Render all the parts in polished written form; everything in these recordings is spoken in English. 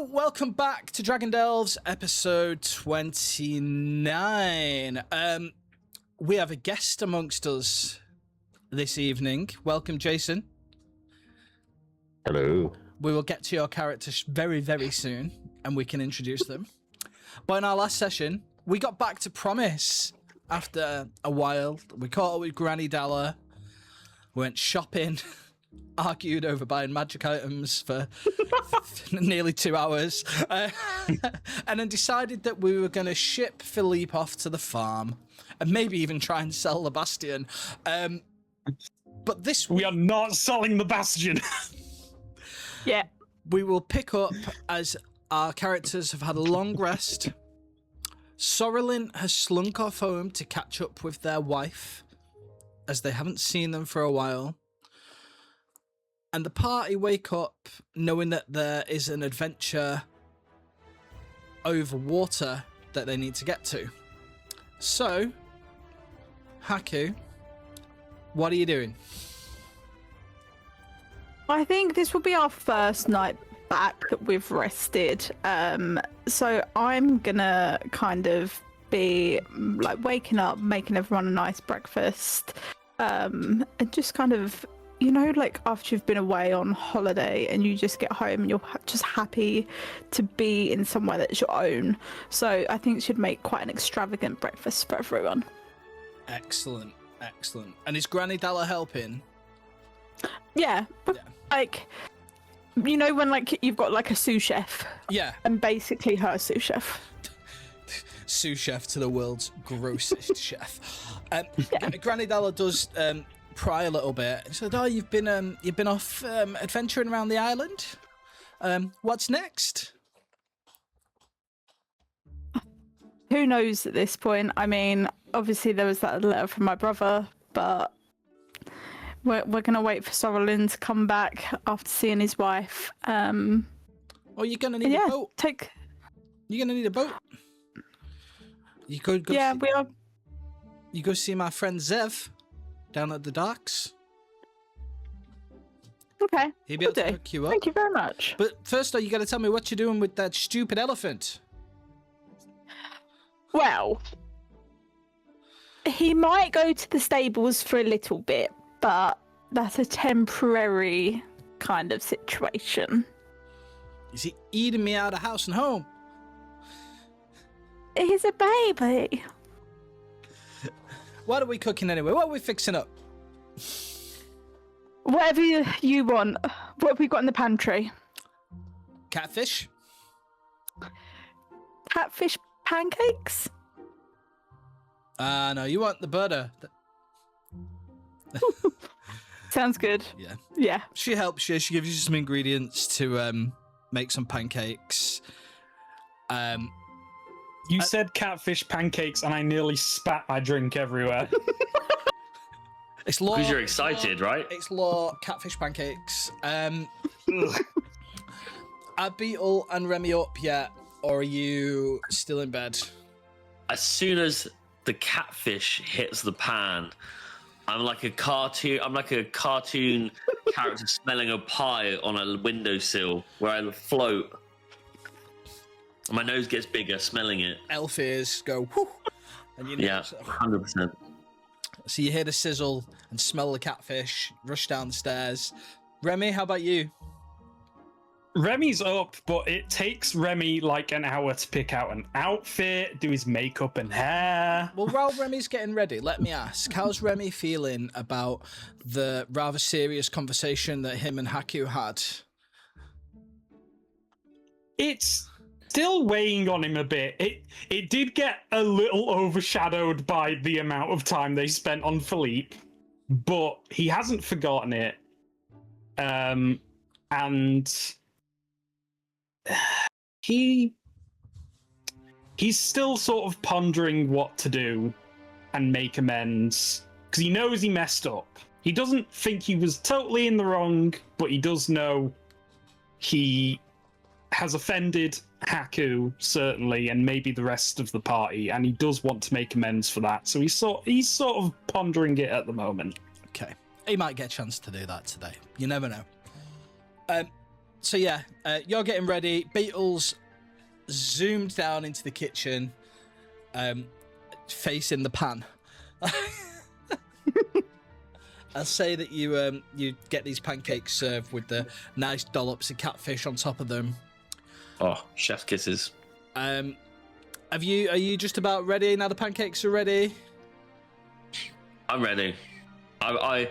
Hello, welcome back to Dragon Delves, episode 29. We have a guest amongst us this evening. Welcome, Jason. Hello. We will get to your characters very, very soon, and we can introduce them. But in our last session, we got back to Promise after a while. We caught up with Granny Dalla, went shopping, argued over buying magic items for nearly 2 hours, and then decided that we were going to ship Philippe off to the farm and maybe even try and sell the Bastion. But this We are not selling the Bastion. Yeah. we will pick up as our characters have had a long rest. Sorrelin has slunk off home to catch up with their wife, as they haven't seen them for a while. And the party wake up knowing that there is an adventure over water that they need to get to. So, Haku, what are you doing? I think this will be our first night back that we've rested. So I'm gonna kind of be like waking up, making everyone a nice breakfast, and just kind of, you know, like after you've been away on holiday and you just get home and you're just happy to be in somewhere that's your own. So I think should make quite an extravagant breakfast for everyone. Excellent, excellent. And is Granny Dalla helping? Yeah, like, you know when like you've got like a sous chef? Yeah. And basically her sous chef. Sous chef to the world's grossest chef. Granny Dalla does pry a little bit. She said, "Oh, you've been off adventuring around the island. What's next?" Who knows at this point? I mean, obviously there was that letter from my brother, but we're gonna wait for Sorrelin to come back after seeing his wife. Oh, you're gonna need a boat. You're gonna need a boat. You go yeah, we are. You go see my friend Zev down at the docks. Okay. He'll be able to hook you up. Thank you very much. But first, you got to tell me what you're doing with that stupid elephant. Well, he might go to the stables for a little bit, but that's a temporary kind of situation. Is he eating me out of house and home? He's a baby. What are we cooking anyway? What are we fixing up? Whatever you want. What have we got in the pantry? Catfish? Catfish pancakes? No, you want the butter. Sounds good. Yeah. Yeah. She helps you. She gives you some ingredients to make some pancakes. You said catfish pancakes, and I nearly spat my drink everywhere. It's law. Because you're excited, right? It's law catfish pancakes. Are Beetle and Remy up yet, or are you still in bed? As soon as the catfish hits the pan, I'm like a cartoon character smelling a pie on a windowsill where I float. And my nose gets bigger smelling it. Elf ears go whoo, and you know, Yeah, 100%. So you hear the sizzle and smell the catfish. Rush down the stairs. Remy, how about you? Remy's up, but it takes Remy like an hour to pick out an outfit, do his makeup and hair. Well, while Remy's getting ready, let me ask, how's Remy feeling about the rather serious conversation that him and Haku had? It's still weighing on him a bit. It did get a little overshadowed by the amount of time they spent on Philippe, but he hasn't forgotten it. And he's still sort of pondering what to do and make amends, because he knows he messed up. He doesn't think he was totally in the wrong, but he does know he has offended Haku, certainly, and maybe the rest of the party, and he does want to make amends for that. So he's sort of pondering it at the moment. Okay. He might get a chance to do that today. You never know. So yeah, you're getting ready. Beetle's zoomed down into the kitchen, facing the pan. I'll say that you get these pancakes served with the nice dollops of catfish on top of them. Oh, chef's kisses. Are you just about ready now? The pancakes are ready. I'm ready. I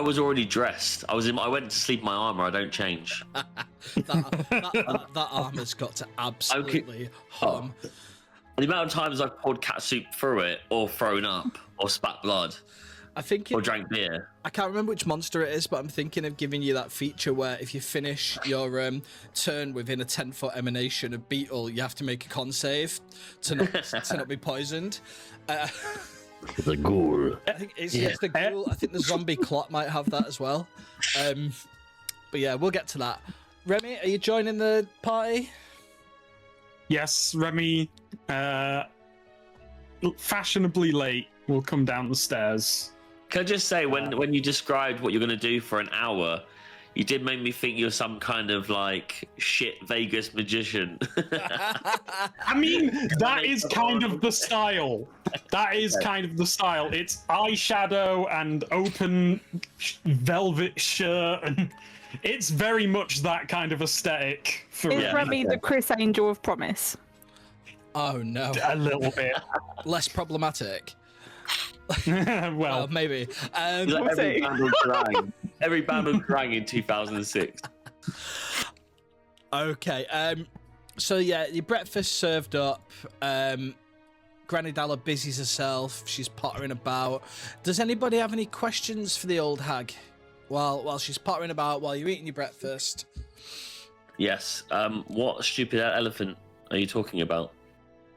was already dressed. I went to sleep in my armor. I don't change. that armor's got to absolutely hum. The amount of times I've poured cat soup through it, or thrown up, or spat blood, I think or drank beer. I can't remember which monster it is, but I'm thinking of giving you that feature where if you finish your turn within a 10-foot emanation of beetle, you have to make a con save to not be poisoned. The ghoul. I think it's the ghoul. I think the zombie clot might have that as well. But yeah, we'll get to that. Remy, are you joining the party? Yes, Remy, fashionably late, will come down the stairs. Can I just say, when you described what you're going to do for an hour, you did make me think you're some kind of like shit Vegas magician. I mean, that is kind of the style. That is kind of the style. It's eyeshadow and open velvet shirt, and it's very much that kind of aesthetic. For Is Remy the Chris Angel of Promise? Oh no, a little bit less problematic. well, maybe. He's like every band on Krang in 2006. Okay. So yeah, your breakfast served up. Granny Dalla busies herself. She's pottering about. Does anybody have any questions for the old hag while she's pottering about while you're eating your breakfast? Yes. What stupid elephant are you talking about?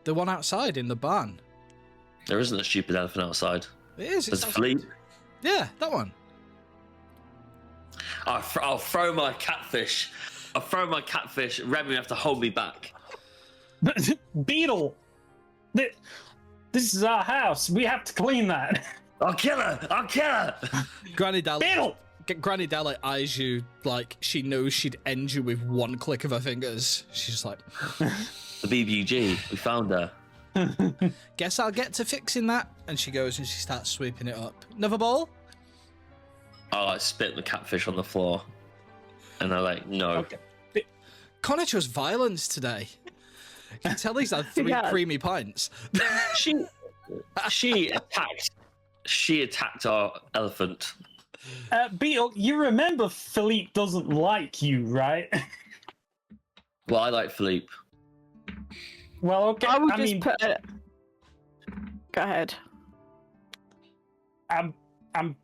The one outside in the barn. There isn't a stupid elephant outside. It is. There's Philippe. Yeah, that one. I'll throw my catfish. Remy will have to hold me back. Beetle, this is our house. We have to clean that. I'll kill her. Granny Dalla. Beetle. Granny Dalla eyes you like she knows she'd end you with one click of her fingers. She's like, the BBG. We found her. Guess I'll get to fixing that. And she goes and she starts sweeping it up. Another bowl? I spit the catfish on the floor, and they're like, no. Okay. Connor chose violence today. You can tell he's had 3 creamy pints. She attacked our elephant. Beetle, you remember Philippe doesn't like you, right? Well, I like Philippe. Well, okay. I will I just mean, put it. Go ahead. I'm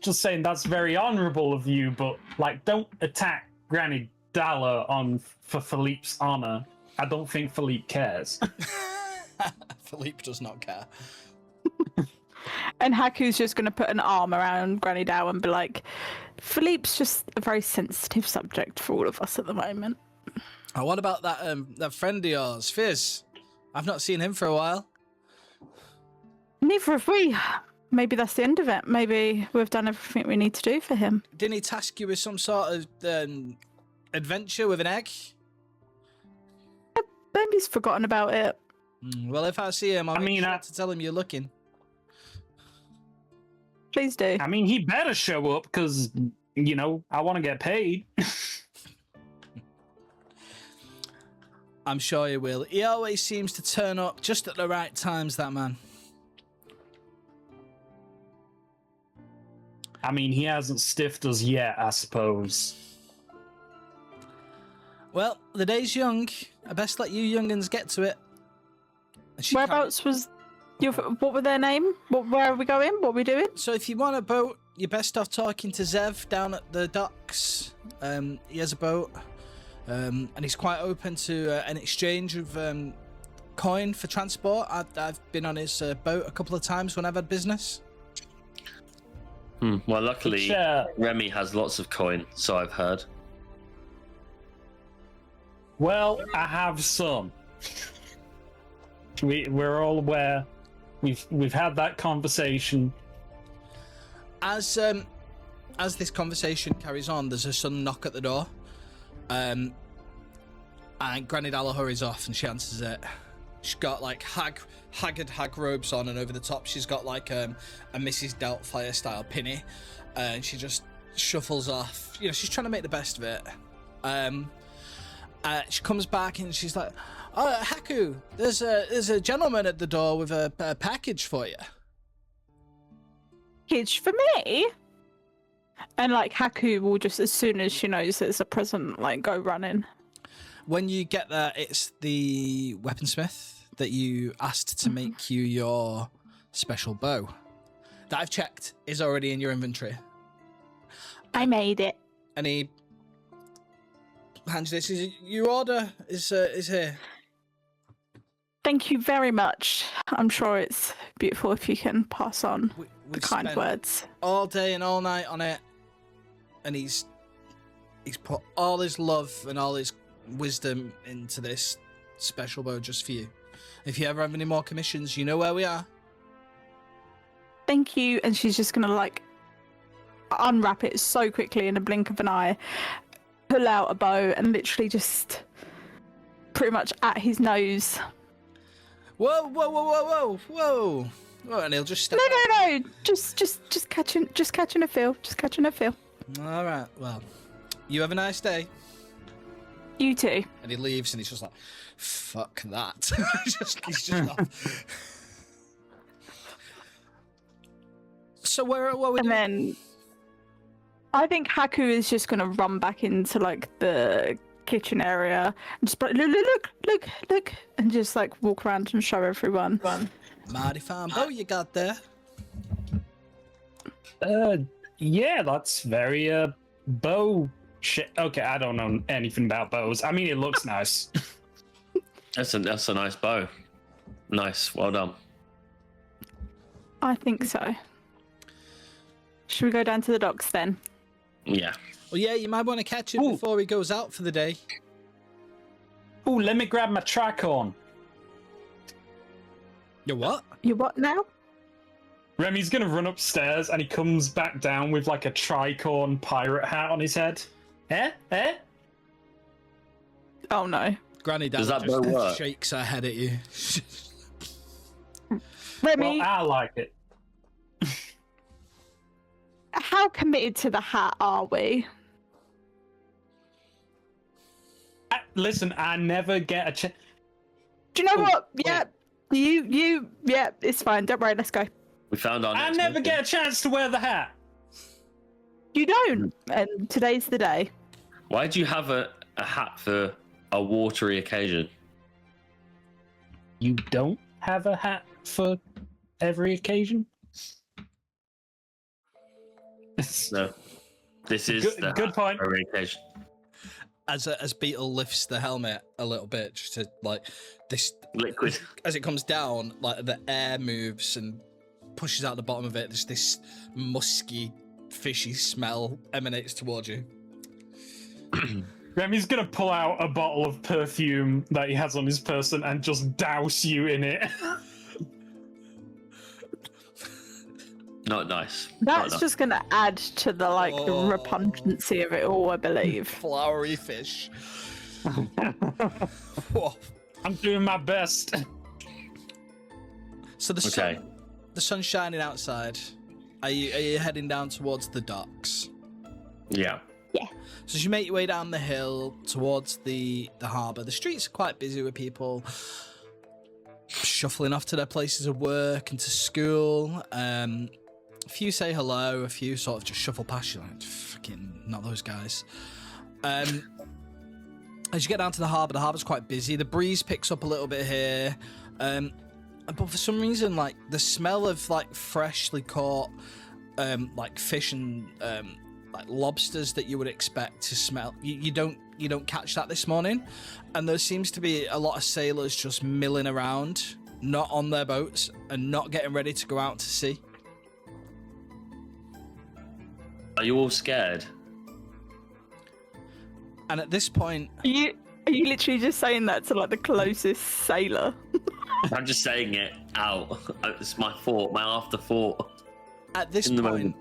just saying that's very honourable of you, but like, don't attack Granny Dalla for Philippe's honour. I don't think Philippe cares. Philippe does not care. And Haku's just going to put an arm around Granny Dow and be like, Philippe's just a very sensitive subject for all of us at the moment. Oh, what about that friend of yours, Fizz? I've not seen him for a while. Neither have we. Maybe that's the end of it. Maybe we've done everything we need to do for him. Didn't he task you with some sort of adventure with an egg? Maybe he's forgotten about it. Well, if I see him, I'll make sure to tell him you're looking. Please do. I mean, he better show up because, I want to get paid. I'm sure he will. He always seems to turn up just at the right times, that man. I mean, he hasn't stiffed us yet, I suppose. Well, the day's young. I best let you young'uns get to it. Whereabouts was what were their name? Where are we going? What are we doing? So if you want a boat, you're best off talking to Zev down at the docks. He has a boat. And he's quite open to an exchange of coin for transport. I've been on his boat a couple of times when I've had business. Well, luckily, Remy has lots of coin, so I've heard. Well, I have some. We're all aware. We've had that conversation. As this conversation carries on, there's a sudden knock at the door. And Granny Dalla hurries off and she answers it. She's got like haggard hag robes on, and over the top she's got like a Mrs. Doubtfire style pinny, and she just shuffles off. You know, she's trying to make the best of it. She comes back and she's like, "Oh, Haku, there's a gentleman at the door with a package for you." Package for me? And like Haku will just, as soon as she knows there's a present, like go running. When you get there, it's the weaponsmith that you asked to make you your special bow. That I've checked is already in your inventory. I made it. And he hands you this. Your order is here. Thank you very much. I'm sure it's beautiful if you can pass on the kind spent words. all day and all night on it, and he's put all his love and all his wisdom into this special bow just for you. If you ever have any more commissions, you know where we are. Thank you. And she's just gonna like unwrap it so quickly in a blink of an eye, pull out a bow, and literally just pretty much at his nose. Whoa, whoa, whoa, whoa, whoa, whoa. Whoa, and he'll just step No. Just catching a feel. Just catching a feel. All right, well, you have a nice day. You too. And he leaves, and he's just like, fuck that. he's just off. So where are we? And then I think Haku is just gonna run back into like the kitchen area and just be like, look, and just like walk around and show everyone. Mighty fine bow you got there. Yeah, that's very bow shit. Okay, I don't know anything about bows. I mean, it looks nice. That's a nice bow. Nice, well done. I think so. Should we go down to the docks then? Yeah. Well, yeah, you might want to catch him before he goes out for the day. Ooh, let me grab my tricorn. Your what? You what now? Remy's gonna run upstairs and he comes back down with like a tricorn pirate hat on his head. Eh? Oh no. Granny Dad Does that bow just work? shakes her head at you. Remy, Well, I like it. how committed to the hat are we? Listen, I never get a chance. Do you know what? wait. Yeah. Yeah, it's fine. Don't worry, let's go. We found our I next never mission. get a chance to wear the hat. You don't. And today's the day. Why do you have a hat for a watery occasion? You don't have a hat for every occasion? No. This is the Good hat point. for every occasion. As Beetle lifts the helmet a little bit, just to like this Liquid. as it comes down, like the air moves and pushes out the bottom of it. Just this musky, fishy smell emanates towards you. Remy's gonna pull out a bottle of perfume that he has on his person and just douse you in it. Not nice. That's just going to add to the like Oh. repugnancy of it all, I believe. Flowery fish. Whoa. I'm doing my best. So the sun's shining outside. Are you heading down towards the docks? Yeah. So as you make your way down the hill towards the harbour, the streets are quite busy with people shuffling off to their places of work and to school. A few say hello, a few sort of just shuffle past you like, fucking not those guys. As you get down to the harbour's quite busy. The breeze picks up a little bit here. But for some reason, like the smell of like freshly caught like fish and like lobsters that you would expect to smell, you don't catch that this morning. And there seems to be a lot of sailors just milling around, not on their boats and not getting ready to go out to sea. Are you all scared? And at this point, Are you literally just saying that to like the closest sailor? I'm just saying it out. It's my thought, my afterthought. at this In the point,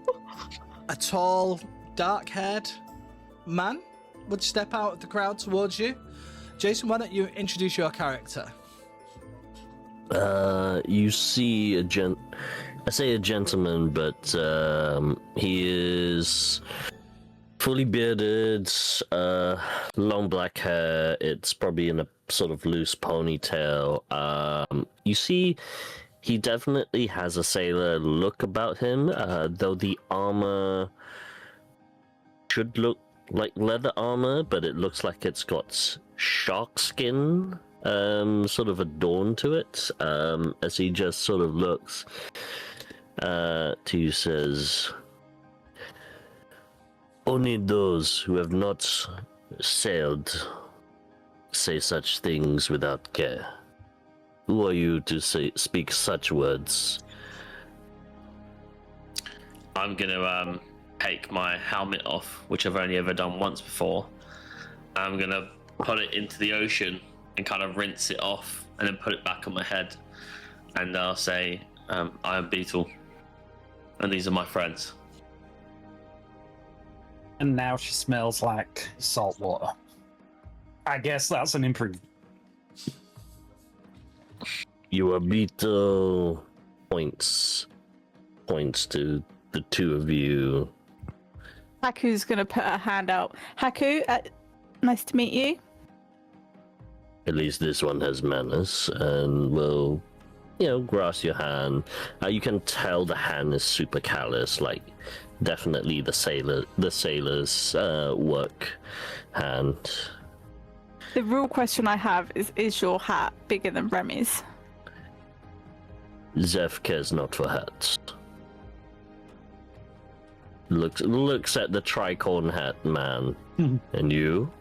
a tall, dark-haired man would step out of the crowd towards you. Jason, why don't you introduce your character? You see I say a gentleman, but he is fully bearded, long black hair. It's probably in a sort of loose ponytail. You see, he definitely has a sailor look about him, though the armor should look like leather armor, but it looks like it's got shark skin sort of adorned to it, as he just sort of looks to you, says, only those who have not sailed say such things without care. Who are you to speak such words? I'm gonna take my helmet off, which I've only ever done once before. I'm gonna put it into the ocean and kind of rinse it off, and then put it back on my head. And I'll say, I am Beetle, and these are my friends. And now she smells like salt water. I guess that's an improvement. You are Beetle. Points to the two of you. Haku's gonna put her hand out. Haku, nice to meet you. At least this one has manners and will, grasp your hand. You can tell the hand is super callous, like definitely the sailor's work hand. The real question I have is your hat bigger than Remy's? Zeph cares not for hats. Looks at the tricorn hat man. And you?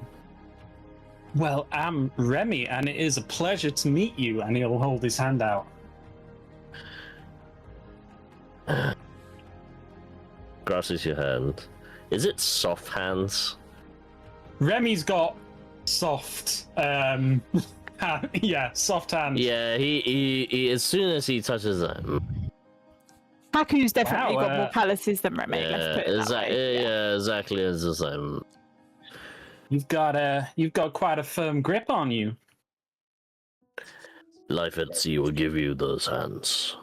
Well, I'm Remy, and it is a pleasure to meet you. And he'll hold his hand out. Grasses your hand. Is it soft hands? Remy's got soft, yeah, soft hands. Yeah, he as soon as he touches them. Haku's definitely Wow, got more calluses than Remy. Let's put it that way. Yeah, exactly as the same. You've got quite a firm grip on you. Life at sea will give you those hands.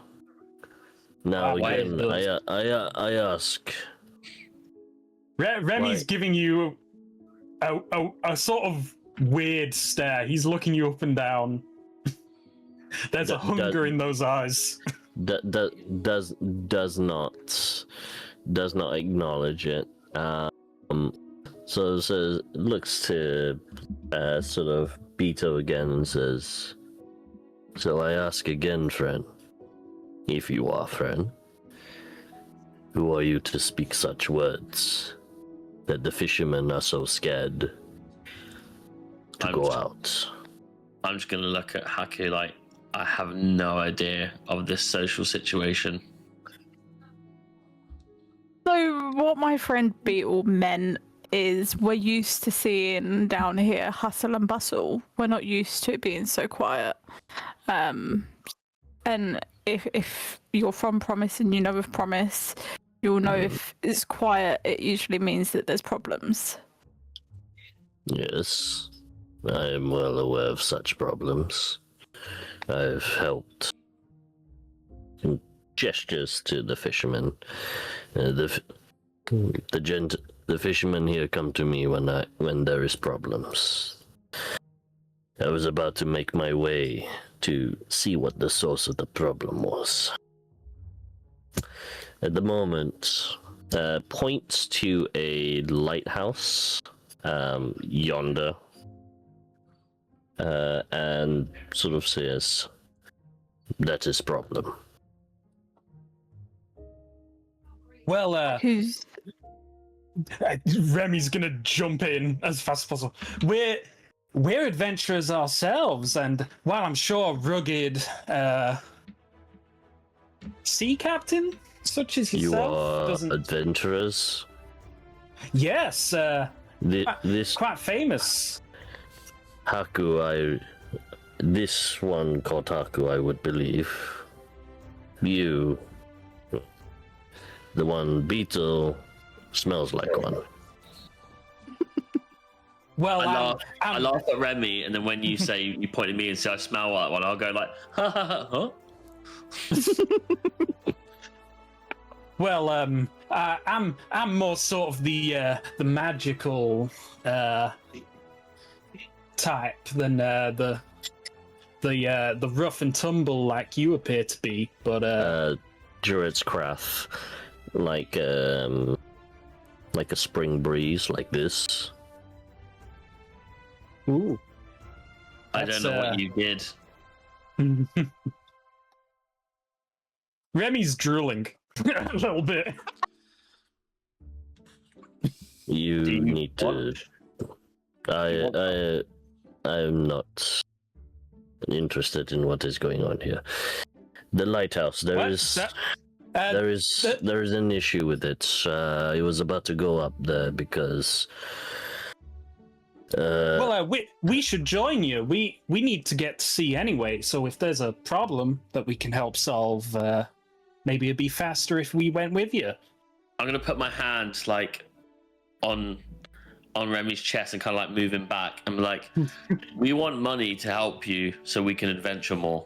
Now Why again, is I ask. Remy's Why? giving you a sort of weird stare. He's looking you up and down. There's a hunger in those eyes. Does not acknowledge it. So says, looks to sort of Beto again and says, so I ask again, friend, if you are friend, who are you to speak such words that the fishermen are so scared to go out? I'm just gonna look at Haku like, I have no idea of this social situation. So what my friend Beetle meant is we're used to seeing down here hustle and bustle. We're not used to it being so quiet. And if you're from Promise and you know of Promise, you'll know if it's quiet, it usually means that there's problems. Yes, I am well aware of such problems. I've helped in gestures to the fishermen. The fishermen here come to me when there is problems. I was about to make my way to see what the source of the problem was. At the moment, points to a lighthouse yonder. And sort of says, that is problem. Well, Who's Remy's gonna jump in as fast as possible. We're adventurers ourselves, and while I'm sure rugged sea captain such as You yourself are doesn't. adventurers. Yes, This quite famous. Haku, this one called Haku, I would believe. You, the one Beetle, smells like one. Well, I laugh at Remy, and then when you say you point at me and say I smell like one, I'll go like, ha ha ha, huh? well, I'm more sort of the magical type than the rough and tumble like you appear to be. But Druid's craft, like a spring breeze, like this. ooh, I don't know what you did. Remy's drooling a little bit. You need to. I'm not interested in what is going on here. The lighthouse. There is an issue with it. I was about to go up there because. We should join you. We need to get to sea anyway. So if there's a problem that we can help solve, maybe it'd be faster if we went with you. I'm gonna put my hand like on Remy's chest and kind of like move him back and be like, we want money to help you so we can adventure more.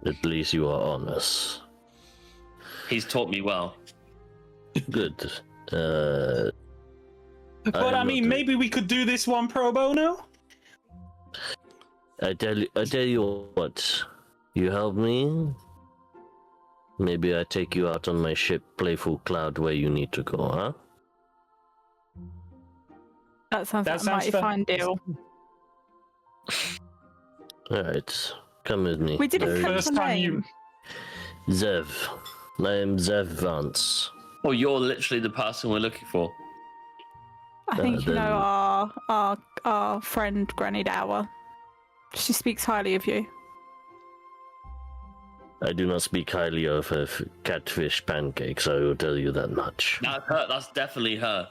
At least you are honest. He's taught me well. Good. But I mean, maybe we could do this one pro bono. I tell you what. You help me. Maybe I take you out on my ship, Playful Cloud, where you need to go, huh? That sounds like a mighty fair. fine deal. Alright, come with me. We didn't catch First the time you- name. Zev. I am Zev Vance. Oh, you're literally the person we're looking for. I think you then- know our friend Granny Dower. She speaks highly of you. I do not speak highly of her catfish pancakes, I will tell you that much. That's her. That's definitely her.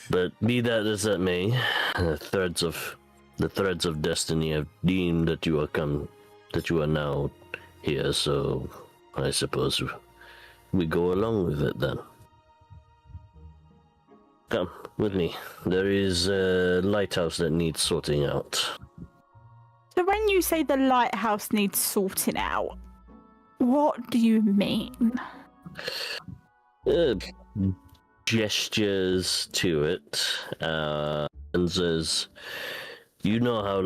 But be that as it may, the threads of destiny have deemed that you are now here, so I suppose we go along with it then. Come with me. There is a lighthouse that needs sorting out. So when you say the lighthouse needs sorting out, what do you mean? Gestures to it, and says, "You know how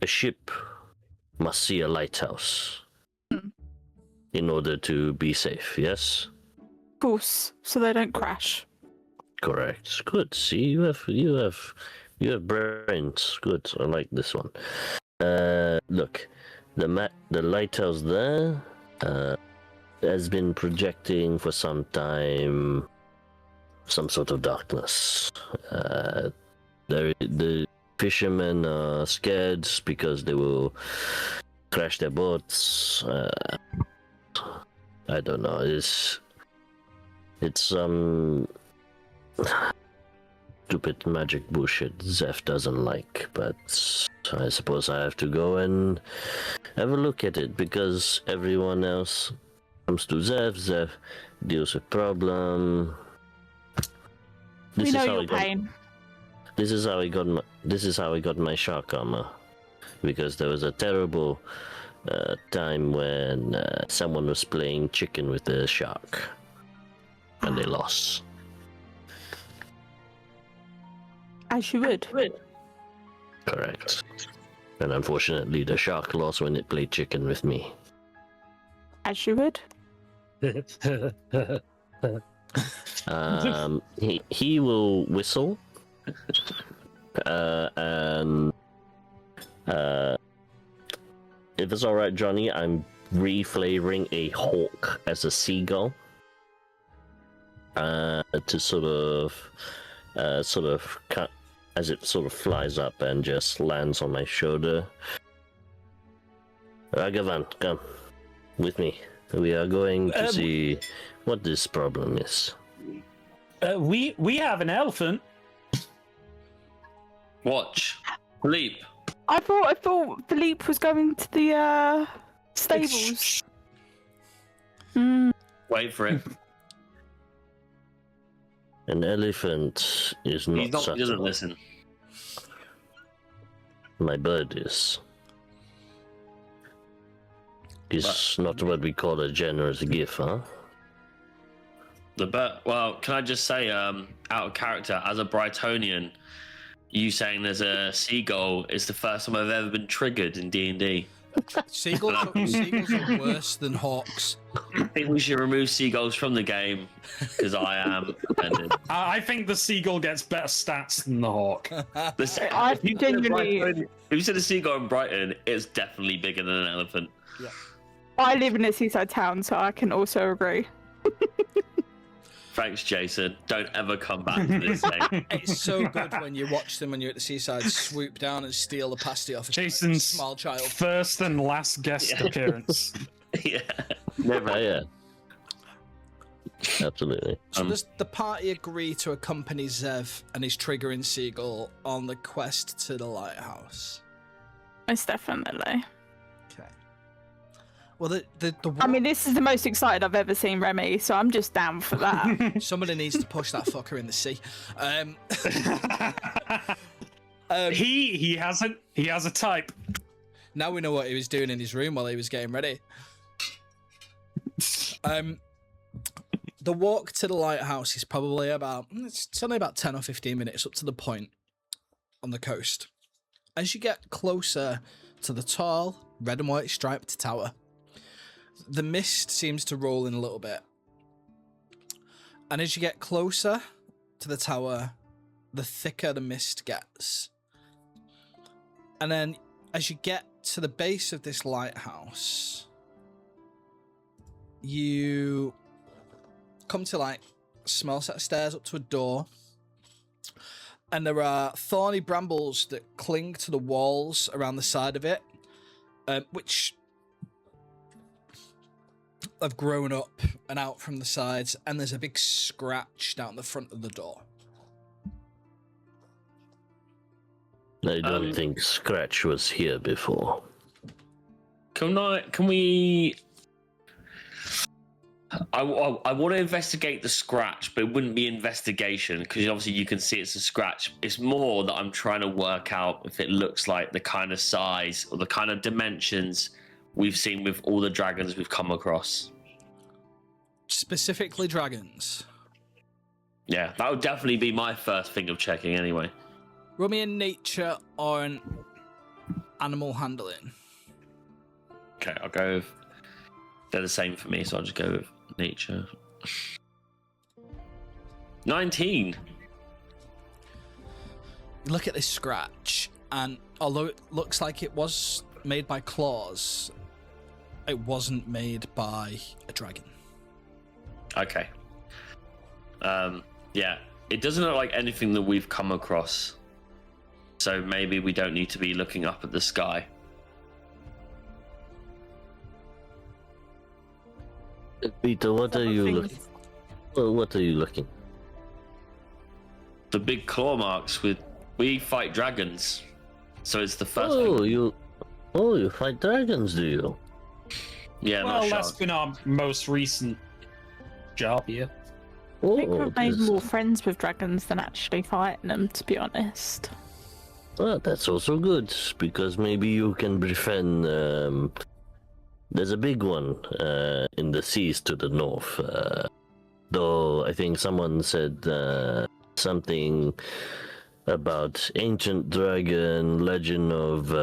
a ship must see a lighthouse in order to be safe. Yes, Of course, so they don't crash. correct. Good. See, you have brains. Good. I like this one. Look, the lighthouse there, has been projecting for some time some sort of darkness. The fishermen are scared because they will crash their boats. I don't know. It's some stupid magic bullshit Zeph doesn't like, but I suppose I have to go and have a look at it because everyone else comes to Zeph deals with problem. We know your pain. This is how I got my shark armor, because there was a terrible time when someone was playing chicken with a shark, and they lost. As you would. Correct. And unfortunately, the shark lost when it played chicken with me. As you would. He will whistle, and if it's all right, Johnny, I'm reflavoring a hawk as a seagull, to sort of cut as it sort of flies up and just lands on my shoulder. Ragavan, come with me. We are going to see what this problem is. We have an elephant. Watch. Philippe. I thought Philippe was going to the stables. Wait for it. An elephant is not, He doesn't subtle. listen. My bird is. It's not what we call a generous gift, huh? Well, can I just say, out of character, as a Brightonian, you saying there's a seagull is the first time I've ever been triggered in D&D. Seagulls are worse than hawks. I think we should remove seagulls from the game because I am offended. I think the seagull gets better stats than the hawk. If you said a seagull in Brighton, it's definitely bigger than an elephant. Yeah. I live in a seaside town, so I can also agree. Thanks, Jason. Don't ever come back to this game. It's so good when you watch them when you're at the seaside swoop down and steal the pasty off a Jason's small child. first and last guest appearance. Yeah. Never, yeah. Absolutely. So does the party agree to accompany Zev and his triggering seagull on the quest to the lighthouse? Most definitely. Okay. Well, the I mean, this is the most excited I've ever seen Remy, so I'm just down for that. somebody needs to push that fucker in the sea. He has a type. Now we know what he was doing in his room while he was getting ready. The walk to the lighthouse is probably it's only about 10 or 15 minutes up to the point on the coast. As you get closer to the tall, red and white striped tower, the mist seems to roll in a little bit. And as you get closer to the tower, the thicker the mist gets. And then as you get to the base of this lighthouse, you come to like a small set of stairs up to a door, and there are thorny brambles that cling to the walls around the side of it, which have grown up and out from the sides, and there's a big scratch down the front of the door. I don't think Scratch was here before. Can we? I want to investigate the scratch, but it wouldn't be investigation because obviously you can see it's a scratch. It's more that I'm trying to work out if it looks like the kind of size or the kind of dimensions we've seen with all the dragons we've come across. Specifically dragons. Yeah, that would definitely be my first thing of checking anyway. Roll me in nature or an animal handling. Okay, I'll go with... They're the same for me, so I'll just go with nature. 19. You look at this scratch, and although it looks like it was made by claws, it wasn't made by a dragon. Okay. Yeah, it doesn't look like anything that we've come across. So maybe we don't need to be looking up at the sky. Peter, what are you looking? What are you looking? The big claw marks with... We fight dragons. So it's the first thing. You fight dragons, do you? Yeah, Well, not that's sharks. been our most recent job here. I think we've made this- more friends with dragons than actually fighting them, to be honest. Well, that's also good because maybe you can befriend. There's a big one in the seas to the north. Though I think someone said something about ancient dragon, legend of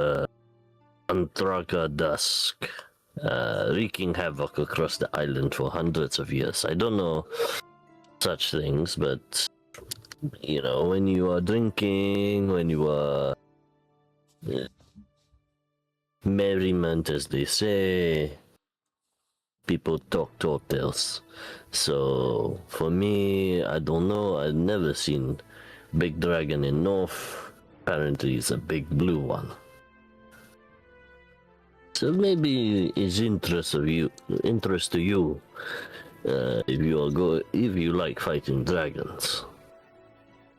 Anthraka Dusk, wreaking havoc across the island for hundreds of years. I don't know such things, but you know, when you are drinking, when you are merriment, as they say, people talk tall tales. So for me, I don't know. I've never seen big dragon in north. Apparently, it's a big blue one. So maybe it's interest to you if you like fighting dragons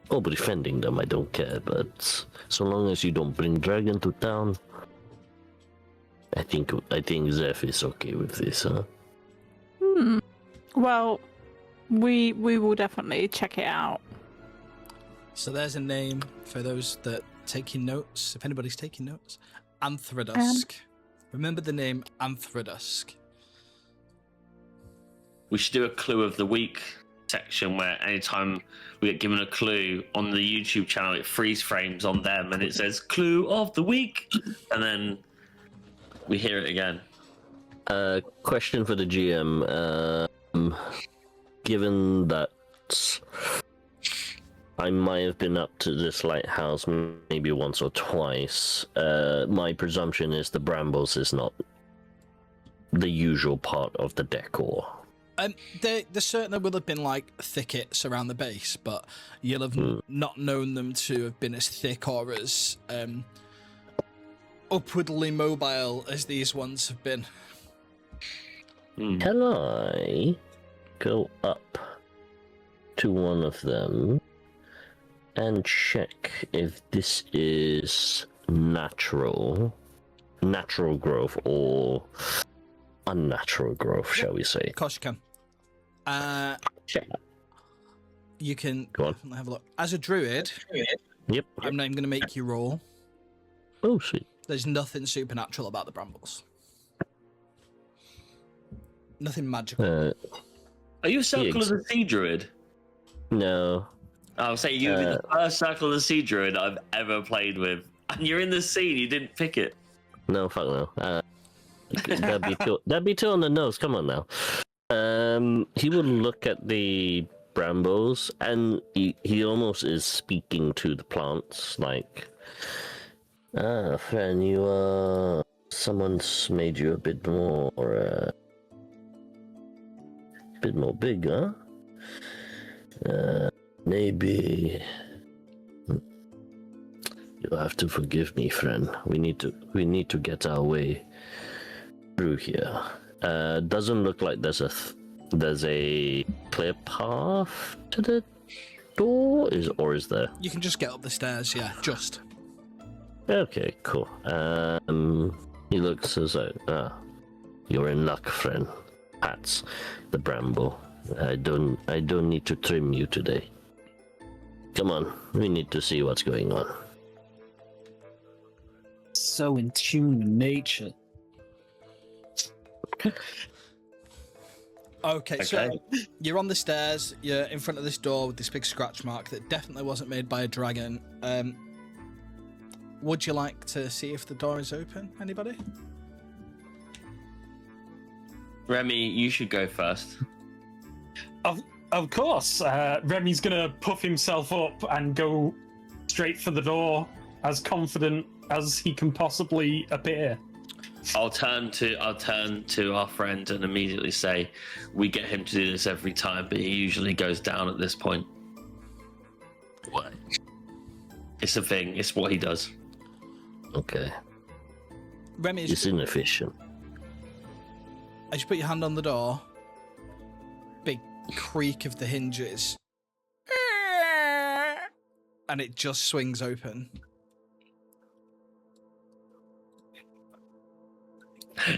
or befriending them. I don't care, but so long as you don't bring dragon to town, I think Zeph is okay with this, huh? Well, We will definitely check it out. So there's a name for those that taking notes. If anybody's taking notes, Anthrodusk. Remember the name Anthrodusk. We should do a clue of the week section where anytime we get given a clue on the YouTube channel, it freeze frames on them and it says clue of the week, and then we hear it again. Question for the GM. Given that I might have been up to this lighthouse maybe once or twice, my presumption is the brambles is not the usual part of the decor. There certainly will have been like thickets around the base, but you'll have not known them to have been as thick or as upwardly mobile as these ones have been. Can I go up to one of them and check if this is natural growth or unnatural growth, shall we say? Of course you can. You can Go on. have a look. As a druid, Yep. I'm not even going to make you roll. Oh, sweet. There's nothing supernatural about the brambles. Nothing magical. Are you a Circle of the Sea Druid? No. I'll say you're the first Circle of the Sea Druid I've ever played with. And you're in the scene, you didn't pick it. No, fuck no. That'd be too on the nose. Come on now. He would look at the brambles, and he almost is speaking to the plants, like, friend, someone's made you a bit more big, huh? Maybe you'll have to forgive me, friend. We need to get our way through here. Doesn't look like there's a clear path to the door, or is there? You can just get up the stairs, yeah, just. Okay, cool. He looks as though, you're in luck, friend. Pats the bramble. I don't need to trim you today. Come on, we need to see what's going on. So in tune with nature. Okay, so you're on the stairs, you're in front of this door with this big scratch mark that definitely wasn't made by a dragon. Would you like to see if the door is open? Anybody? Remy, you should go first. Of course. Remy's gonna puff himself up and go straight for the door, as confident as he can possibly appear. I'll turn to our friend and immediately say, we get him to do this every time, but he usually goes down at this point. What? It's a thing. It's what he does. Okay. Remy, It's inefficient. as you put your hand on the door, big creak of the hinges, and it just swings open.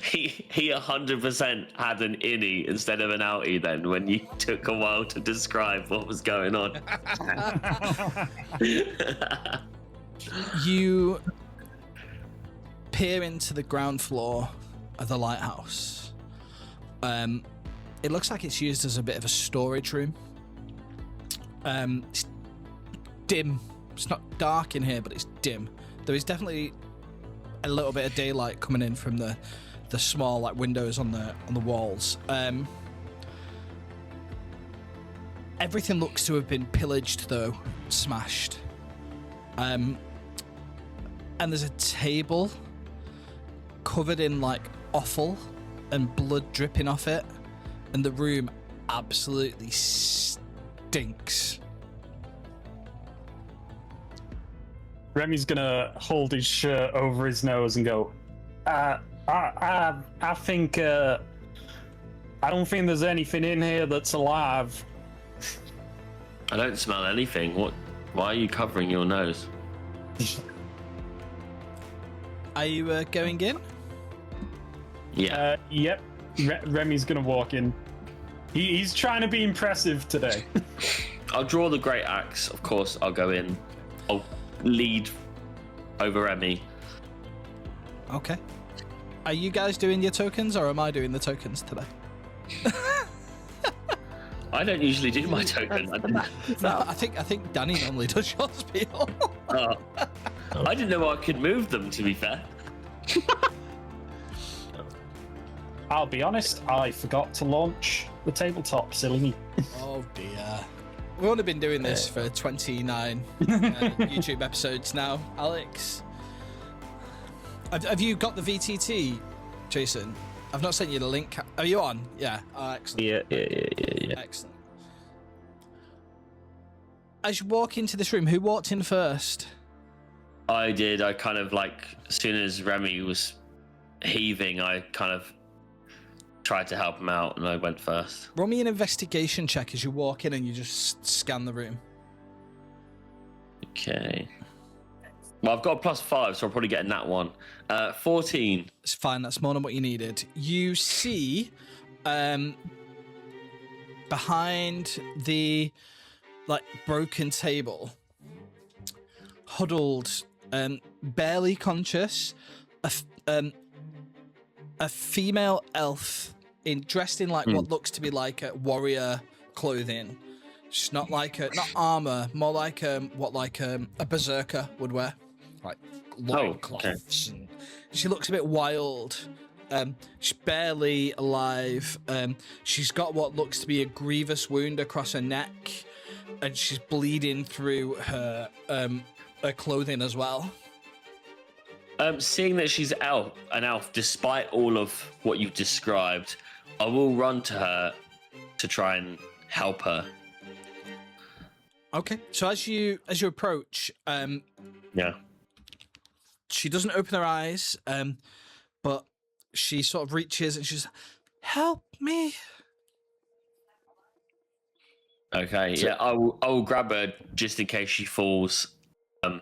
He 100% had an innie instead of an outie then when you took a while to describe what was going on. You peer into the ground floor of the lighthouse. It looks like it's used as a bit of a storage room. It's dim. It's not dark in here, but it's dim. There is definitely a little bit of daylight coming in from the small like windows on the walls. Everything looks to have been pillaged though, smashed. And there's a table covered in like offal and blood dripping off it, and the room absolutely stinks. Remy's gonna hold his shirt over his nose and go, I think, I don't think there's anything in here that's alive. I don't smell anything. Why are you covering your nose? Are you going in? Yeah. Yep. Remy's gonna walk in. He's trying to be impressive today. I'll draw the great axe. Of course, I'll go in. I'll lead over Remy. Okay. Are you guys doing your tokens, or am I doing the tokens today? I don't usually do my token. No, I think Danny normally does yours, Beetle. I didn't know I could move them, to be fair. I'll be honest, I forgot to launch the tabletop, silly me. Oh dear. We've only been doing this for 29 YouTube episodes now, Alex. Have you got the VTT, Jason? I've not sent you the link. Are you on? Yeah. Oh, excellent. Yeah. Excellent. As you walk into this room, who walked in first? I did. I kind of like, as soon as Remy was heaving, I kind of tried to help him out, and I went first. Roll me an investigation check as you walk in and you just scan the room. Okay. Well, I've got a +5, so I'll probably get in that one. 14. It's fine. That's more than what you needed. You see, behind the broken table, huddled, barely conscious, a female elf dressed in what looks to be like a warrior clothing. She's not not armor, more like a berserker would wear, like loincloths. And she looks a bit wild. She's barely alive. She's got what looks to be a grievous wound across her neck, and she's bleeding through her clothing as well. Seeing that she's an elf, despite all of what you've described, I will run to her to try and help her. Okay, so as you approach, Yeah. she doesn't open her eyes, but she sort of reaches and she's, "Help me!" Okay. Yeah, I will grab her just in case she falls, and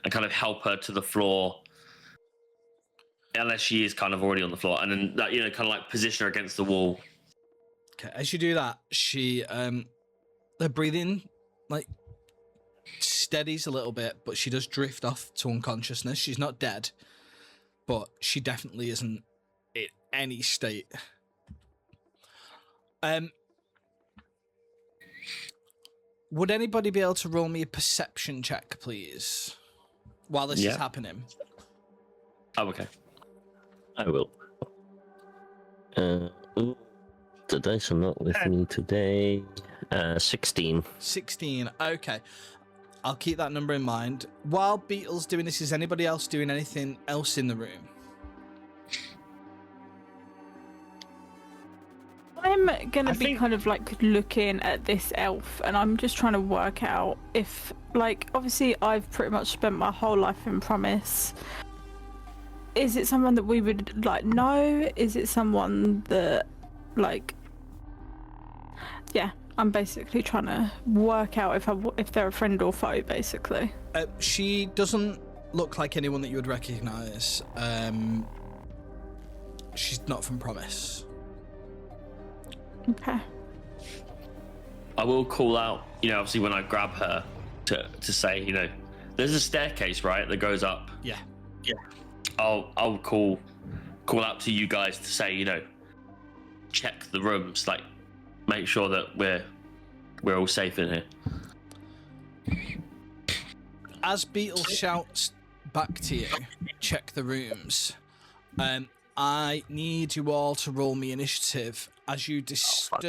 kind of help her to the floor. Unless she is kind of already on the floor, and then kind of like position her against the wall. Okay, as you do that, she her breathing steadies a little bit, but she does drift off to unconsciousness. She's not dead, but she definitely isn't in any state. Would anybody be able to roll me a perception check, please, while this is happening? Oh, okay. I will. The dice are not with me today. 16. 16. Okay. I'll keep that number in mind. While Beetle's doing this, is anybody else doing anything else in the room? I'm going to be kind of looking at this elf, and I'm just trying to work out if, obviously I've pretty much spent my whole life in Promise. Is it someone that we would know? Is it someone that I'm basically trying to work out if they're a friend or foe, basically. She doesn't look like anyone that you would recognize. She's not from Promise. Okay. I will call out, obviously when I grab her to say, there's a staircase, right, that goes up. Yeah. Yeah. I'll call out to you guys to say, check the rooms, make sure that we're all safe in here. As Beetle shouts back to you, check the rooms. I need you all to roll me initiative as you disturb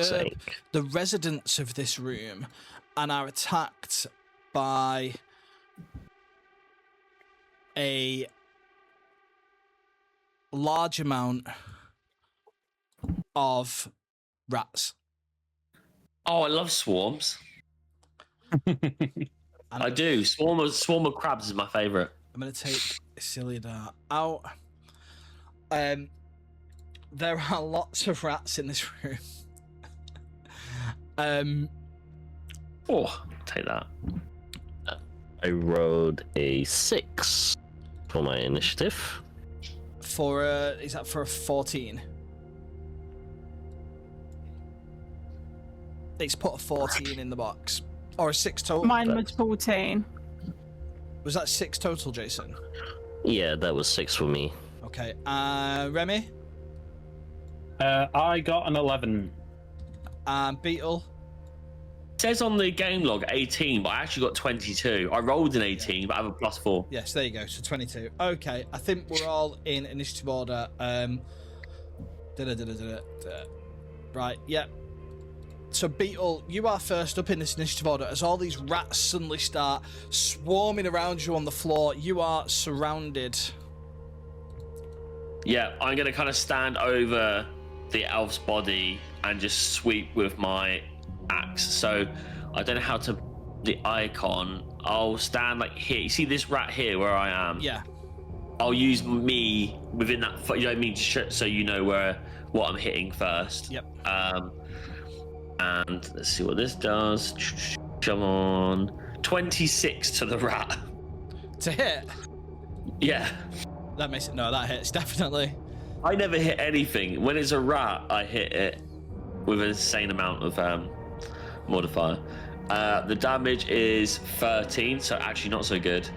the residents of this room and are attacked by a large amount of rats. Oh, I love swarms. I do. Swarm of crabs is my favorite. I'm going to take Silly Dart out. There are lots of rats in this room. Take that. I rolled a 6 for my initiative. Is that for a 14? It's put a 14 in the box. Or a 6 total. Mine was 14. Was that 6 total, Jason? Yeah, that was 6 for me. Okay. Remy? I got an 11. Beetle? It says on the game log 18, but I actually got 22. I rolled an 18, but I have a +4. Yes, there you go. So 22. Okay, I think we're all in initiative order. Right, yeah. So Beetle, you are first up in this initiative order as all these rats suddenly start swarming around you on the floor. You are surrounded. Yeah, I'm going to kind of stand over the elf's body and just sweep with my axe. So I don't know how to... The icon. I'll stand like here. You see this rat here where I am? Yeah. I'll use me within that... You know what I mean? So you know what I'm hitting first. Yep. And let's see what this does. Come on. 26 to the rat. To hit? Yeah. That makes it... No, that hits, definitely. I never hit anything. When it's a rat, I hit it with an insane amount of modifier. The damage is 13, so actually not so good.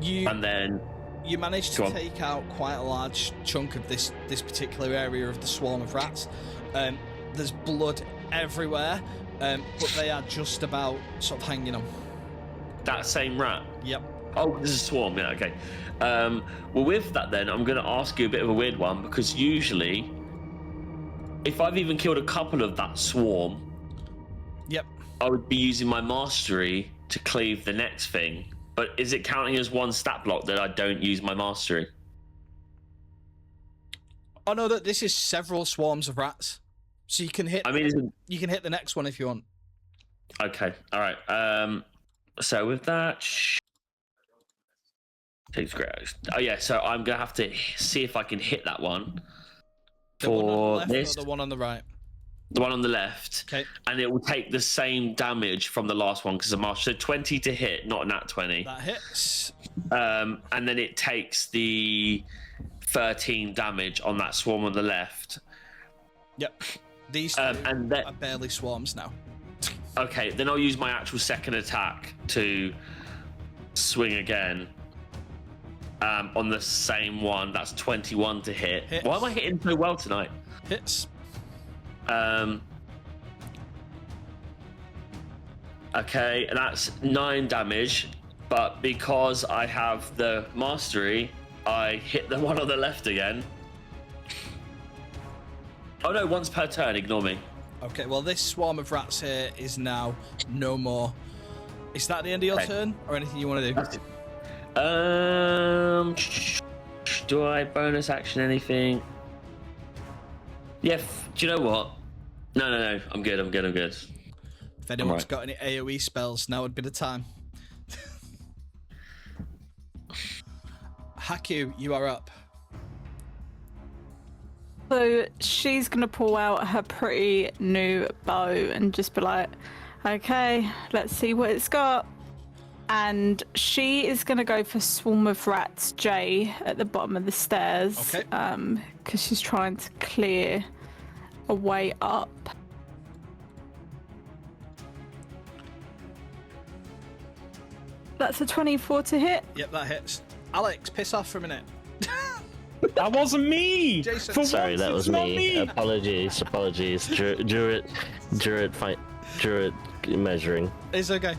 And then... You managed to take out quite a large chunk of this particular area of the swarm of rats. There's blood everywhere, but they are just about sort of hanging on. That same rat? Yep. Oh, this is a swarm, yeah, okay. Well, with that then, I'm going to ask you a bit of a weird one, because usually, if I've even killed a couple of that swarm, yep, I would be using my mastery to cleave the next thing. But is it counting as one stat block that I don't use my mastery? Oh no, that this is several swarms of rats. So you can hit. I mean, you can hit the next one if you want. Okay, all right. So with that, takes great. Oh yeah, so I'm gonna have to see if I can hit that one. The one on the left this, or the one on the right? the one on the left. Okay. And it will take the same damage from the last one because of master. So 20 to hit, not a nat 20. That hits. And then it takes the 13 damage on that swarm on the left. Yep. These two and then, are barely swarms now. Okay, then I'll use my actual second attack to swing again. On the same one, that's 21 to hit. Hits. Why am I hitting so well tonight? Hits. Okay, and that's 9 damage, but because I have the mastery, I hit the one on the left again. Oh no, once per turn, ignore me. Okay, well this swarm of rats here is now no more. Is that the end of your turn, or anything you want to do? Do I bonus action anything? Yeah, do you know what? No, I'm good. If anyone's got any AoE spells, now would be the time. Haku, you are up. So she's going to pull out her pretty new bow and just be like, okay, let's see what it's got. And she is going to go for Swarm of Rats J at the bottom of the stairs. Okay. Because she's trying to clear a way up. That's a 24 to hit. Yep, that hits. Alex, piss off for a minute. That wasn't me. Jason. For Sorry, once, that it's was not me. Apologies. Druid measuring. It's okay.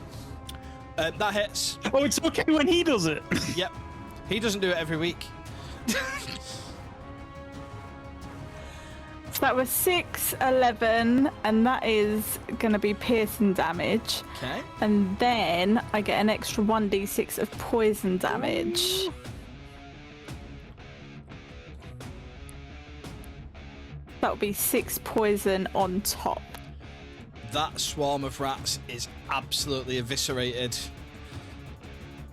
That hits. Oh, it's okay when he does it. Yep. He doesn't do it every week. So that was 6, 11, and that is going to be piercing damage. Okay. And then I get an extra 1d6 of poison damage. That would be 6 poison on top. That swarm of rats is absolutely eviscerated.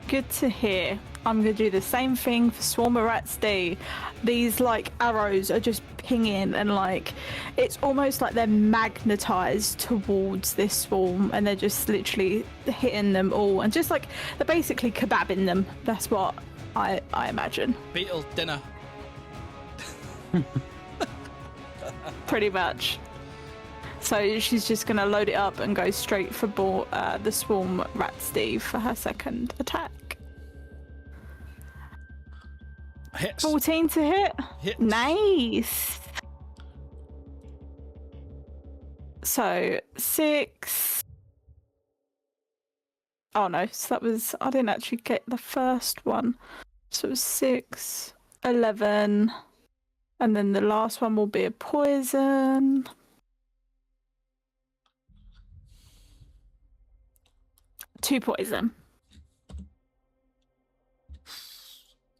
Good to hear. I'm going to do the same thing for Swarm of Rats D. These, like, arrows are just pinging and, like, it's almost like they're magnetized towards this swarm and they're just literally hitting them all and just, like, they're basically kebabbing them. That's what I imagine. Beetle dinner. Pretty much. So she's just going to load it up and go straight for the swarm rat Steve for her second attack. Hits. 14 to hit. Hits. Nice. So 6. Oh no, so that was, I didn't actually get the first one. So it was 6, 11, and then the last one will be a poison. Two poison.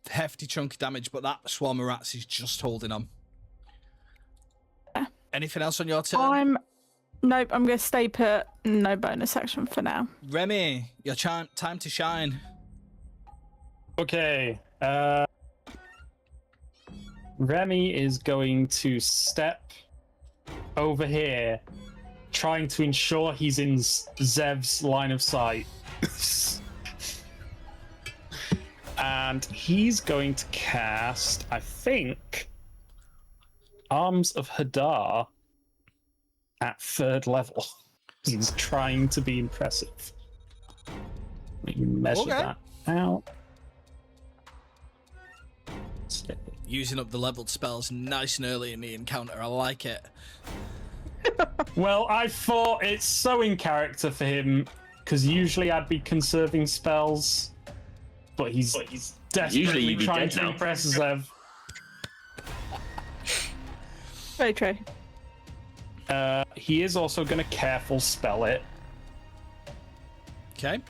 Hefty chunk of damage, but that swarm of rats is just holding on. Yeah. Anything else on your turn? Nope, I'm going to stay put. No bonus action for now. Remy, your time to shine. Okay. Remy is going to step over here, trying to ensure he's in Zev's line of sight. And he's going to cast, I think, Arms of Hadar at 3rd level. He's trying to be impressive. Let me measure that out. Using up the leveled spells nice and early in the encounter. I like it. Well, I thought it's so in character for him, because usually I'd be conserving spells, but he's desperately trying to impress Zev. Very true. He is also going to careful spell it. Okay.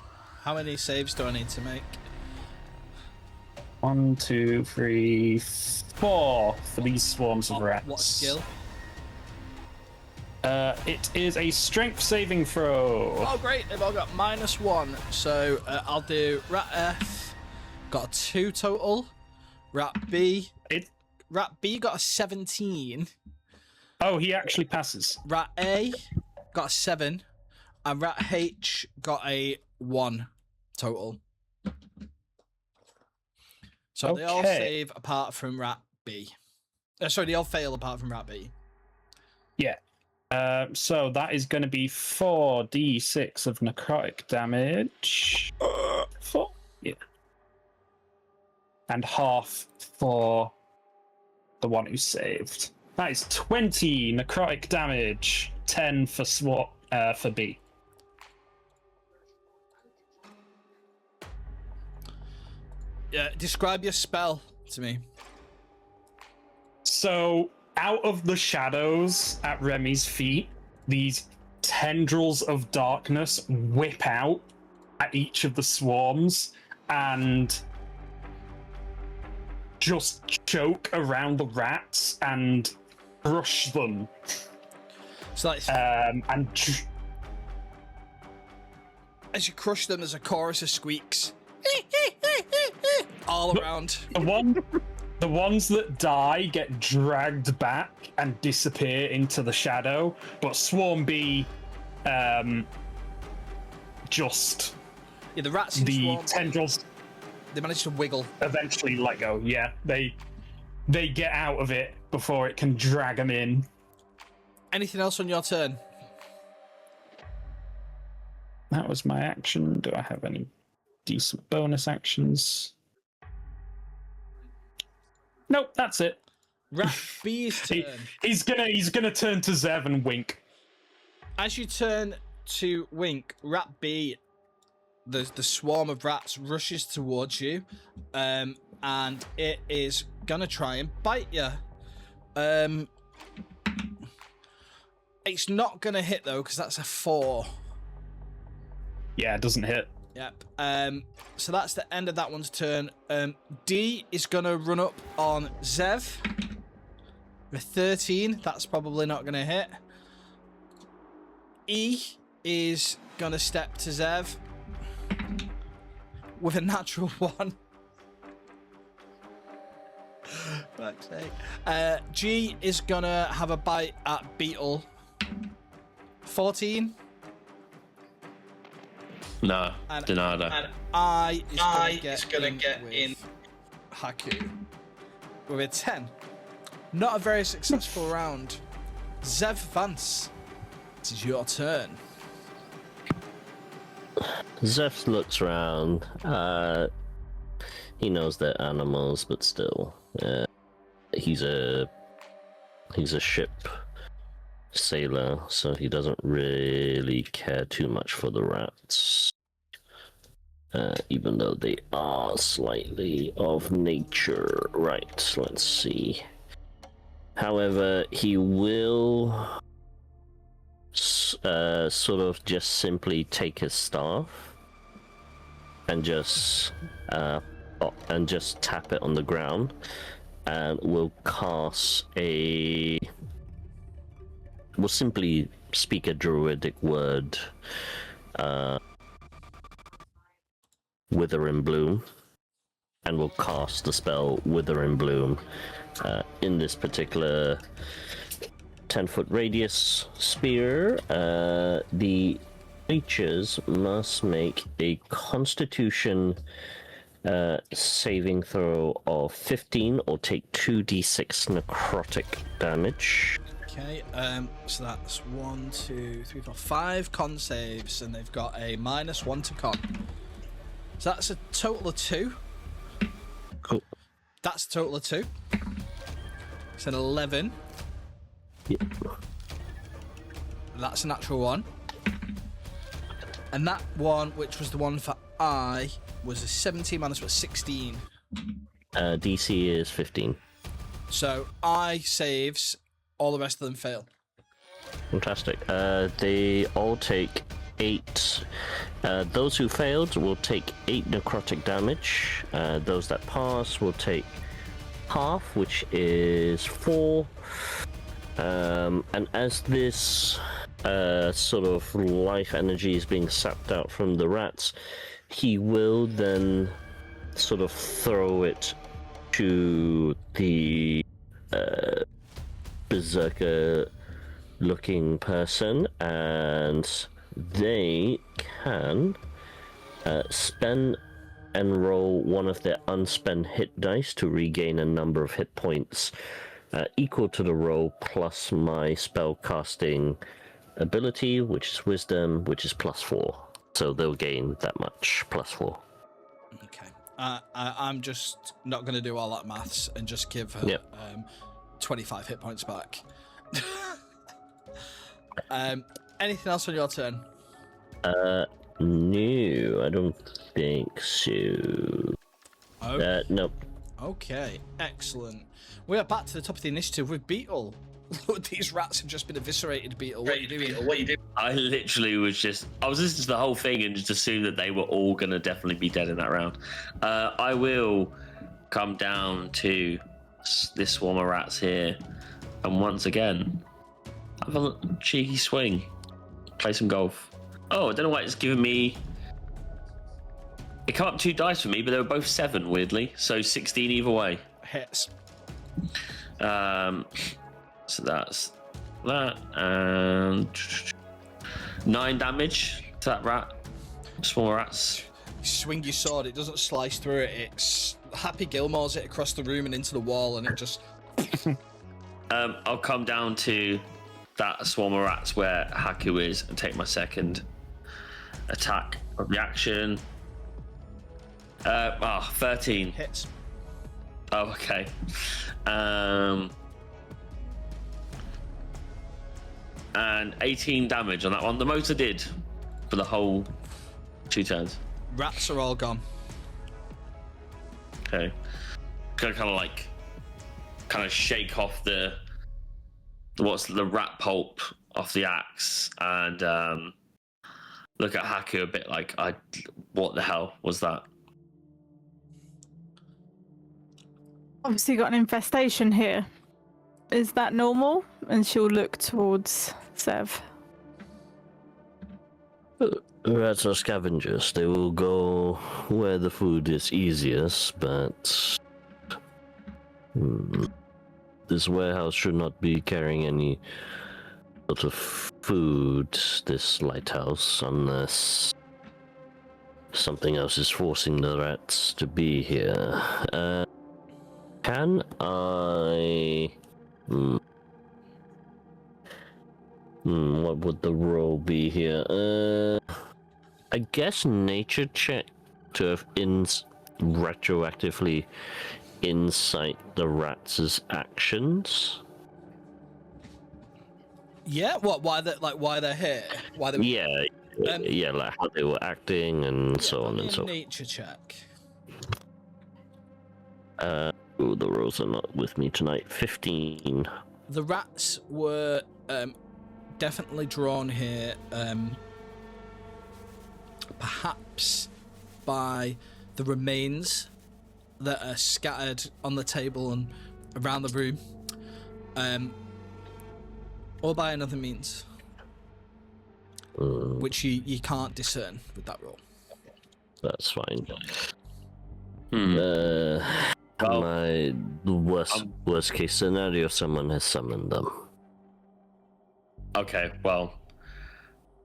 How many saves do I need to make? 1, 2, 3, 4 for these swarms of rats. What skill? It is a strength saving throw. Oh, great. They've all got -1. So I'll do Rat F. Got a 2 total. Rat B. Rat B got a 17. Oh, he actually passes. Rat A got a 7. And Rat H got a 1 total. So they all save apart from Rat B. Sorry, they all fail apart from Rat B. Yeah. So that is going to be 4d6 of necrotic damage. 4? Yeah. And half for the one who saved. That is 20 necrotic damage. 10 for for B. Yeah, describe your spell to me. So, out of the shadows at Remy's feet, these tendrils of darkness whip out at each of the swarms and just choke around the rats and crush them. So like, as you crush them, there's a chorus of squeaks all around. The ones that die get dragged back and disappear into the shadow, but Swarm B, just the rats in the Swarm tendrils. They manage to wiggle. Eventually, let go. Yeah, they get out of it before it can drag them in. Anything else on your turn? That was my action. Do I have any decent bonus actions? Nope, that's it. Rat B's turn. He's gonna turn to Zev and wink. As you turn to wink, Rat B, the swarm of rats rushes towards you, and it is gonna try and bite you. It's not gonna hit though, because that's a 4. Yeah, it doesn't hit. Yep. So that's the end of that one's turn. D is gonna run up on Zev with 13. That's probably not gonna hit. E is gonna step to Zev with a natural 1. Fuck's sake. G is gonna have a bite at Beetle. 14. No, denied. And I is gonna get in Haku with a 10. Not a very successful round. Zev Vance. It is your turn. Zeph looks around. He knows they're animals, but still, he's a ship sailor, so he doesn't really care too much for the rats, even though they are slightly of nature. Right, let's see. However, he will sort of just simply take his staff and just tap it on the ground, and will simply speak a druidic word, Wither in Bloom, and will cast the spell Wither in Bloom in this particular 10-foot radius sphere. The creatures must make a Constitution saving throw of 15 or take 2d6 necrotic damage. Okay, so that's 1, 2, 3, 4, 5 con saves, and they've got a -1 to con. So that's a total of 2. Cool. That's a total of 2. It's an 11. Yep. That's a natural 1. And that one, which was the one for I, was a 17 minus 16. DC is 15. So I saves, all the rest of them fail. Fantastic. They all take 8. Those who failed will take 8 necrotic damage. Those that pass will take half, which is 4. And as this sort of life energy is being sapped out from the rats, he will then sort of throw it to the berserker looking person, and they can spend and roll one of their unspent hit dice to regain a number of hit points equal to the roll plus my spell casting ability, which is wisdom, which is +4. So they'll gain that much, +4. Okay. I'm just not going to do all that maths and just give her 25 hit points back. Anything else on your turn? No, I don't think so. Oh. Nope. Okay, excellent. We are back to the top of the initiative with Beetle. These rats have just been eviscerated, Beetle. What are you doing? I literally was listening to the whole thing and just assumed that they were all going to definitely be dead in that round. I will come down to this swarm of rats here and once again have a cheeky swing. Play some golf. Oh, I don't know why it's giving me... It came up 2 dice for me, but they were both 7, weirdly. So 16 either way. Hits. So that's that, and 9 damage to that rat. Small rats. Swing your sword, it doesn't slice through it. It's Happy Gilmore's it across the room and into the wall, and it just... I'll come down to that swarm of rats where Haku is and take my second attack of the action. 13. Hits. Oh, okay. And 18 damage on that one. The most I did for the whole 2 turns. Rats are all gone. Okay. Gonna kind of shake off the rat pulp off the axe and look at Haku a bit like, what the hell was that? Obviously got an infestation here. Is that normal? And she'll look towards Sev. Rats are scavengers. They will go where the food is easiest, but this warehouse should not be carrying any sort of food, this lighthouse, unless something else is forcing the rats to be here. Can I... What would the roll be here? I guess nature check to have retroactively insight the rats' actions. Yeah. What? Why they're here? Why they? Yeah, yeah, like how they were acting and so on and so on. Nature check. Ooh, the rolls are not with me tonight. 15. The rats were definitely drawn here, perhaps by the remains that are scattered on the table and around the room, or by another means, which you can't discern with that roll. That's fine. Well, My worst case scenario, someone has summoned them. okay, well,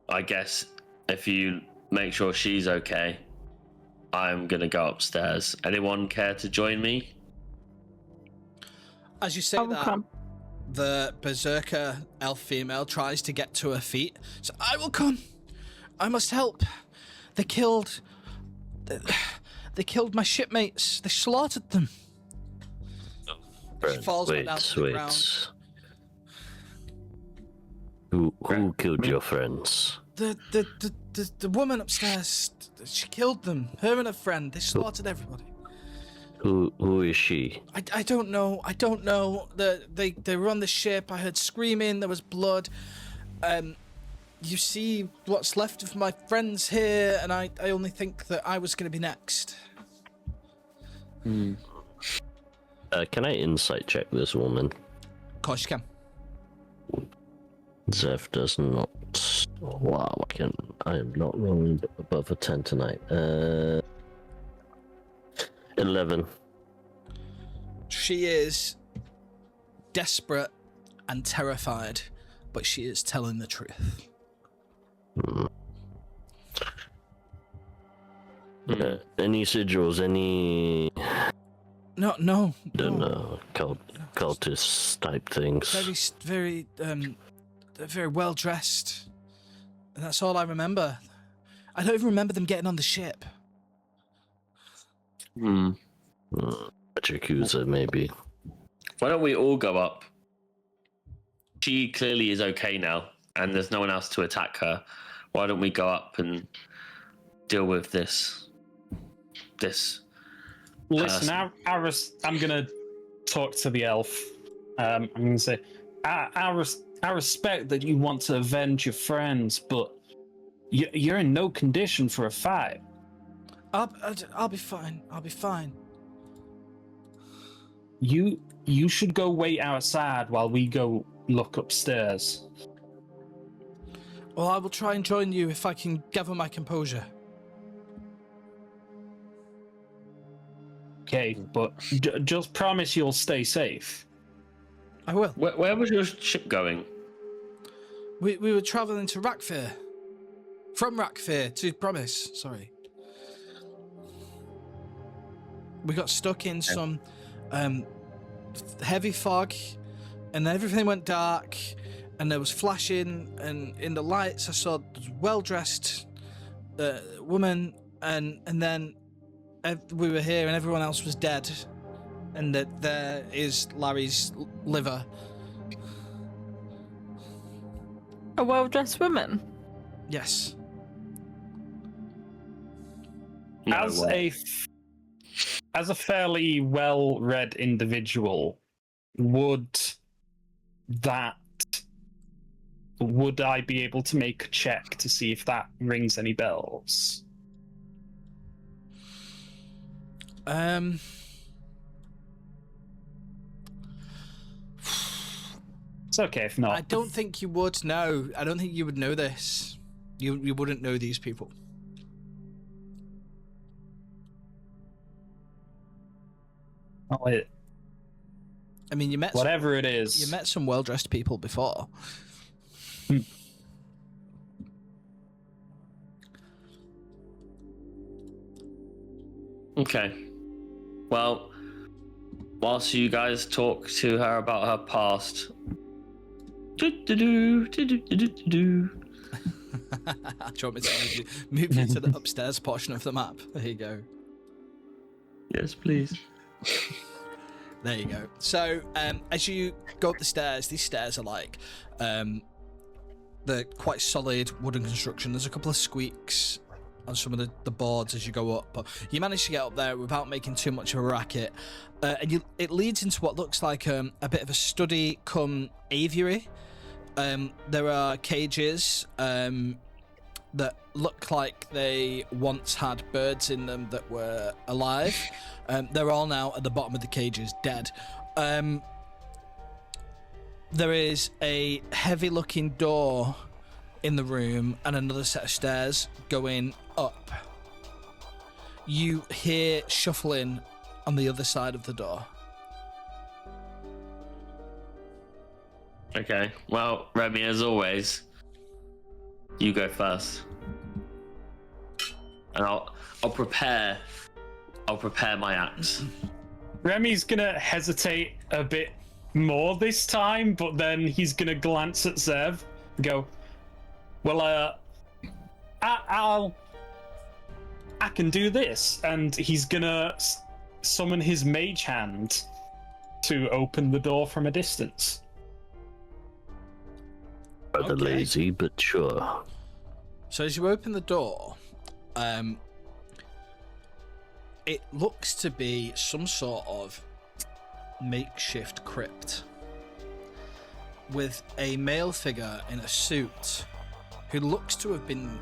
I guess if you make sure she's okay, I'm gonna go upstairs. Anyone care to join me? As you say I will that, come. the berserker elf female tries to get to her feet. So I will come. I must help. They killed my shipmates. They slaughtered them. She falls Wait, down to the ground. Who killed your friends? The woman upstairs. She killed them. Her and her friend. They slaughtered everybody. Who is she? I don't know. I don't know. They were on the ship. I heard screaming. There was blood. You see what's left of my friends here, and I only think that I was going to be next. Can I insight check this woman? Of course you can. Zev does not. Wow, I am not rolling above a 10 tonight. 11. She is desperate and terrified, but she is telling the truth. Any sigils? Any? No. Don't know. Cultist type things. Very well dressed. And that's all I remember. I don't even remember them getting on the ship. Yakuza, maybe. Why don't we all go up? She clearly is okay now, and there's no one else to attack her. Why don't we go up and deal with this? Listen, I'm gonna talk to the elf. I'm gonna say, I respect that you want to avenge your friends, but you're in no condition for a fight. I'll be fine. I'll be fine. You should go wait outside while we go look upstairs. Well, I will try and join you if I can gather my composure. Okay, but just promise you'll stay safe. I will. Where was your ship going? We were travelling to Rakfir. From Rakfir to Promise, sorry. We got stuck in some heavy fog, and everything went dark, and there was flashing, and in the lights I saw a well-dressed woman, and then we were here and everyone else was dead, and that there is Larry's liver. A well-dressed woman? Yes. As a fairly well-read individual, would I be able to make a check to see if that rings any bells? It's okay if not. I don't think you would know. I don't think you would know this. You wouldn't know these people. Well, I mean, you met whatever it is. You met some well-dressed people before. Okay. Well, whilst you guys talk to her about her past, Do-do-do, do-do-do-do-do. Do you want me to move you to the upstairs portion of the map? There you go. Yes, please. There you go. So, as you go up the stairs, these stairs are like, they're quite solid wooden construction. There's a couple of squeaks on some of the boards as you go up, but you manage to get up there without making too much of a racket. And it leads into what looks like a bit of a study come aviary. There are cages that look like they once had birds in them that were alive. They're all now at the bottom of the cages, dead. There is a heavy-looking door in the room and another set of stairs going up. You hear shuffling on the other side of the door. Okay. Well, Remy, as always, you go first, and I'll prepare my axe. Remy's gonna hesitate a bit more this time, but then he's gonna glance at Zev and go, well, I can do this. And he's gonna summon his mage hand to open the door from a distance. Rather Okay. lazy, but sure. So as you open the door, it looks to be some sort of makeshift crypt with a male figure in a suit who looks to have been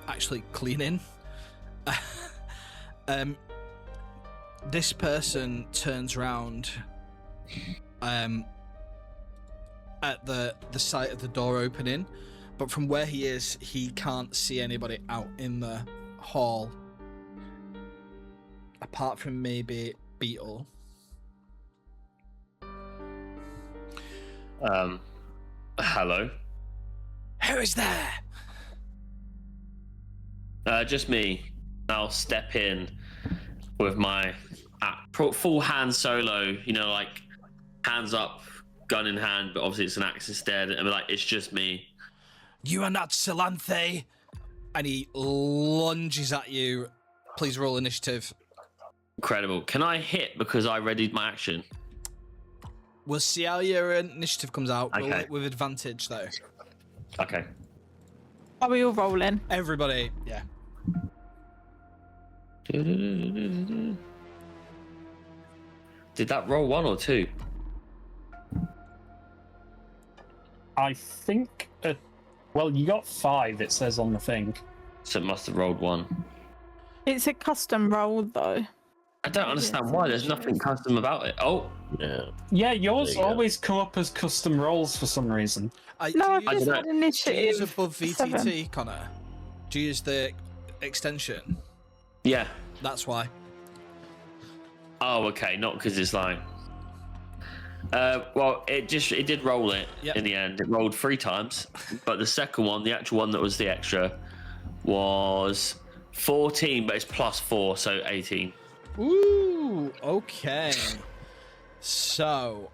actually cleaning. This person turns round at the sight of the door opening, but from where he is, he can't see anybody out in the hall apart from maybe Beetle. Hello. Who is there? Just me. I'll step in with my full hand solo, like hands up, gun in hand, but obviously it's an axe instead, and like, it's just me. You are not Silanthe. And he lunges at you. Please roll initiative. Incredible. Can I hit because I readied my action? We'll see how your initiative comes out. Roll Okay. it with advantage, though. Okay. Are we all rolling? Everybody, yeah. Did that roll 1 or 2? I think, well, you got 5, it says on the thing. So it must have rolled 1. It's a custom roll, though. I don't understand why. There's nothing custom about it. Oh, Yeah. Yeah, yours There you go. always come up as custom rolls for some reason. No, I've do you just use, had do you use initiative. above VTT, Connor? Do you use the extension? yeah. That's why. Oh, okay. Not because it's like. Well, it did roll it Yep. in the end. It rolled 3 times, but the second one, the actual one that was the extra, was 14, but it's plus 4, so 18. Ooh, okay. So,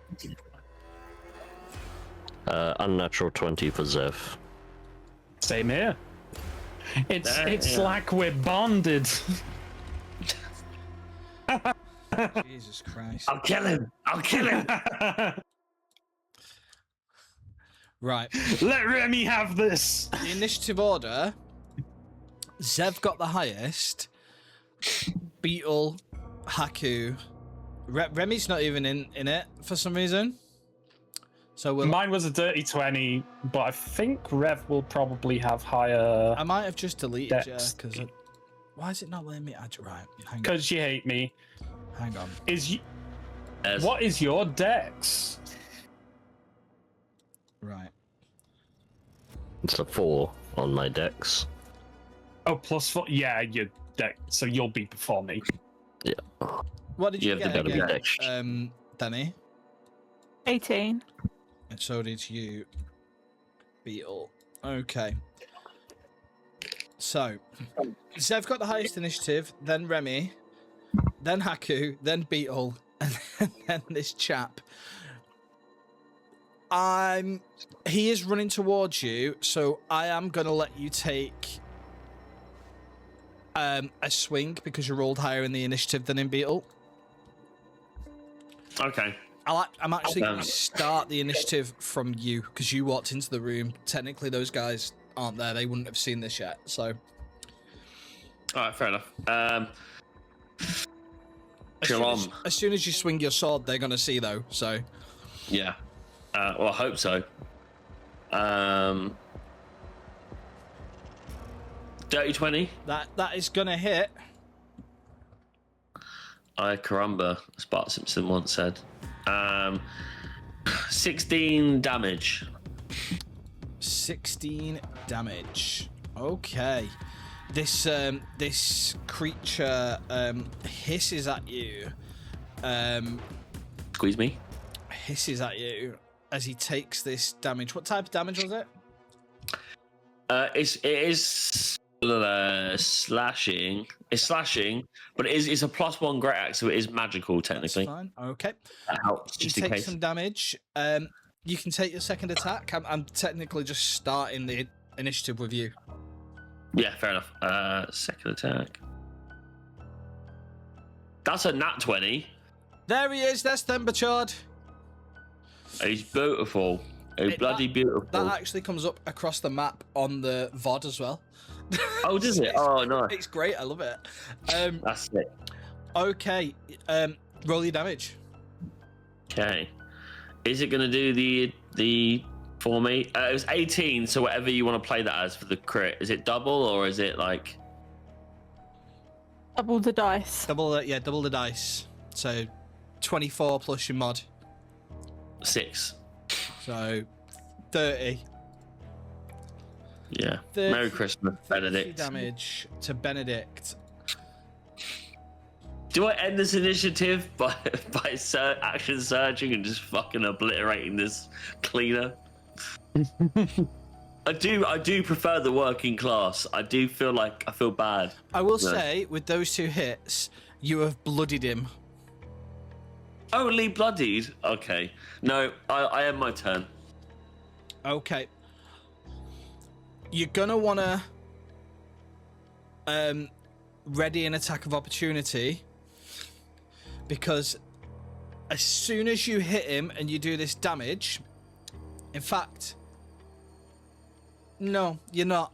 Unnatural 20 for Zev. Same here. It's Yeah. like we're bonded. Jesus Christ. I'll kill him. I'll kill him. Right. Let Remy have this. The initiative order. Zev got the highest. Beetle, Haku. Remy's not even in it for some reason. So we'll. Mine was a dirty 20, but I think Rev will probably have higher I might have just deleted you Dex. because. Why is it not letting me add you? Right. Hang on. because you hate me. Hang on. What is your dex? Right. It's a 4 on my dex. Oh, +4. Yeah, your dex. So you'll be before me. Yeah. What did you You have get the better again, dex. Danny? 18. And so did you, Beetle. Okay. So, Zev got the highest initiative, then Remy, then Haku, then Beetle, and then this chap. He is running towards you, so I am gonna let you take a swing because you rolled higher in the initiative than in Beetle. Okay. I'm actually going to start the initiative from you because you walked into the room. Technically, those guys aren't there; they wouldn't have seen this yet. So, All right, fair enough. as soon as you swing your sword, they're going to see though. So, Yeah. Well, I hope so. Dirty 20. that is going to hit. Ay caramba, as Bart Simpson once said. 16 damage. 16 damage. Okay. This creature hisses at you. Squeeze me. Hisses at you as he takes this damage. What type of damage was it? It is slashing. It's slashing, but it's a +1 great axe, so it is magical technically. That's fine. Okay. That helps You just in take case. some damage. You can take your second attack. I'm technically just starting the initiative with you. Yeah, fair enough. Second attack. That's a nat 20. There he is. That's Themberchard. He's beautiful. He's bloody beautiful. That actually comes up across the map on the VOD as well. Oh, does it? Oh, no. It's great. I love it. That's it. Okay. Roll your damage. Okay. Is it going to do the for me? It was 18, so whatever you want to play that as for the crit. Is it double or is it like... Double the dice. Double the dice. So 24 plus your mod. 6? So 30. Yeah. 30 Merry Christmas, 30 Benedict. damage to Benedict. Do I end this initiative by action surging and just fucking obliterating this cleaner? I do prefer the working class. I do feel like I feel bad. I will say, with those 2 hits, you have bloodied him. Only bloodied? Okay. No, I end my turn. Okay. You're gonna wanna ready an attack of opportunity because as soon as you hit him and you do this damage, in fact, no, you're not,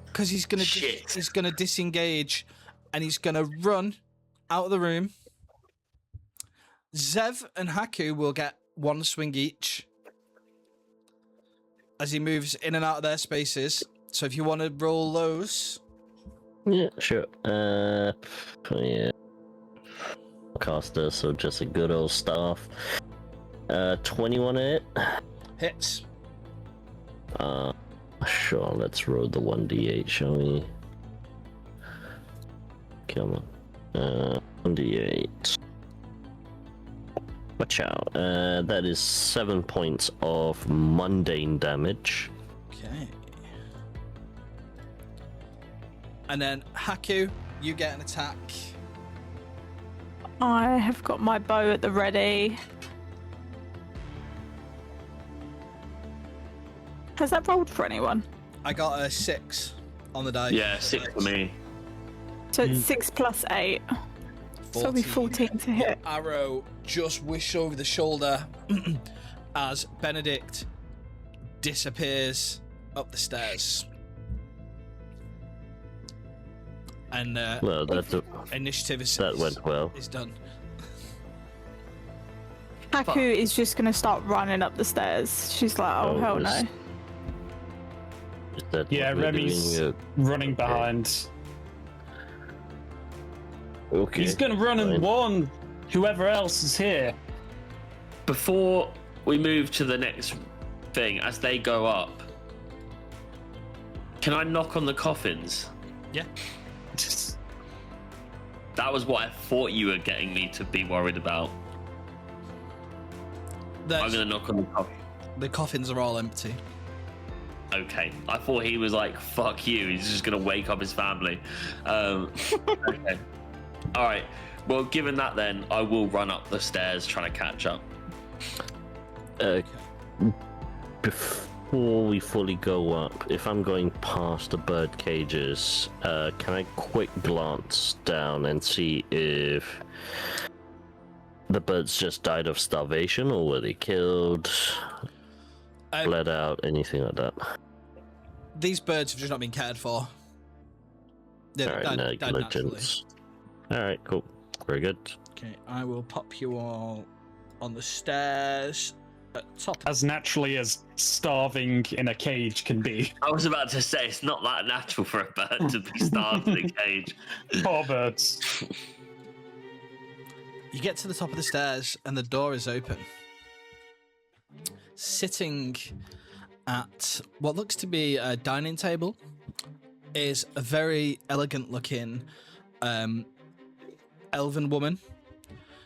because he's gonna disengage and he's gonna run out of the room. Zev and Haku will get 1 swing each as he moves in and out of their spaces. So if you want to roll those. Yeah, sure. Yeah. Caster, so just a good old staff. 21 hit. Hits. Sure, let's roll the 1d8, shall we? Come on. 1d8. Watch out. That is 7 points of mundane damage. Okay. And then Haku, you get an attack. I have got my bow at the ready. Has that rolled for anyone? I got a 6 on the die. Yeah, 6 for me. So it's 6 plus 8. So it'll be 14 to hit. Arrow just whished over the shoulder as Benedict disappears up the stairs. And Well, initiative that went well. is done. Haku is just going to start running up the stairs. She's like, oh, hell no. Is that Yeah, what we're Remy's doing? running behind. Okay. He's gonna run and fine. warn whoever else is here. Before we move to the next thing, as they go up, can I knock on the coffins? Yeah. That was what I thought you were getting me to be worried about. I'm gonna knock on the coffin. The coffins are all empty. Okay, I thought he was like, fuck you, he's just gonna wake up his family. Okay. Alright, well, given that then, I will run up the stairs trying to catch up. before we fully go up, if I'm going past the bird cages, can I quick glance down and see if the birds just died of starvation, or were they killed, bled out, anything like that? These birds have just not been cared for. Yeah, Alright, died negligence. Alright, cool. Very good. Okay, I will pop you all on the stairs at top. As naturally as starving in a cage can be. I was about to say, it's not that natural for a bird to be starved in a cage. Poor birds. You get to the top of the stairs and the door is open. Sitting at what looks to be a dining table is a very elegant looking elven woman.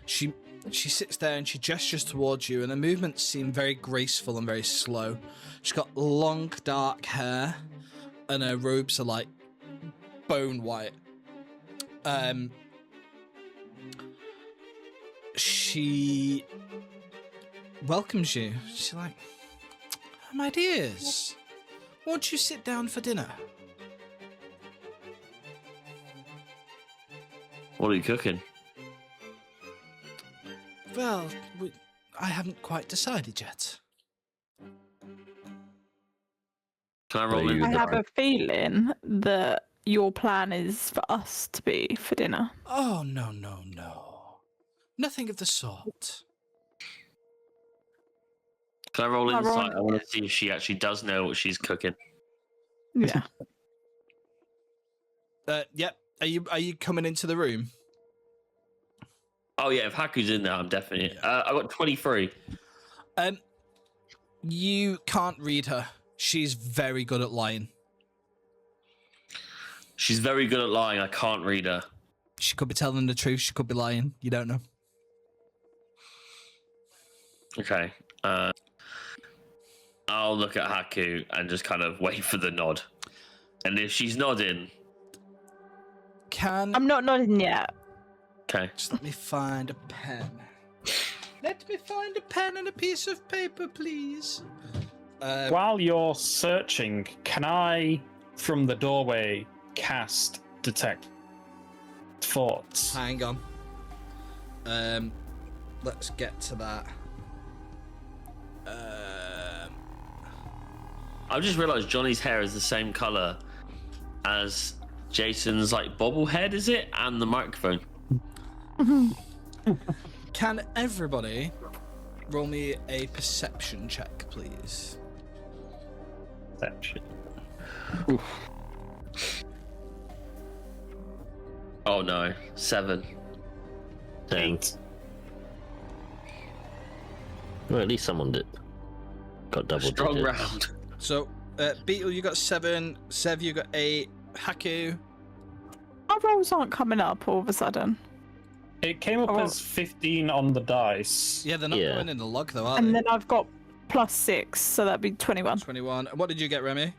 She sits there and she gestures towards you, and her movements seem very graceful and very slow. She's got long dark hair and her robes are like bone white. She welcomes you. She's like, my dears, won't you sit down for dinner? What are you cooking? Well, I haven't quite decided yet. Can I roll in? I have a feeling that your plan is for us to be for dinner. Oh, no, no, no. Nothing of the sort. Can I roll Can I insight? roll- I want to see if she actually does know what she's cooking. Yeah. Yep. Are you coming into the room? Oh yeah, if Haku's in there, I'm definitely. I got 23. You can't read her. She's very good at lying. She's very good at lying. I can't read her. She could be telling the truth. She could be lying. You don't know. Okay. I'll look at Haku and just kind of wait for the nod. And if she's nodding, I'm not nodding yet. okay. Just let me find a pen. Let me find a pen and a piece of paper, please. While you're searching, can I, from the doorway, cast Detect Thoughts? Hang on. Let's get to that. I've just realised Johnny's hair is the same colour as Jason's like bobblehead, is it? And the microphone. Can everybody roll me a perception check, please? Perception. Oh no, 7. 8. Well, at least someone did. Got double Strong digits. round. So, Beetle, you got 7. Sev, you got 8. Haku. Our rolls aren't coming up all of a sudden. It came up Oh. as 15 on the dice. Yeah, they're not Yeah. going in the log, though, are And they? then I've got +6, so that'd be 21. 21. And what did you get, Remy?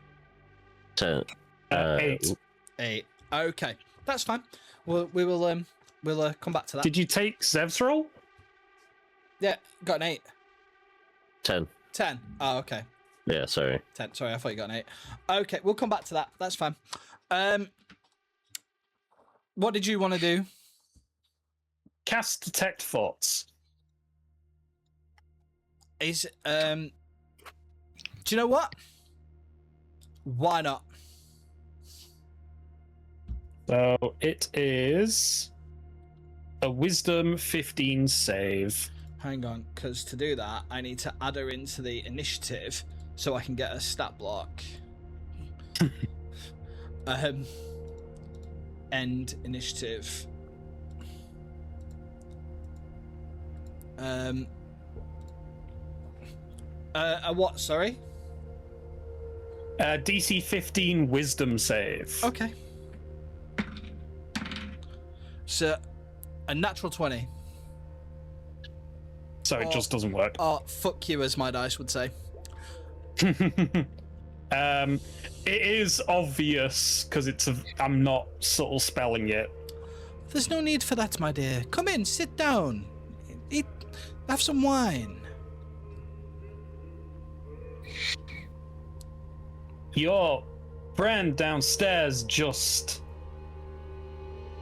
So, 8. 8. Okay, that's fine. We'll come back to that. Did you take Zev's roll? Yeah, got an 8. 10. 10. Oh, okay. Yeah, sorry. 10. Sorry, I thought you got an 8. Okay, we'll come back to that. That's fine. What did you want to do? Cast Detect Thoughts. Is do you know what? Why not? So it is a Wisdom 15 save. Hang on, because to do that, I need to add her into the initiative so I can get a stat block. End initiative. A what? Sorry. DC 15 Wisdom save. Okay. So, a natural 20. So it just doesn't work. Oh, fuck you, as my dice would say. It is obvious because I'm not subtle spelling it. There's no need for that, my dear. Come in, sit down. Eat, have some wine. your friend downstairs just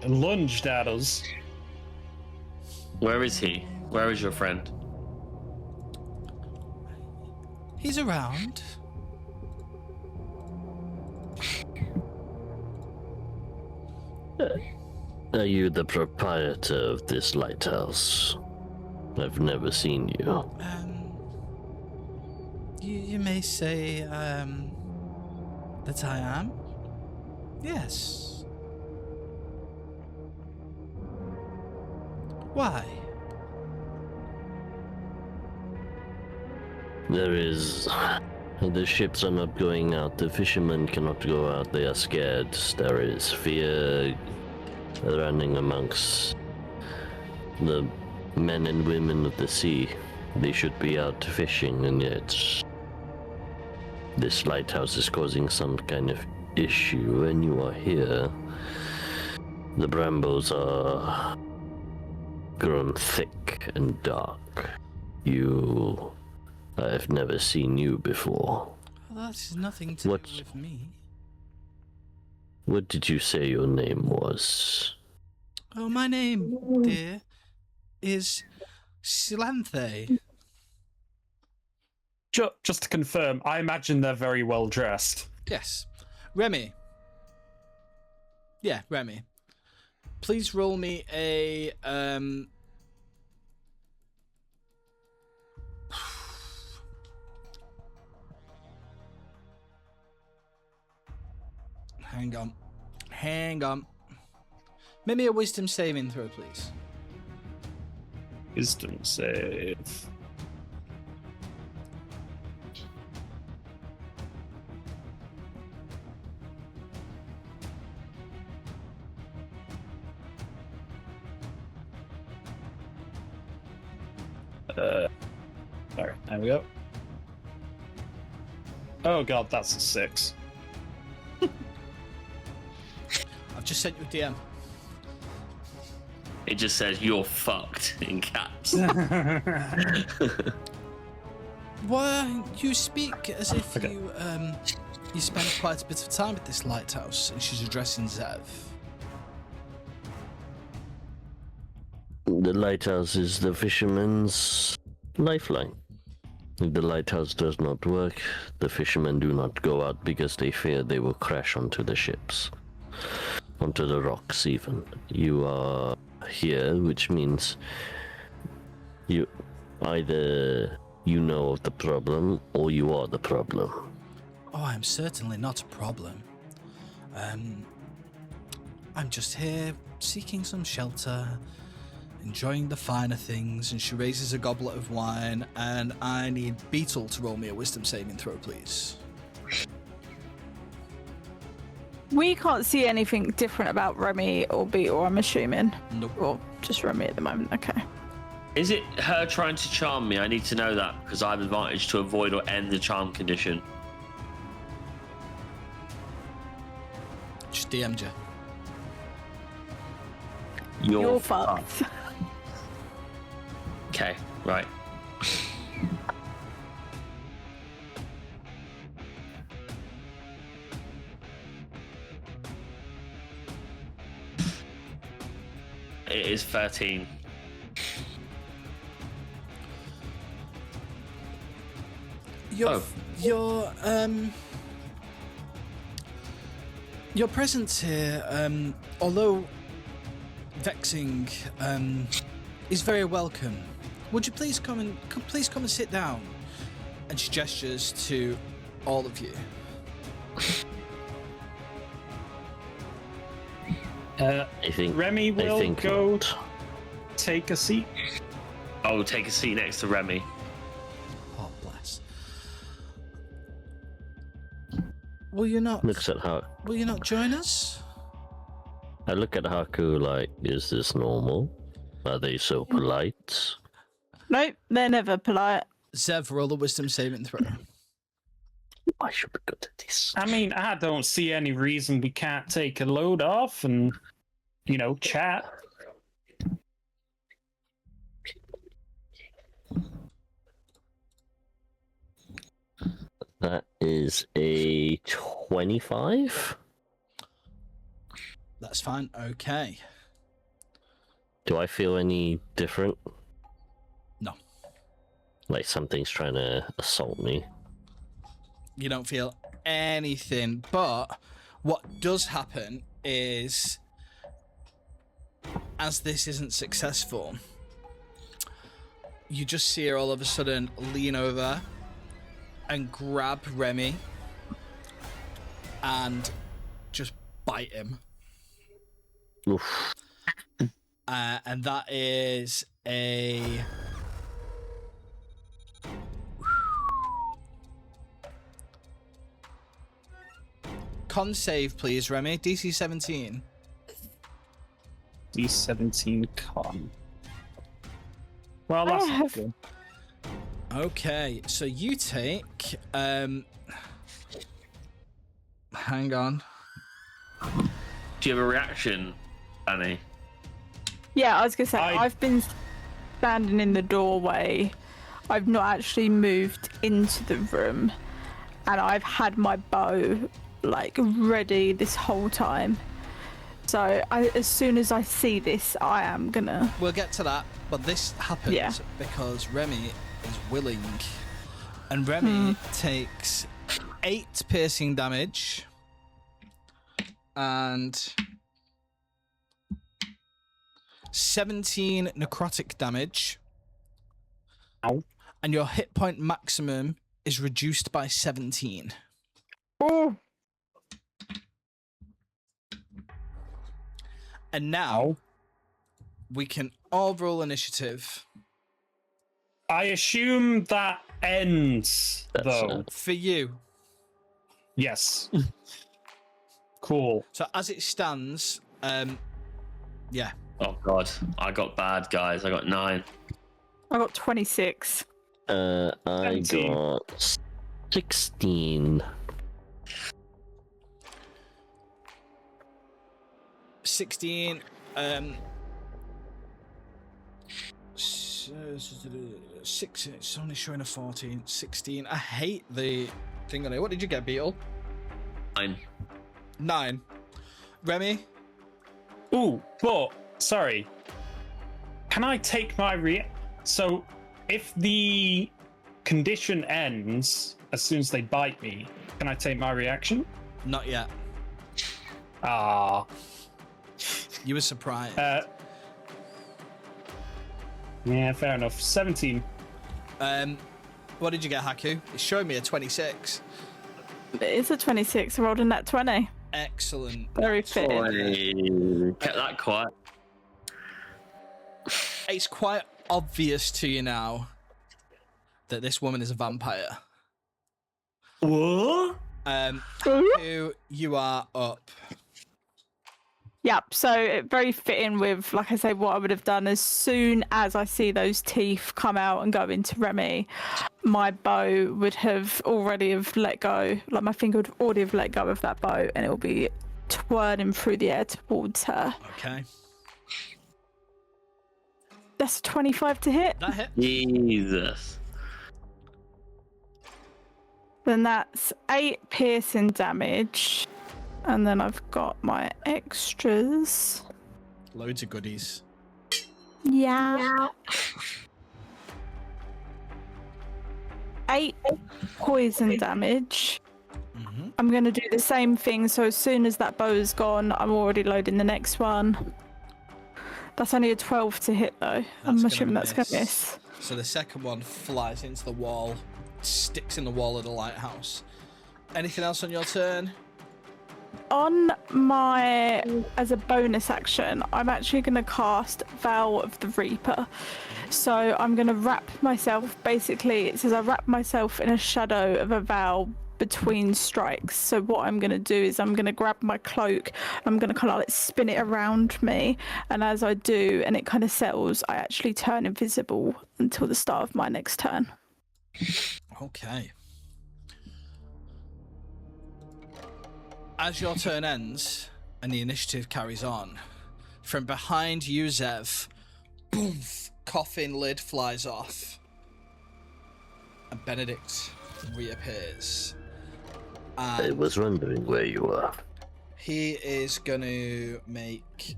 lunged at us. Where is he? Where is your friend? He's around. Are you the proprietor of this lighthouse? I've never seen you. You may say, that I am? Yes. Why? There is... The ships are not going out. The fishermen cannot go out. They are scared. There is fear running amongst the men and women of the sea. They should be out fishing, and yet this lighthouse is causing some kind of issue, and you are here. The brambles are grown thick and dark. I've never seen you before. Well, that's nothing to do with me. What did you say your name was? Oh, my name, dear, is Slanthe. Just to confirm, I imagine they're very well dressed. Yes. Remy. Yeah, Remy. Please roll me a, Hang on. Make me a wisdom saving throw, please. Wisdom save. Alright, there we go. Oh god, that's a 6. I've just sent you a DM. It just says you're fucked in caps. Well, you speak as if you spent quite a bit of time at this lighthouse, and she's addressing Zev. The lighthouse is the fisherman's lifeline. If the lighthouse does not work, the fishermen do not go out because they fear they will crash onto the ships. Onto the rocks even. You are here, which means you either you know of the problem or you are the problem. Oh, I'm certainly not a problem. I'm just here seeking some shelter, enjoying the finer things, and she raises a goblet of wine, and I need Beetle to roll me a wisdom saving throw, please. We can't see anything different about Remy or Beetle, I'm assuming. Nope. Or just Remy at the moment, okay. Is it her trying to charm me? I need to know that because I have advantage to avoid or end the charm condition. Just DM'd you. You're fucked. Okay, right. It is 13. Your presence here, although vexing, is very welcome. Would you please come and sit down? And she gestures to all of you. I think Remy will go not. take a seat. Oh, take a seat next to Remy. Oh, bless. Will you not join us? I look at Haku like, is this normal? Are they so polite? Nope, they're never polite. Zev, roll a wisdom saving throw. I should be good at this. I mean, I don't see any reason we can't take a load off and, chat. That is a 25. That's fine. Okay. Do I feel any different? No. Like something's trying to assault me. You don't feel anything, but what does happen is, as this isn't successful, you just see her all of a sudden lean over and grab Remy and just bite him. Oof. And that is a... Con save, please, Remy. DC 17. D17 con. Well, that's not good. Okay, so you take... hang on. Do you have a reaction, Annie? Yeah, I was gonna say I- I've been standing in the doorway. I've not actually moved into the room, and I've had my bow like ready this whole time. So as soon as I see this, I am gonna. We'll get to that, but this happens Yeah. because Remy is willing. And Remy takes 8 piercing damage and 17 necrotic damage. Ow. And your hit point maximum is reduced by 17. Oh, And now we can all roll initiative. I assume that ends, That's though. For you. Yes. Cool. So as it stands, yeah. Oh god, I got bad, guys. I got 9. I got 26. I 17. got 16. 16. Six. It's only showing a 14. 16. I hate the thing on it. What did you get, Beetle? 9. 9. Remy? Ooh, but sorry. Can I take my So, if the condition ends as soon as they bite me, can I take my reaction? Not yet. Ah. You were surprised. Yeah, fair enough. 17. What did you get, Haku? It's showing me a 26. It's a 26. I rolled in that 20. Excellent. Very fit. Kept that quiet. It's quite obvious to you now that this woman is a vampire. What? Haku, you are up. Yep, so very fitting with, like I say, what I would have done as soon as I see those teeth come out and go into Remy, my bow would have already have let go, like my finger would already have let go of that bow, and it will be twirling through the air towards her. Okay. That's a 25 to hit. That hit. Jesus. Then that's 8 piercing damage. And then I've got my extras. Loads of goodies. Yeah. 8 poison damage. Mm-hmm. I'm going to do the same thing, so as soon as that bow is gone, I'm already loading the next one. That's only a 12 to hit, though. I'm assuming that's going to miss. So the second one flies into the wall, sticks in the wall of the lighthouse. Anything else on your turn? On my, as a bonus action, I'm actually going to cast Vow of the Reaper. So I'm going to wrap myself, basically, it says I wrap myself in a shadow of a vow between strikes. So what I'm going to do is I'm going to grab my cloak, I'm going to kind of like spin it around me, and as I do, and it kind of settles, I actually turn invisible until the start of my next turn. Okay. As your turn ends and the initiative carries on, from behind you, Zev, boom, coffin lid flies off, and Benedict reappears. I And was wondering where you were. he is going to make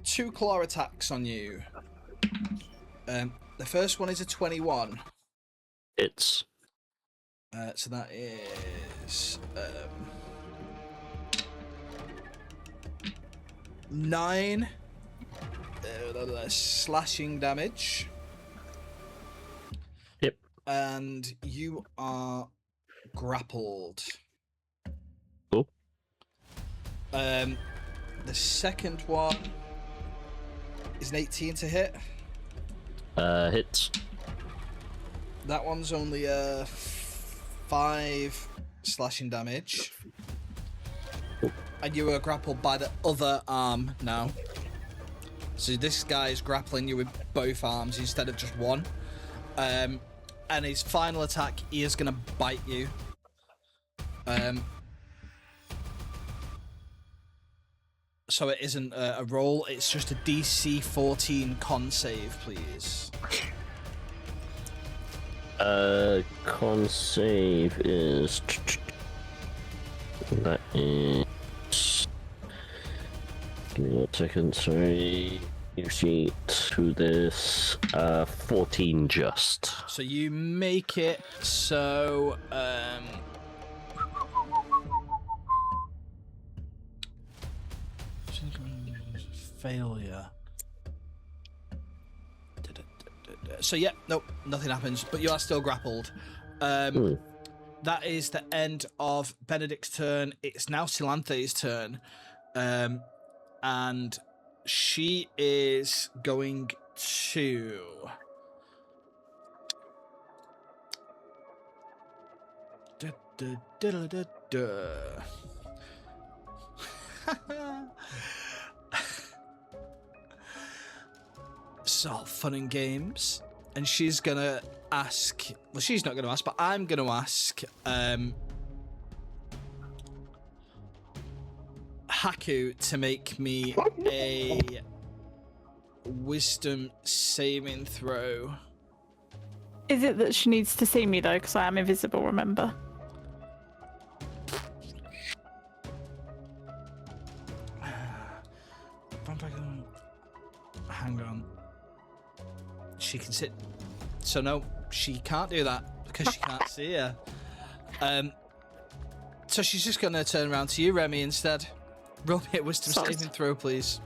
2 claw attacks on you. The first one is a 21. It's... So that is 9 slashing damage. Yep. And you are grappled. Cool. The second one is an 18 to hit. Hits. That one's only 5 slashing damage. And you are grappled by the other arm now. So this guy is grappling you with both arms instead of just one. And his final attack, he is going to bite you. So it isn't a roll, it's just a DC 14 con save, please. Con save is... That is... Give me 1 second, sorry. You see to this, 14 just. So you make it so, failure. So yeah, nope, nothing happens, but you are still grappled. That is the end of Benedict's turn. It's now Silanthe's turn. And she is going to... It's all fun and games. And she's gonna ask... Well, she's not gonna ask, but I'm gonna ask... Haku to make me a wisdom saving throw. Is it that she needs to see me though? Because I am invisible, remember? Hang on. She can sit. So no, she can't do that because she can't see her. So she's just gonna turn around to you, Remy, instead. Roll me a wisdom saving throw, please.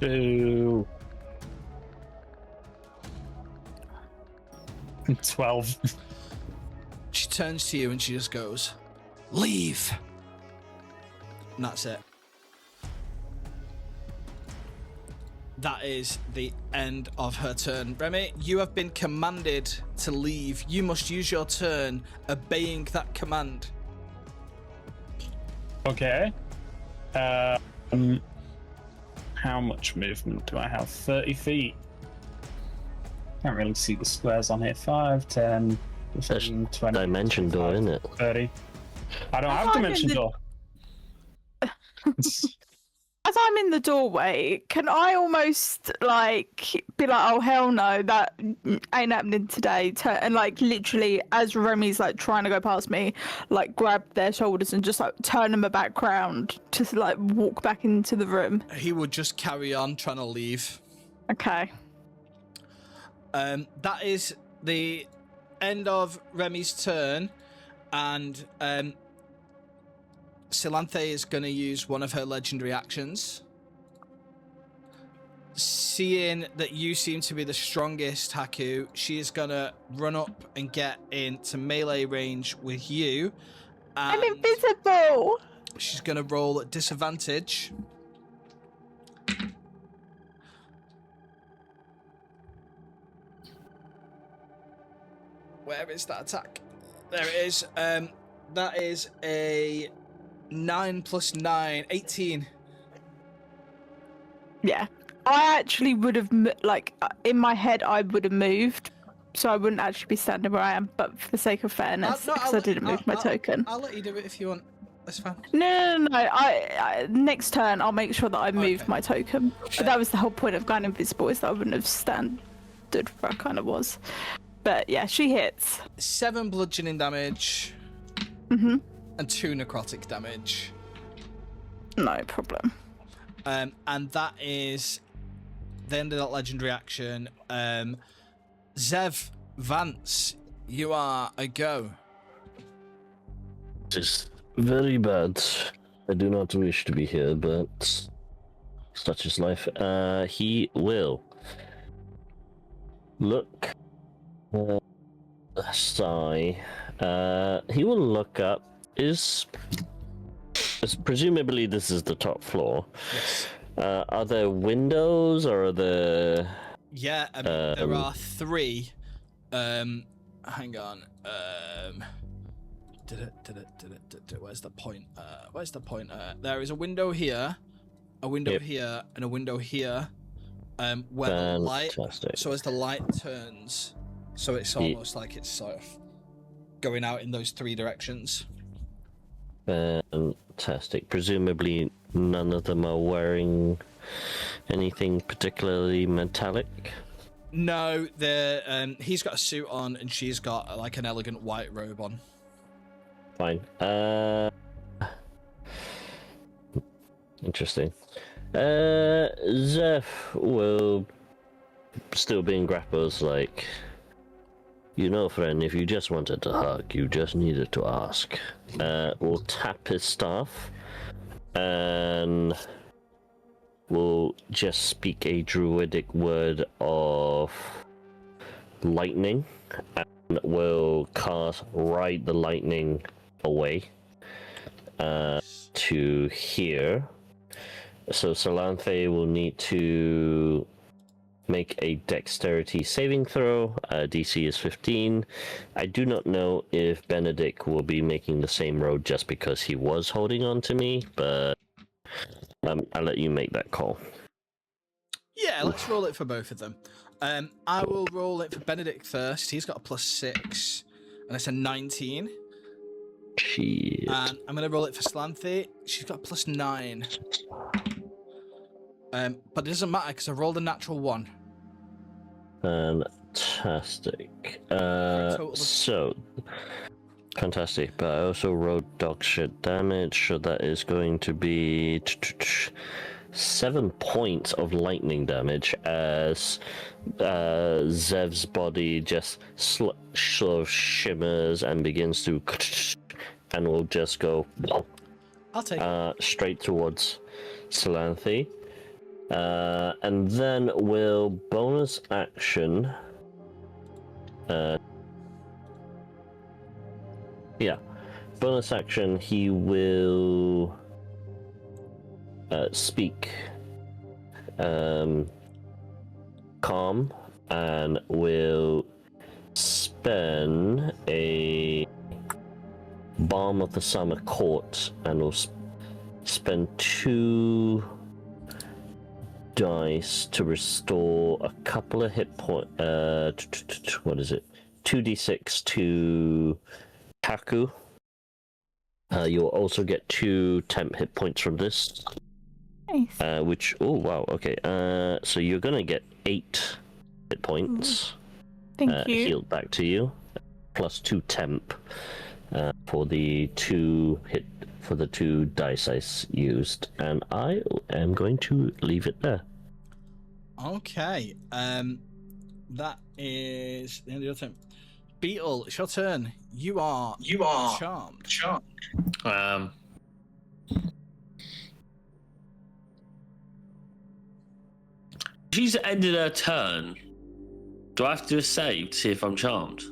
2. 12. She turns to you and she just goes, "Leave." And that's it. That is the end of her turn. Remy, you have been commanded to leave. You must use your turn obeying that command. Okay. How much movement do I have? 30 feet. Can't really see the squares on here. 5, 10, 15, 20. Dimension door, isn't it? 30. I don't have dimension door. As I'm in the doorway, can I almost like be like, "Oh hell no, that ain't happening today," and like literally as Remy's like trying to go past me, like grab their shoulders and just like turn them back round to like walk back into the room? He would just carry on trying to leave. Okay. That is the end of Remy's turn, and Silanthe is going to use one of her legendary actions. Seeing that you seem to be the strongest, Haku, she is going to run up and get into melee range with you. I'm invisible! She's going to roll at disadvantage. Where is that attack? There it is. That is a 9 plus 9, 18. Yeah. I actually would have, like, in my head, I would have moved, so I wouldn't actually be standing where I am, but for the sake of fairness, because I didn't move my token. I'll let you do it if you want. That's fine. No. I next turn, I'll make sure that I move my token. But that was the whole point of going invisible, is that I wouldn't have stood where I kind of was. But yeah, she hits. 7 bludgeoning damage. Mm-hmm. And 2 necrotic damage. No problem. And that is the end of that legendary action. Zev, Vance, you are a go. This is very bad. I do not wish to be here, but such is life. He will look. Sigh. He will look up. Is presumably this is the top floor. Yes. Are there windows or are there? Yeah, I mean, there are 3. Hang on. Where's the point? Where's the point? There is a window here, a window here, and a window here. Where the light. So as the light turns, so it's almost like it's sort of going out in those 3 directions. Fantastic. Presumably, none of them are wearing anything particularly metallic. No, he's got a suit on, and she's got like an elegant white robe on. Fine. Interesting. Zeph will still be in grapples, like, you know, friend, if you just wanted to hug, you just needed to ask. Will tap his staff and will just speak a druidic word of lightning and will cast Ride the Lightning away to here. So Salanthe will need to make a dexterity saving throw. DC is 15. I do not know if Benedict will be making the same roll just because he was holding on to me, but I'll let you make that call. Yeah, let's roll it for both of them. I will roll it for Benedict first. He's got a +6, and it's a 19. Shit. And I'm going to roll it for Slanthe. She's got a +9. But it doesn't matter because I rolled a natural 1. Fantastic. Total of- So fantastic. But I also rolled dog shit damage, so that is going to be 7 points of lightning damage as Zev's body just sort of shimmers and begins to, and will just go I'll take it. straight towards Salanthe. And then will bonus action. Bonus action. He will speak calm and will spend a Balm of the Summer Court and will spend 2 dice to restore a couple of hit points. What is it? 2d6 to Kaku. You'll also get 2 temp hit points from this. Nice. Which, oh wow, okay. So you're gonna get 8 hit points. Thank you. Healed back to you, plus 2 temp for the 2 dice I used, and I am going to leave it there. Okay. That is the end of your turn. Beetle, it's your turn. You are charmed. She's ended her turn. Do I have to do a save to see if I'm charmed?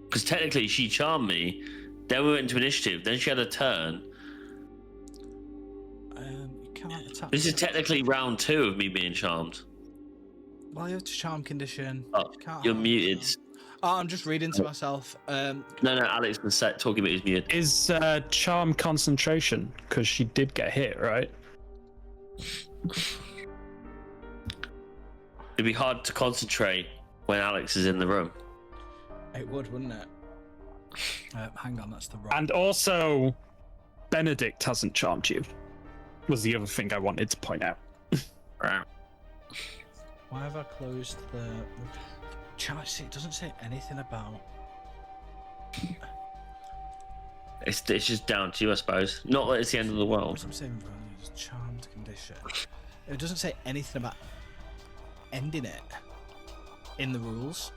Because technically she charmed me, then we went into initiative, then she had a turn. You can't attack. This is technically round 2 of me being charmed. Well, you have to charm condition. Oh, Can't you're harm muted. yourself. Oh, I'm just reading to myself. No, Alex was talking about his mute. Is charm concentration? Because she did get hit, right? It'd be hard to concentrate when Alex is in the room. It would, wouldn't it? Hang on, that's the wrong. And also, Benedict hasn't charmed you. Was the other thing I wanted to point out. Right. Why have I closed the See, it doesn't say anything about. It's just down to you, I suppose. Not that it's the end of the world. Some saving values, charmed condition. It doesn't say anything about ending it in the rules.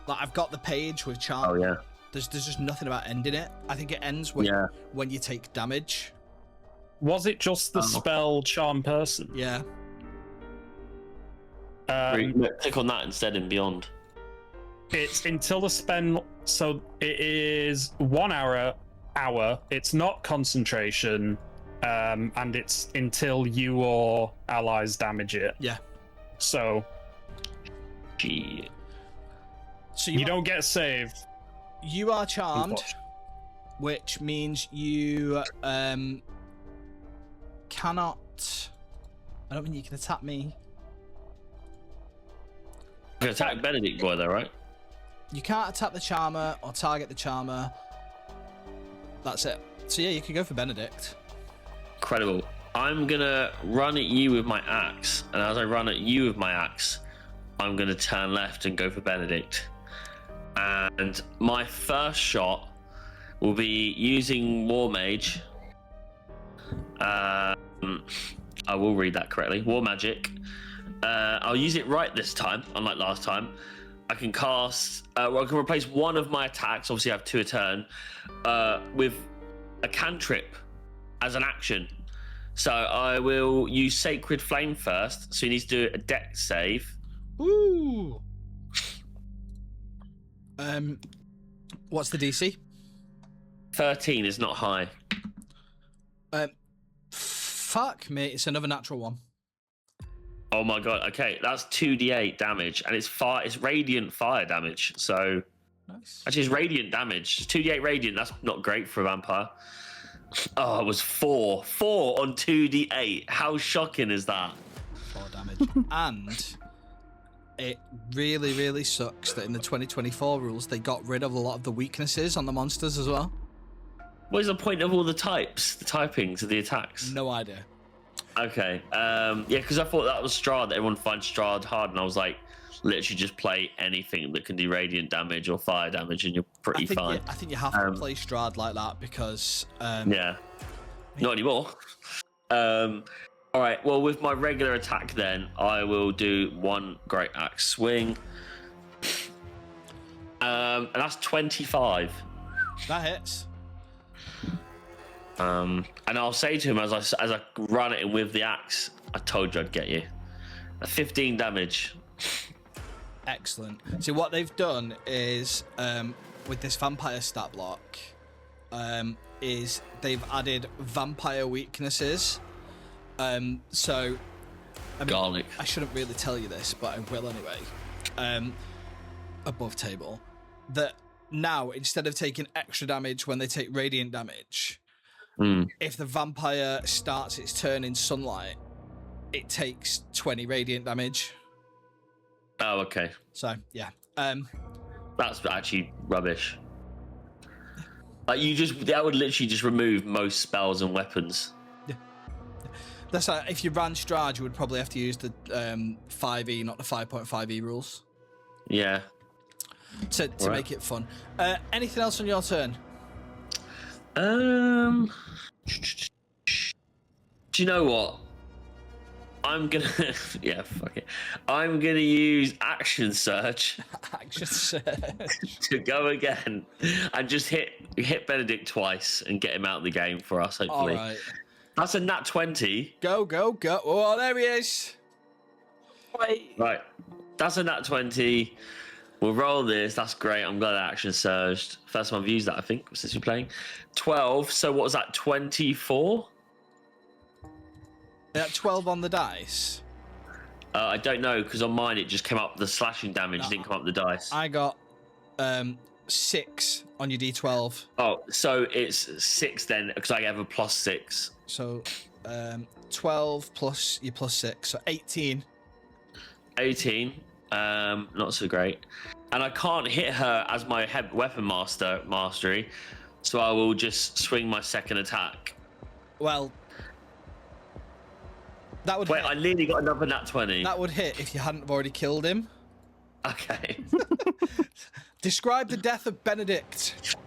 Like, I've got the page with charm. Oh yeah. There's just nothing about ending it. I think it ends when you take damage. Was it just the spell Charm Person? Yeah. Click on that instead in Beyond. It's until the spell, so it is 1 hour. It's not concentration, and it's until you or allies damage it. Yeah. So, Gee. So you don't get a save. You are charmed, which means you cannot. I don't mean you can attack me. You can attack Benedict boy though, right? You can't attack the charmer or target the charmer. That's it. So yeah, you can go for Benedict. Incredible. I'm gonna run at you with my axe, and as I run at you with my axe, I'm gonna turn left and go for Benedict. And my first shot will be using War Mage. I will read that correctly. War Magic. I'll use it right this time, unlike last time. I can cast. I can replace one of my attacks. Obviously, I have 2 a turn with a cantrip as an action. So I will use Sacred Flame first. So he needs to do a Dex save. Ooh. What's the DC? 13 is not high. Fuck me, it's another natural one. Oh my god. Okay, that's 2d8 damage, and it's radiant fire damage. So Nice. actually, it's radiant damage. It's 2d8 radiant. That's not great for a vampire. Oh, it was 4 on 2d8. How shocking is that? 4 damage. And it really, really sucks that in the 2024 rules they got rid of a lot of the weaknesses on the monsters as well. What is the point of all the types, the typings of the attacks? No idea. Okay. Yeah, because I thought that was Strahd. Everyone finds Strahd hard, and I was like, literally just play anything that can do radiant damage or fire damage, and you're pretty fine. I think you have to play Strahd like that because. Yeah. Not anymore. All right. Well, with my regular attack, then I will do 1 great axe swing. And that's 25. That hits. And I'll say to him as I run at him with the axe, I told you I'd get you. 15 damage. Excellent. See, what they've done is, with this vampire stat block, is they've added vampire weaknesses. So, I mean, Garlic. I shouldn't really tell you this, but I will anyway. Above table, that now instead of taking extra damage when they take radiant damage, if the vampire starts its turn in sunlight, it takes 20 radiant damage. Oh, okay. So yeah, That's actually rubbish. Like that would literally just remove most spells and weapons. that's like, if you ran Strahd, you would probably have to use the 5e, not the 5.5e rules. Yeah. To make it fun. Anything else on your turn? Do you know what? I'm gonna yeah, fuck it. I'm gonna use action search Action search. to go again and just hit Benedict twice and get him out of the game for us, hopefully. All right. That's a nat 20. Go. Oh, there he is. Wait. Right. That's a nat 20. We'll roll this. That's great. I'm glad I action surged. First time I've used that, I think, since we're playing. 12. So what was that? 24? At 12 on the dice. I don't know, because on mine it just came up the slashing damage. Didn't come up the dice. I got 6 on your d12. Oh, so it's 6 then, because I have a +6. So 12 plus your +6, so 18. 18. Not so great. And I can't hit her as my weapon mastery, so I will just swing my second attack. Well, that would Wait, hit. I nearly got another nat 20. That would hit if you hadn't already killed him. Okay. Describe the death of Benedict.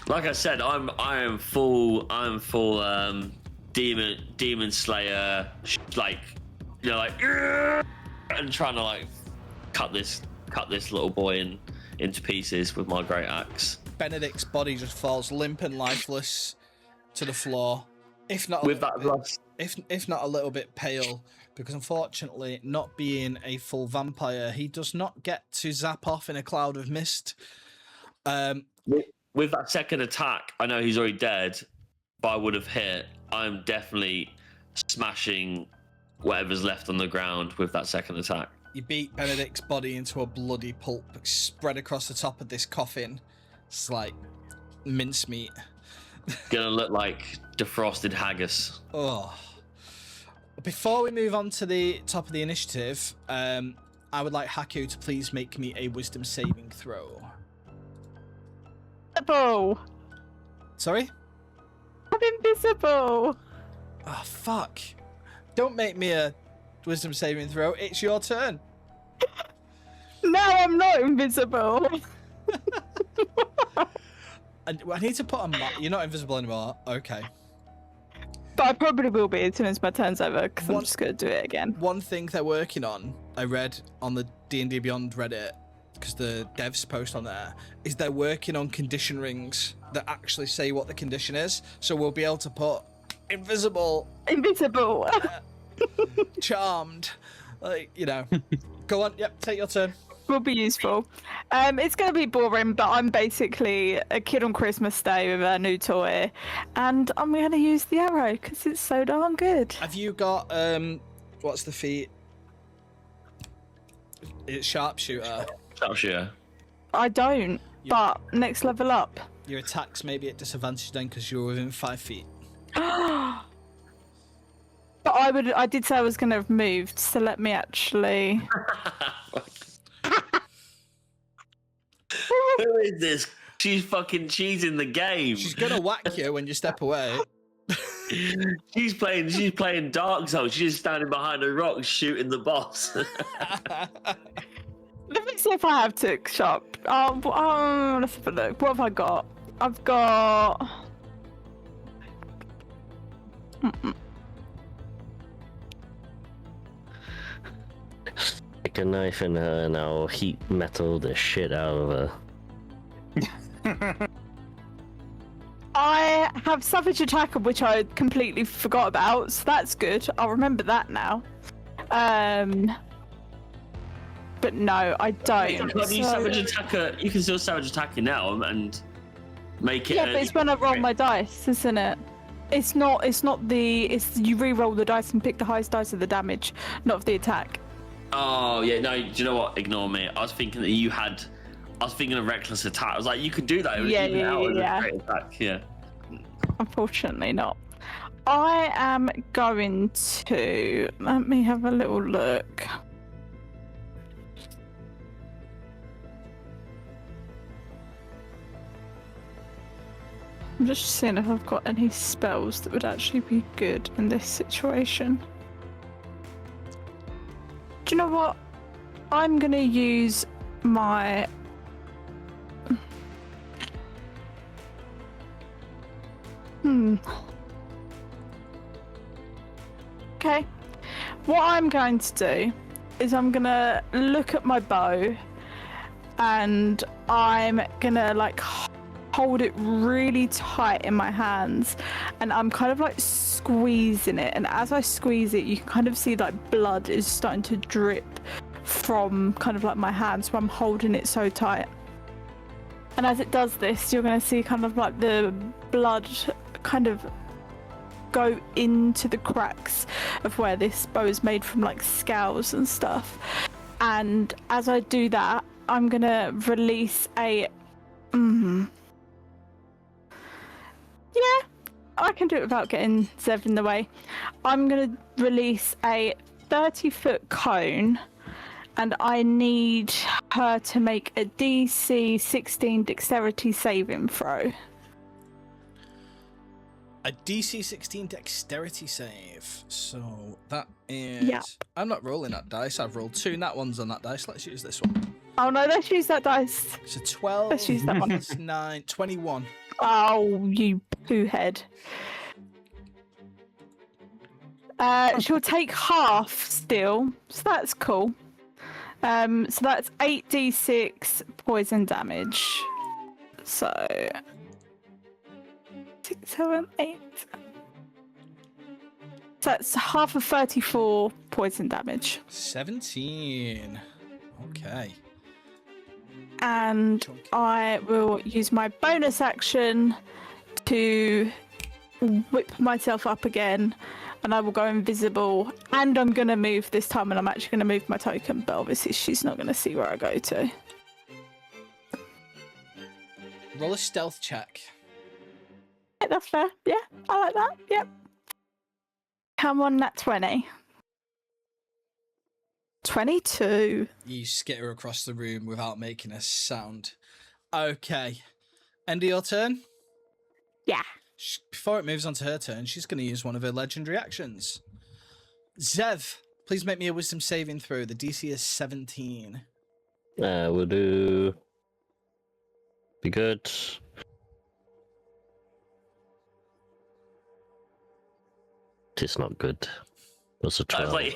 Like I said, I am full demon slayer, like, you know, like, and trying to like cut this little boy into pieces with my great axe. Benedict's body just falls limp and lifeless to the floor. If not a little bit pale, because unfortunately, not being a full vampire, he does not get to zap off in a cloud of mist. With that second attack, I know he's already dead, but I would have hit. I'm definitely smashing whatever's left on the ground with that second attack. You beat Benedict's body into a bloody pulp spread across the top of this coffin. It's like mincemeat. Gonna look like defrosted haggis. Oh. Before we move on to the top of the initiative, I would like Haku to please make me a wisdom saving throw. Invisible. Sorry? I'm invisible. Oh, fuck. Don't make me a wisdom saving throw. It's your turn. No, I'm not invisible. I need to put a You're not invisible anymore. Okay. But I probably will be as soon as my turn's over, because I'm just going to do it again. One thing they're working on, I read on the D&D Beyond Reddit, because the devs post on there, is they're working on condition rings that actually say what the condition is. So we'll be able to put invisible, charmed, like, you know. Go on, yep, take your turn. Will be useful. It's going to be boring, but I'm basically a kid on Christmas Day with a new toy, and I'm going to use the arrow because it's so darn good. Have you got, what's the feat? It's sharpshooter. Sharpshooter. I don't, but next level up. Your attack's maybe at disadvantage then because you're within 5 feet. But I did say I was going to have moved, so let me actually... Who is this? She's fucking cheating the game. She's gonna whack you when you step away. She's playing Dark Souls. She's just standing behind a rock shooting the boss. Let me see if I have took sharp. Let's have a look. What have I got? I've got... Stick a knife in her and I'll heat metal the shit out of her. I have Savage Attack, which I completely forgot about, so that's good. I'll remember that now. But no, I don't. You can still Savage Attack it now and make it. Yeah, but it's when I roll my dice, isn't it? It's not you re-roll the dice and pick the highest dice of the damage, not of the attack. Oh yeah, no. Do you know what? Ignore me. I was thinking of reckless attack. I was like, you could do that. It was Yeah. a great attack. Yeah. Unfortunately, not. I am going to let me have a little look. I'm just seeing if I've got any spells that would actually be good in this situation. Do you know what? I'm going to use my... Okay. What I'm going to do is I'm going to look at my bow and I'm going to like hold it really tight in my hands and I'm kind of like squeezing it, and as I squeeze it you can kind of see like blood is starting to drip from kind of like my hands, so I'm holding it so tight, and as it does this you're going to see kind of like the blood kind of go into the cracks of where this bow is made from, like scales and stuff. And as I do that I'm going to release a yeah, I can do it without getting Zev in the way. I'm going to release a 30-foot cone, and I need her to make a DC 16 dexterity saving throw. A DC 16 dexterity save. So that is. Yeah. I'm not rolling that dice. I've rolled 2 nat ones on that dice. Let's use this one. Oh no, let's use that dice. It's a 12. Let's use that one. Plus 9. 21. Oh, you poo head. She'll take half still, so that's cool. So that's 8d6 poison damage. So 6, 7, 8. So that's half of 34 poison damage. 17. Okay. And I will use my bonus action to whip myself up again, and I will go invisible, and I'm going to move this time, and I'm actually going to move my token, but obviously she's not going to see where I go to. Roll a stealth check. Yeah, that's fair. Yeah, I like that. Yep. Come on, nat 20. 22. You skitter across the room without making a sound. Okay. End of your turn? Yeah. Before it moves on to her turn, she's going to use one of her legendary actions. Zev, please make me a wisdom saving throw. The DC is 17. We'll do. Be good. It's not good. What's a I was 12? like,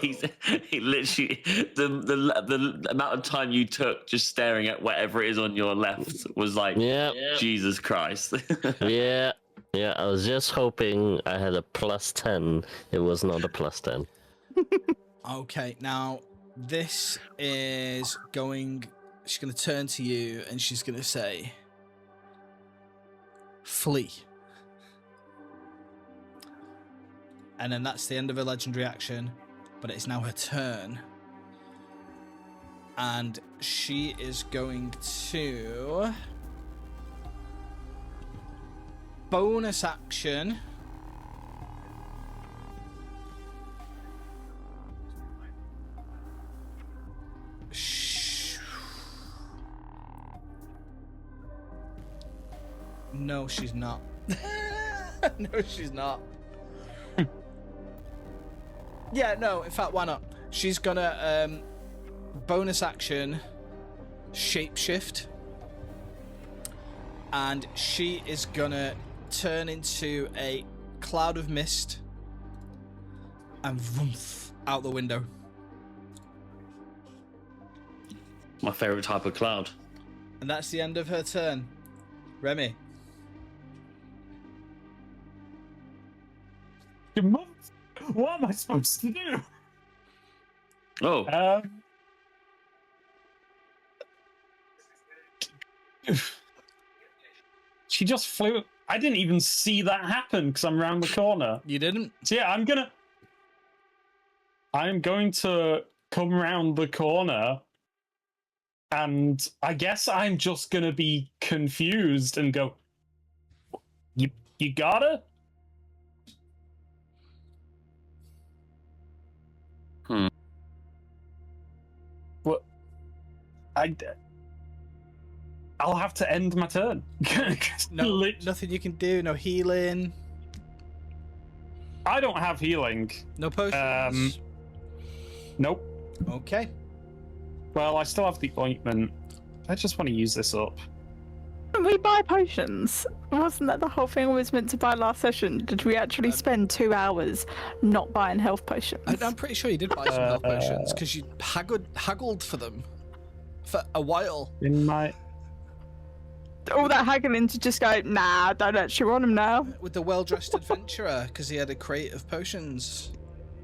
he literally the amount of time you took just staring at whatever it is on your left was like, Yeah. Jesus Christ. Yeah. Yeah, I was just hoping I had a plus 10. It was not a plus 10. Okay, now this is going. She's going to turn to you and she's going to say, "Flee." And then that's the end of her legendary action, but it's now her turn. And she is going to bonus action. No, she's not. No, she's not. Yeah, no, in fact, why not? She's gonna bonus action shapeshift, and she is gonna turn into a cloud of mist and vroomf, out the window. My favorite type of cloud. And that's the end of her turn. Remy. What am I supposed to do? Oh, She just flew. I didn't even see that happen because I'm around the corner. You didn't? So yeah, I'm going to come around the corner, and I guess I'm just gonna be confused and go, You got her? What? I'll have to end my turn. No, nothing you can do. No healing. I don't have healing. No potions. Nope. Okay. Well, I still have the ointment. I just want to use this up. Can we buy potions? Wasn't that the whole thing we was meant to buy last session? Did we actually spend 2 hours not buying health potions? I'm pretty sure you did buy some health potions because you haggled for them for a while. In my All that haggling to just go, nah, I don't actually want them now. With the well-dressed adventurer because he had a crate of potions.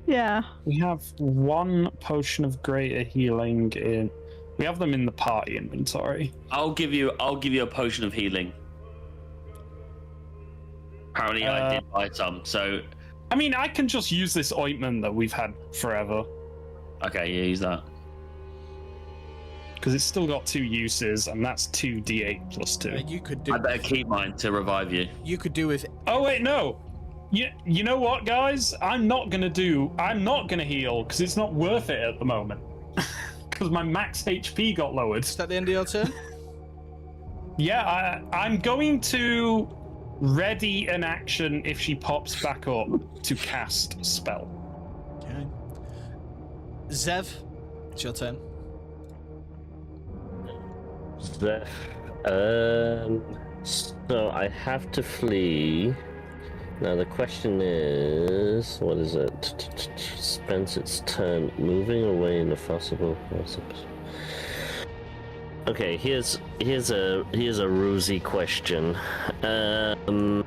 Yeah. We have 1 potion of greater healing in. We have them in the party inventory. I'll give you a potion of healing. Apparently, I did buy some. So, I mean, I can just use this ointment that we've had forever okay, yeah, use that. because it's still got 2 uses, and that's 2d8 plus 2. You could do. I better keep mine to revive you. You could do with. Oh wait, no. You know what, guys? I'm not gonna heal because it's not worth it at the moment. Because my max HP got lowered. Is that the end of your turn? Yeah, I'm going to ready an action if she pops back up to cast spell. Okay. Zev, it's your turn. So I have to flee. Now the question is, what is it? Spends its turn moving away in the possible. Okay, here's a rosy question. Can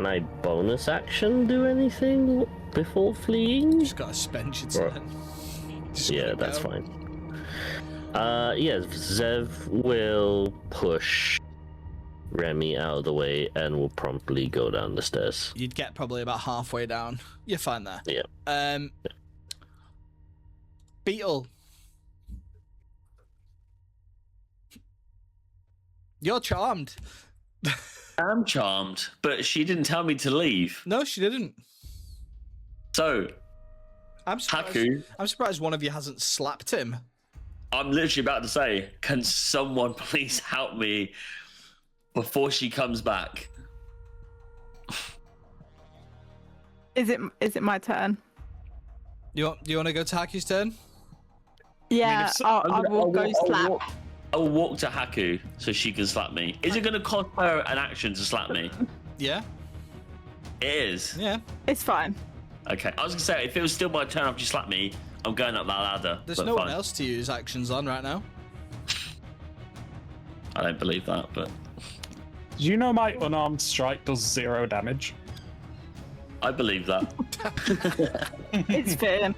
I bonus action do anything before fleeing? Just gotta spend your turn. Just Yeah, gotta that's go. fine. Yeah, Zev will push Remy out of the way and will promptly go down the stairs. You'd get probably about halfway down. You're fine there. Yeah. Beetle. You're charmed. I'm charmed, but she didn't tell me to leave. No, she didn't. So, I'm surprised. Haku, I'm surprised one of you hasn't slapped him. I'm literally about to say, can someone please help me before she comes back? Is it my turn? You want to go to Haku's turn? Yeah, I will go slap. I will walk to Haku so she can slap me. Is it going to cost her an action to slap me? Yeah. It is. Yeah. It's fine. Okay. I was going to say, if it was still my turn after you slap me, I'm going up that ladder. There's but no one fine. else to use actions on right now. I don't believe that, but Do you know my unarmed strike does 0 damage? I believe that. It's fair.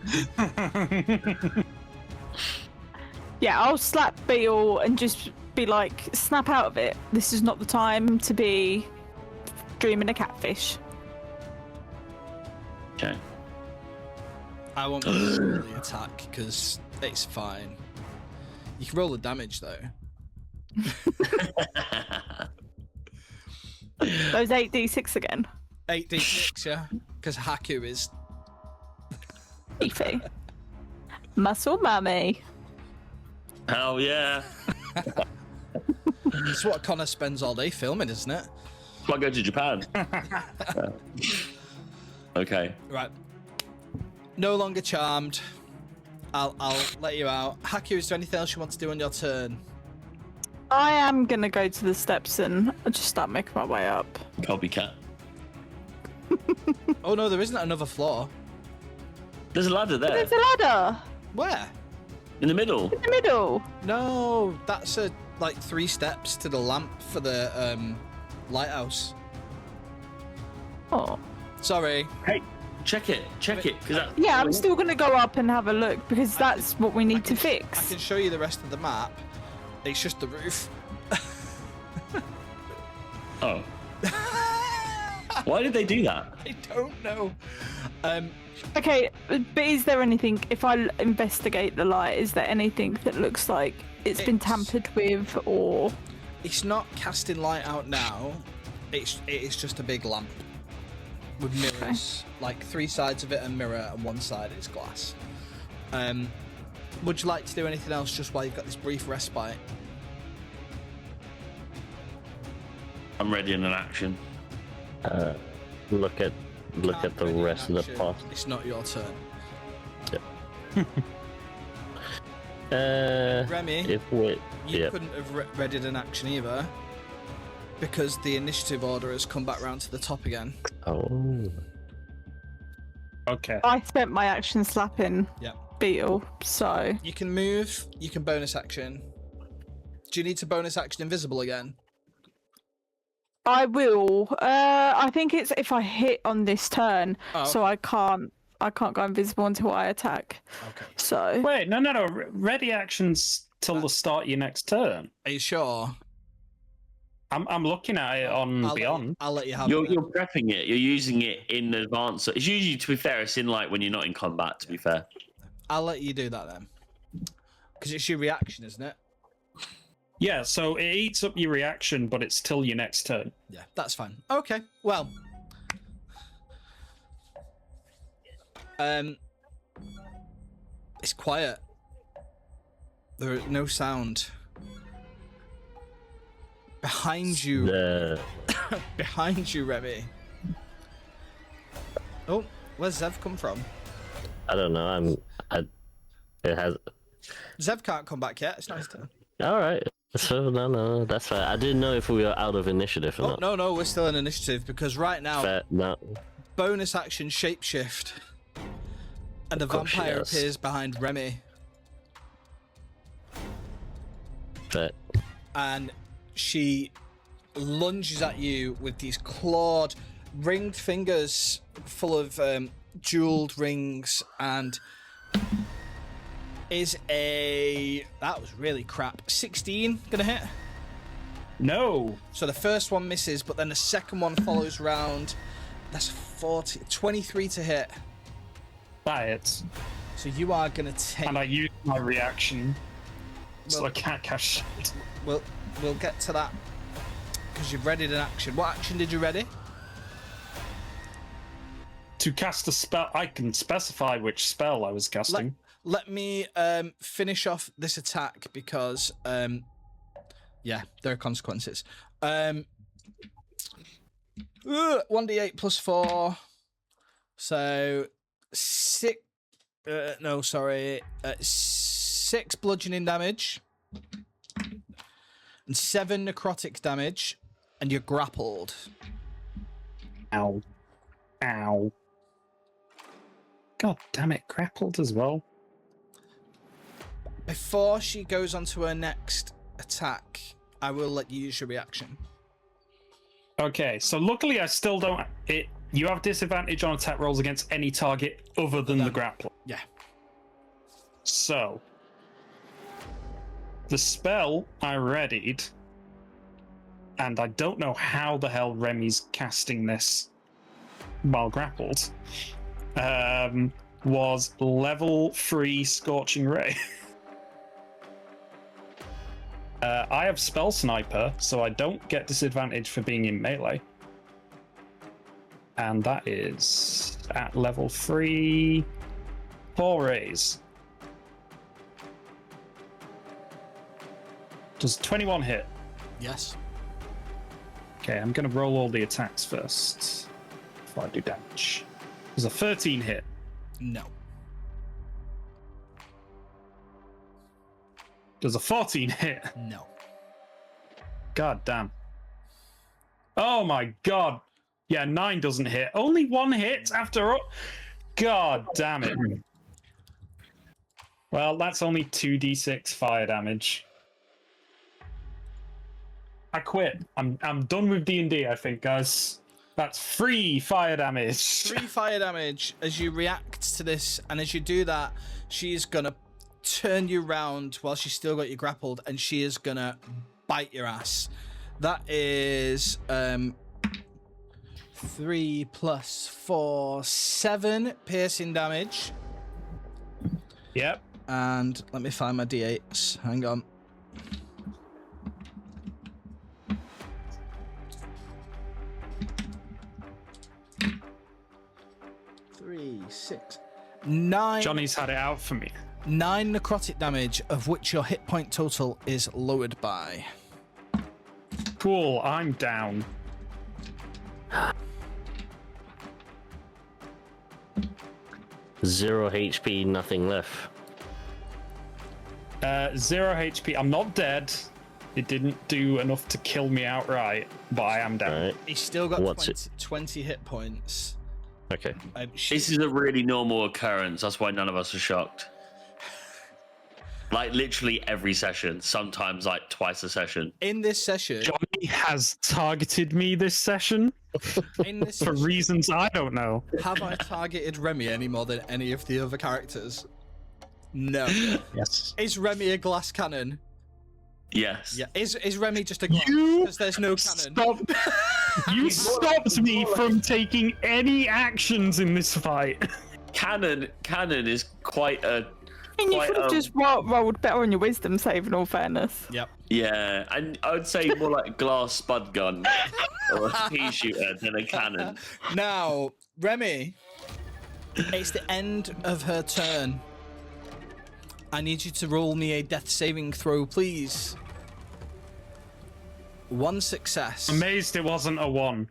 Yeah, I'll slap Beetle and just be like, snap out of it. This is not the time to be dreaming a catfish. Okay. I won't really attack because it's fine. You can roll the damage though. Those 8d6 again. 8d6, yeah. Because Haku is. Beefy. Muscle mummy. Hell yeah. It's what Connor spends all day filming, isn't it? I go to Japan. Okay. Right. No longer charmed. I'll let you out. Haku, is there anything else you want to do on your turn? I am gonna go to the steps and just start making my way up. Copycat. Oh no, there isn't another floor. There's a ladder there. There's a ladder Where? In the middle. in the middle. No, that's like 3 steps to the lamp for the lighthouse. Oh. Sorry. Hey, check it. Check it. Yeah, I'm still gonna go up and have a look because that's what we need to I fix. can show you the rest of the map. It's just the roof. Oh. Why did they do that? I don't know. Okay, but is there anything, if I investigate the light, is there anything that looks like it's been tampered with or... It's not casting light out now. It is just a big lamp with mirrors, like 3 sides of it a mirror and 1 side is glass. Would you like to do anything else just while you've got this brief respite? I'm ready in an action. Look at the Ready in rest of the action. pot. It's not your turn. Remy, If we, you couldn't have readied an action either because the initiative order has come back round to the top again. Oh. Okay. I spent my action slapping Yeah. Beetle, so... You can move, you can bonus action. Do you need to bonus action invisible again? I will. I think it's if I hit on this turn, Oh. so I can't go invisible until I attack. Okay. So Wait, no. Ready actions till the start of your next turn. Are you sure? I'm looking at it on I'll Beyond. Let you have You're it. prepping it. You're using it in advance. It's usually, to be fair, it's in like when you're not in combat. To be fair. I'll let you do that then. Because it's your reaction, isn't it? Yeah, so it eats up your reaction, but it's till your next turn. Yeah, that's fine. Okay, well. It's quiet. There is no sound. Behind you, The behind you, Remy. Oh, where's Zev come from? I don't know. It has. Zev can't come back yet. It's not his turn. All right. So no, that's fine. I didn't know if we were out of initiative or not. No, we're still in initiative because right now, Fair, no. bonus action shapeshift, and a course she vampire does. appears behind Remy, Fair. and she lunges at you with these clawed, ringed fingers full of jeweled rings, and that was really crap. 16 gonna hit. No. So the first one misses, but then the second one follows round. That's 23 to hit. That hits. So you are gonna take. And I use my reaction. So Well- I can't cast shit. We'll get to that because you've readied an action. What action did you ready? To cast a spell, I can specify which spell I was casting. Let me finish off this attack because yeah, there are consequences. 1d8 plus 4, so 6. No, sorry, 6 bludgeoning damage and 7 necrotic damage, and you're grappled. Ow. Ow. God damn it, grappled as well. Before she goes on to her next attack, I will let you use your reaction. Okay, so luckily I still don't. You have disadvantage on attack rolls against any target other than the grappler. Yeah. So, the spell I readied, and I don't know how the hell Remy's casting this while grappled, was level 3 Scorching Ray. I have Spell Sniper, so I don't get disadvantage for being in melee. And that is at level 3, 4 rays. Does 21 hit? Yes. Okay, I'm going to roll all the attacks first before I do damage. Does a 13 hit? No. Does a 14 hit? No. God damn. Oh my god. Yeah, 9 doesn't hit. Only 1 hit after all. God damn it. Well, that's only 2d6 fire damage. I quit. I'm done with D&D, I think, guys. That's 3 fire damage. 3 fire damage as you react to this, and as you do that, she's gonna turn you round while she's still got you grappled, and she is gonna bite your ass. That is 3 plus 4, 7 piercing damage. Yep. And let me find my d8s. Hang on. Three, 6, 9. Johnny's had it out for me. 9 necrotic damage, of which your hit point total is lowered by. Cool, I'm down. Zero HP, nothing left. 0 HP. I'm not dead. It didn't do enough to kill me outright, but I am down. Alright. He's still got What's 20 hit points. Okay. This is a really normal occurrence. That's why none of us are shocked. Like literally every session, sometimes like twice a session. In this session, Johnny has targeted me this session for reasons I don't know. have I targeted Remy any more than any of the other characters? No. Yes. Is Remy a glass cannon? Yes. Yeah. Is Remy just a glass? You Because there's no cannon. You stopped me from taking any actions in this fight. Cannon is quite a. I mean, you Quite, could have just rolled better on your wisdom save, in all fairness. Yep. Yeah, and I would say more like glass spud gun or a pea shooter than a cannon. Now, Remy, it's the end of her turn. I need you to roll me a death saving throw, please. 1 success. Amazed it wasn't a 1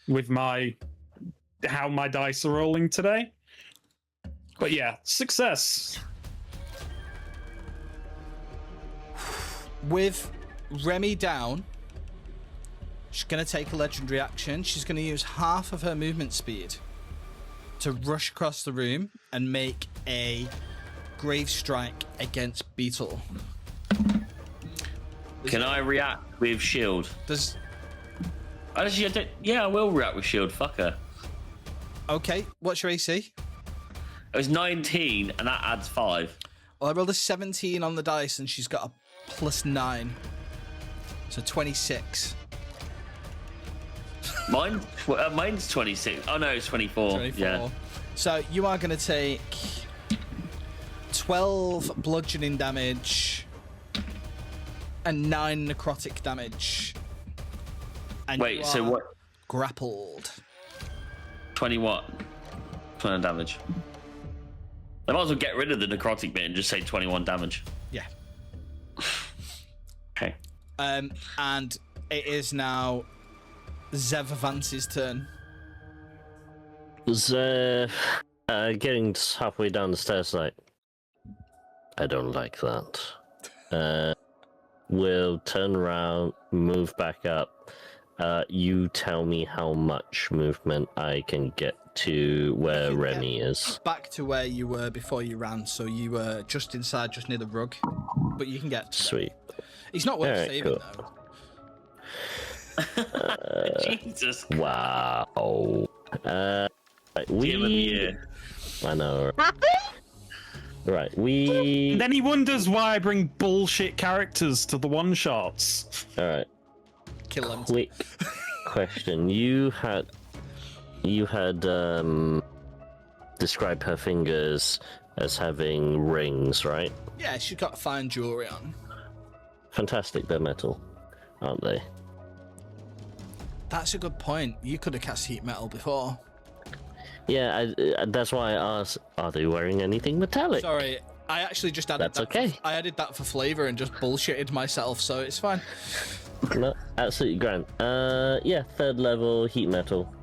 with how my dice are rolling today. But yeah, success. With Remy down, she's going to take a legendary action. She's going to use half of her movement speed to rush across the room and make a grave strike against Beetle. Can I react with shield? Does Actually, I don't. Yeah, I will react with shield. Fuck her. Okay, what's your AC? It was 19, and that adds 5. Well, I rolled a 17 on the dice, and she's got a +9, so 26. Mine's 26. Oh no, it's 24. 24. Yeah. So you are going to take 12 bludgeoning damage and 9 necrotic damage. And you Wait, so are what? grappled. 20 what? 20 damage. I might as well get rid of the necrotic bit and just say 21 damage. Yeah. Okay. And it is now Zev Vance's turn. Zev, getting halfway down the stairs, like, I don't like that. Will turn around, move back up. You tell me how much movement I can get to where You can Remy get is. Back to where you were before you ran, so you were just inside, just near the rug. But you can get to Sweet. there. He's not worth Alright, saving, cool. though. Jesus. Wow. Right, Game of the year. I know. Right, we. And then he wonders why I bring bullshit characters to the one-shots. All right. Kill him. Quick question. You had described her fingers as having rings, right? Yeah, she's got fine jewelry on. Fantastic. They're metal, aren't they? That's a good point. You could have cast heat metal before. Yeah, that's why I asked, are they wearing anything metallic? Sorry, I actually just added That's that. okay. I added that for flavor and just bullshitted myself, so it's fine. No, absolutely grand. Yeah, 3rd level heat metal.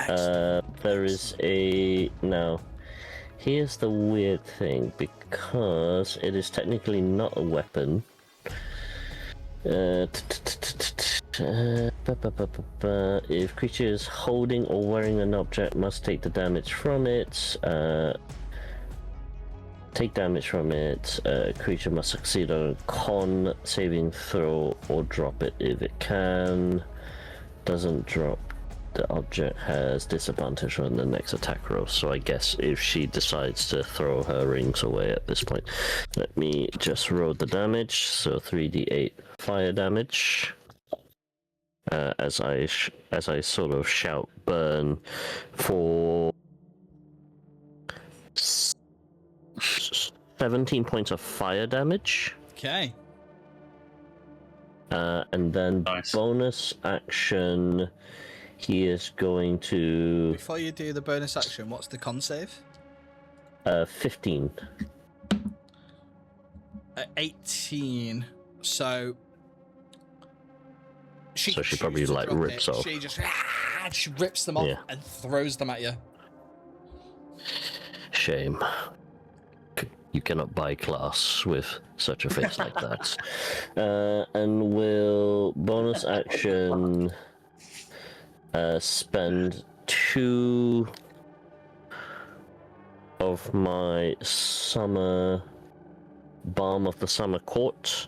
There is a... Now, here's the weird thing, because it is technically not a weapon. If creature is holding or wearing an object, must take the damage from it. Take damage from it. Creature must succeed on a con saving throw or drop it if it can. Doesn't drop. The object has disadvantage on the next attack roll. So I guess if she decides to throw her rings away at this point. Let me just roll the damage. So 3d8 fire damage. As I sort of shout burn for 17 points of fire damage. Okay. And then Nice. bonus action, he is going to Before you do the bonus action, what's the con save? 15. 18. So she probably, chooses to like, drop rips it. off. She just she rips them off Yeah. and throws them at you. Shame. You cannot buy class with such a face like that. And will bonus action spend 2 of my summer balm of the summer court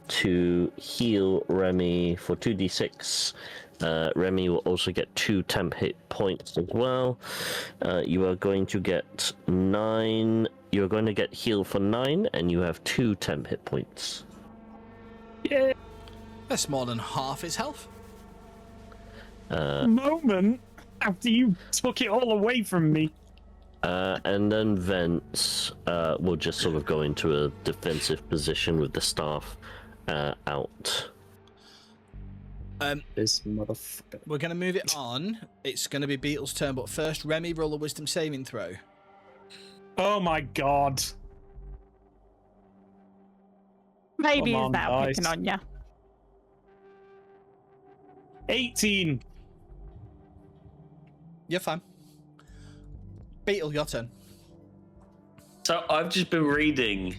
to heal Remy for 2d6. Remy will also get 2 temp hit points as well. You are going to get 9. You're going to get healed for 9, and you have 2 temp hit points. Yeah. That's more than half his health. Moment after you took it all away from me. And then Vence will just sort of go into a defensive position with the staff out. This motherfucker. We're going to move it on. It's going to be Beetle's turn, but first, Remy, roll a wisdom saving throw. Oh my god. Maybe Come he's on, now guys. picking on you. 18. You're fine. Beetle, your turn. So I've just been reading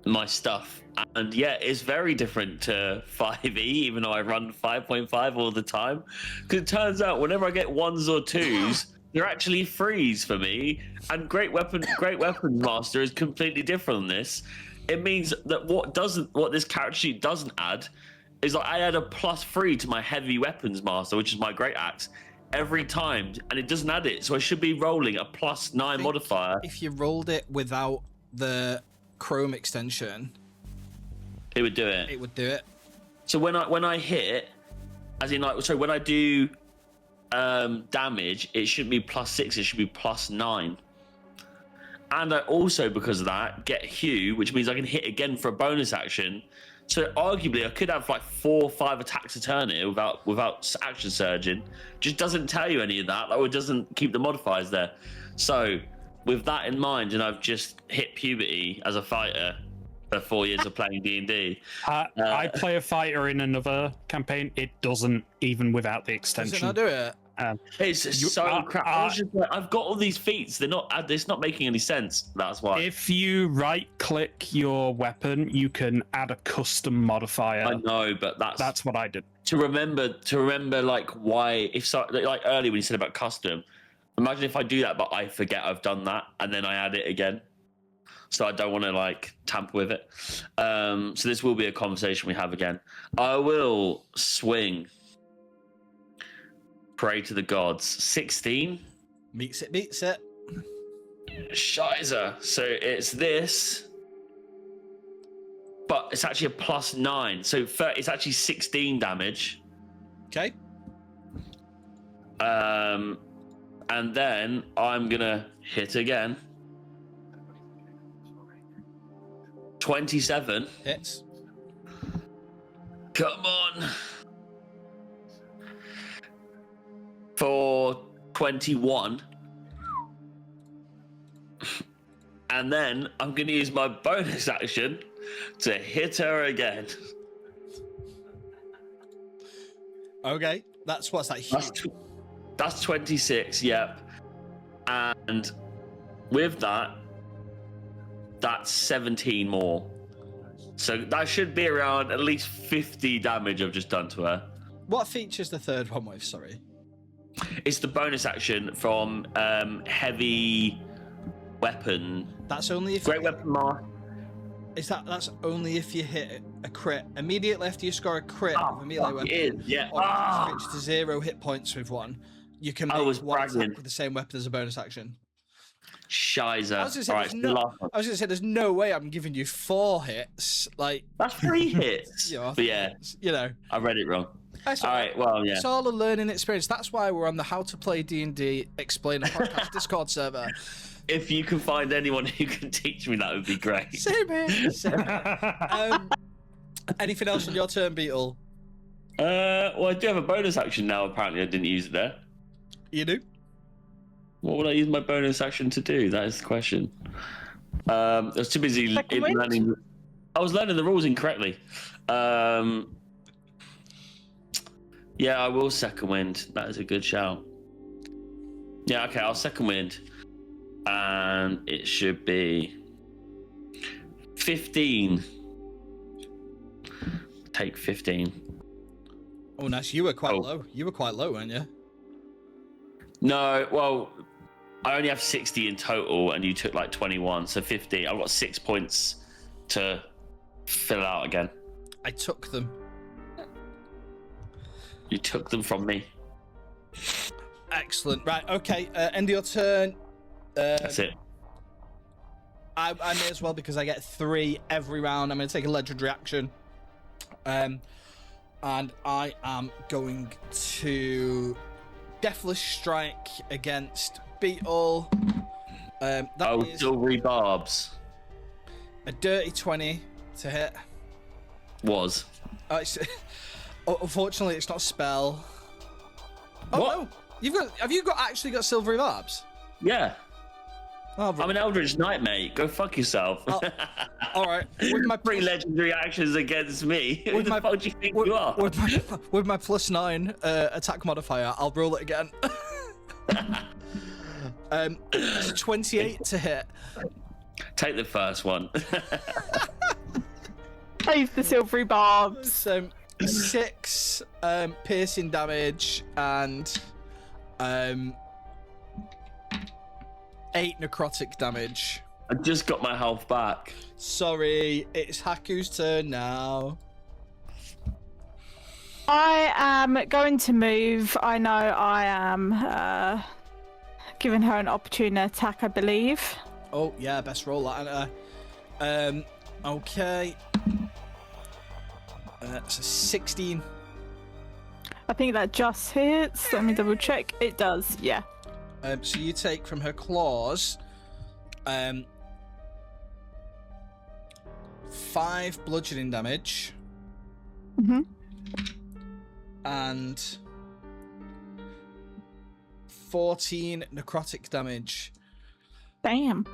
my stuff, and yeah, it's very different to 5e, even though I run 5.5 all the time. Because it turns out whenever I get 1s or 2s, they're actually 3s for me. And Great Weapons Master is completely different on this. It means that what this character sheet doesn't add is like I add a +3 to my Heavy Weapons Master, which is my Great Axe, every time, and it doesn't add it. So I should be rolling a +9 modifier. If you rolled it without the Chrome extension, It would do it. it would do it. So when I hit, as in like, so when I do damage, it shouldn't be +6, it should be +9. And I also, because of that, get Hue, which means I can hit again for a bonus action. So arguably, I could have like 4 or 5 attacks a turn here without action surging. Just doesn't tell you any of that. Like, it doesn't keep the modifiers there. So with that in mind, and I've just hit puberty as a fighter for 4 years of playing D&D. I play a fighter in another campaign. It doesn't, even without the Does extension. it not do it? It's so crap. I was just like, I've got all these feats. It's not making any sense. That's why. If you right-click your weapon, you can add a custom modifier. I know, but That's what I did. to remember like why, if so, like earlier when you said about custom, imagine if I do that but I forget I've done that and then I add it again. So I don't want to like tamper with it. So this will be a conversation we have again. I will swing. Pray to the gods. 16. Beats it. Shizer. So it's this, but it's actually a +9. So it's actually 16 damage. Okay. And then I'm gonna hit again. 27. Hits. Come on. For 21. And then I'm going to use my bonus action to hit her again. Okay. What's that? Hue? That's 26, yep. And with that, that's 17 more. So that should be around at least 50 damage I've just done to her. What features the third one with? Sorry. It's the bonus action from Heavy Weapon. That's only if Great Weapon Master. That's only if you hit a crit. Immediately after you score a crit with a melee weapon, It is, yeah. or if you switch to 0 hit points with one, you can make one attack bragging. with the same weapon as a bonus action. Shizer. I was gonna say, Right, I was gonna say, there's no way I'm giving you 4 hits. Like, that's 3 hits. Yeah, But yeah, you know. I read it wrong. That's All right, well, yeah. It's all a learning experience. That's why we're on the How to Play D&D Explain a Podcast Discord server. If you can find anyone who can teach me, that would be great. Same here. Same here. Anything else on your turn, Beetle? Well, I do have a bonus action now. Apparently, I didn't use it there. You do? What would I use my bonus action to do? That is the question. I was too busy Second wind? learning. I was learning the rules incorrectly. Yeah, I will second wind. That is a good shout. Yeah, okay, I'll second wind. And it should be 15. Take 15. Oh, nice. You were quite low. You were quite low, weren't you? No, well, I only have 60 in total, and you took like 21, so 50. I've got 6 points to fill out again. I took them. You took them from me. Excellent. Right, okay. End of your turn. That's it. I may as well, because I get 3 every round. I'm going to take a legendary action. And I am going to Deathless Strike against Beetle. That is Silvery Barbs. a dirty 20 to hit. Was. Unfortunately, it's not a spell. Oh, What? no. Have you actually got Silvery Barbs? Yeah. Oh, I'm an Eldritch Knight, mate. Go fuck yourself. All right. With my Three legendary actions against me. Who With the my- fuck do you think you are? with my +9 attack modifier, I'll roll it again. It's a 28 to hit. Take the first one. Save the silvery barbs. So 6 piercing damage and 8 necrotic damage. I just got my health back. Sorry, it's Haku's turn now. I am going to move. I know I am giving her an opportune attack, I believe. Oh yeah, best roll that. Okay. It's a 16. I think that just hits. Let me double check. It does, yeah. So you take from her claws 5 bludgeoning damage Mhm. and 14 necrotic damage. Damn.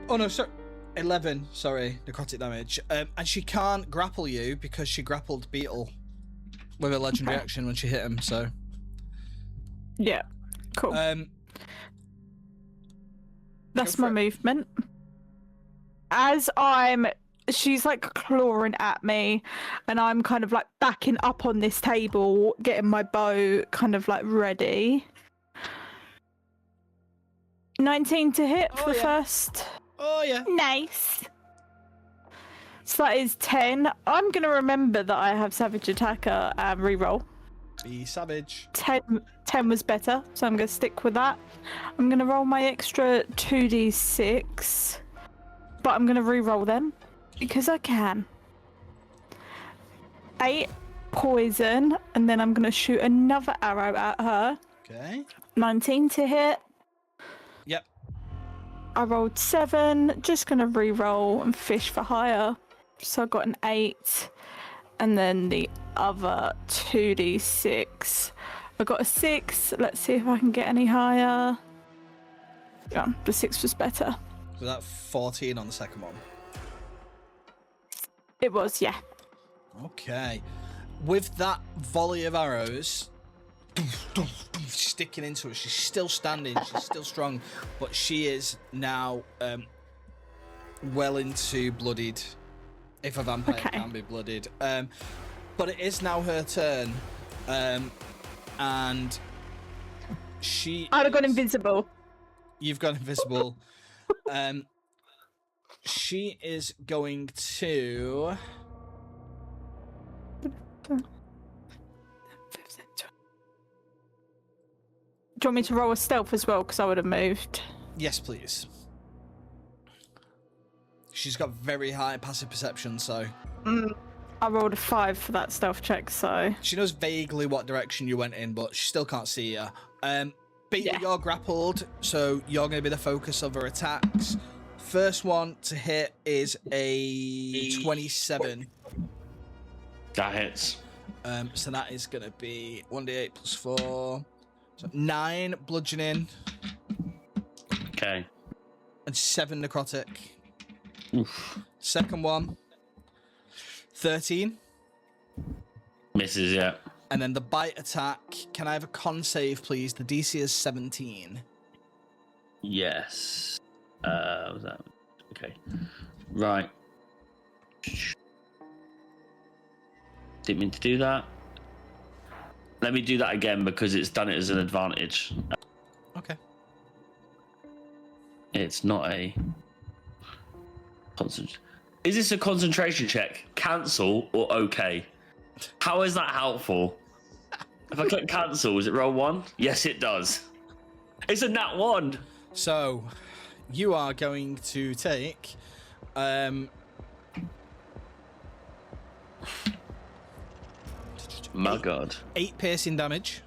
Oh no, sorry. 11, sorry, necrotic damage. And she can't grapple you because she grappled Beetle with a legendary Okay. action when she hit him, so. Yeah. Cool. That's go my for it. movement. She's like clawing at me, and I'm kind of like backing up on this table, getting my bow kind of like ready. 19 to hit Oh, for the yeah. first. Oh yeah. Nice. So that is 10. I'm going to remember that I have Savage Attacker and reroll. Be savage. 10 was better, so I'm going to stick with that. I'm going to roll my extra 2d6, but I'm going to re-roll them because I can. 8 poison, and then I'm going to shoot another arrow at her. Okay. 19 to hit. Yep. I rolled 7, just going to re-roll and fish for higher. So I got an 8, and then the other 2d6. I got a 6. Let's see if I can get any higher. Yeah, the 6 was better. Was that 14 on the second one? It was, yeah. Okay. With that volley of arrows sticking into her, she's still standing, she's still strong, but she is now well into bloodied. If a vampire Okay. can be bloodied. But it is now her turn. And she I'd have gone is- invisible. You've gone invisible. She is going to. Do you want me to roll a stealth as well? Because I would have moved. Yes, please. She's got very high passive perception, so I rolled a 5 for that stealth check, so... she knows vaguely what direction you went in, but she still can't see you. But Yeah. you're grappled, so you're going to be the focus of her attacks. First one to hit is a 27. That hits. So that is going to be 1d8 plus 4. So 9 bludgeoning Okay. and 7 necrotic. Oof. Second one, 13. Misses, yeah. And then the bite attack. Can I have a con save, please? The DC is 17. Yes. Was that okay? Right. Didn't mean to do that. Let me do that again because it's done it as an advantage. Okay. It's not a Is this a concentration check? Cancel or okay? How is that helpful? If I click cancel, does it roll 1? Yes, it does. It's a nat 1. So, you are going to take My God. 8 piercing damage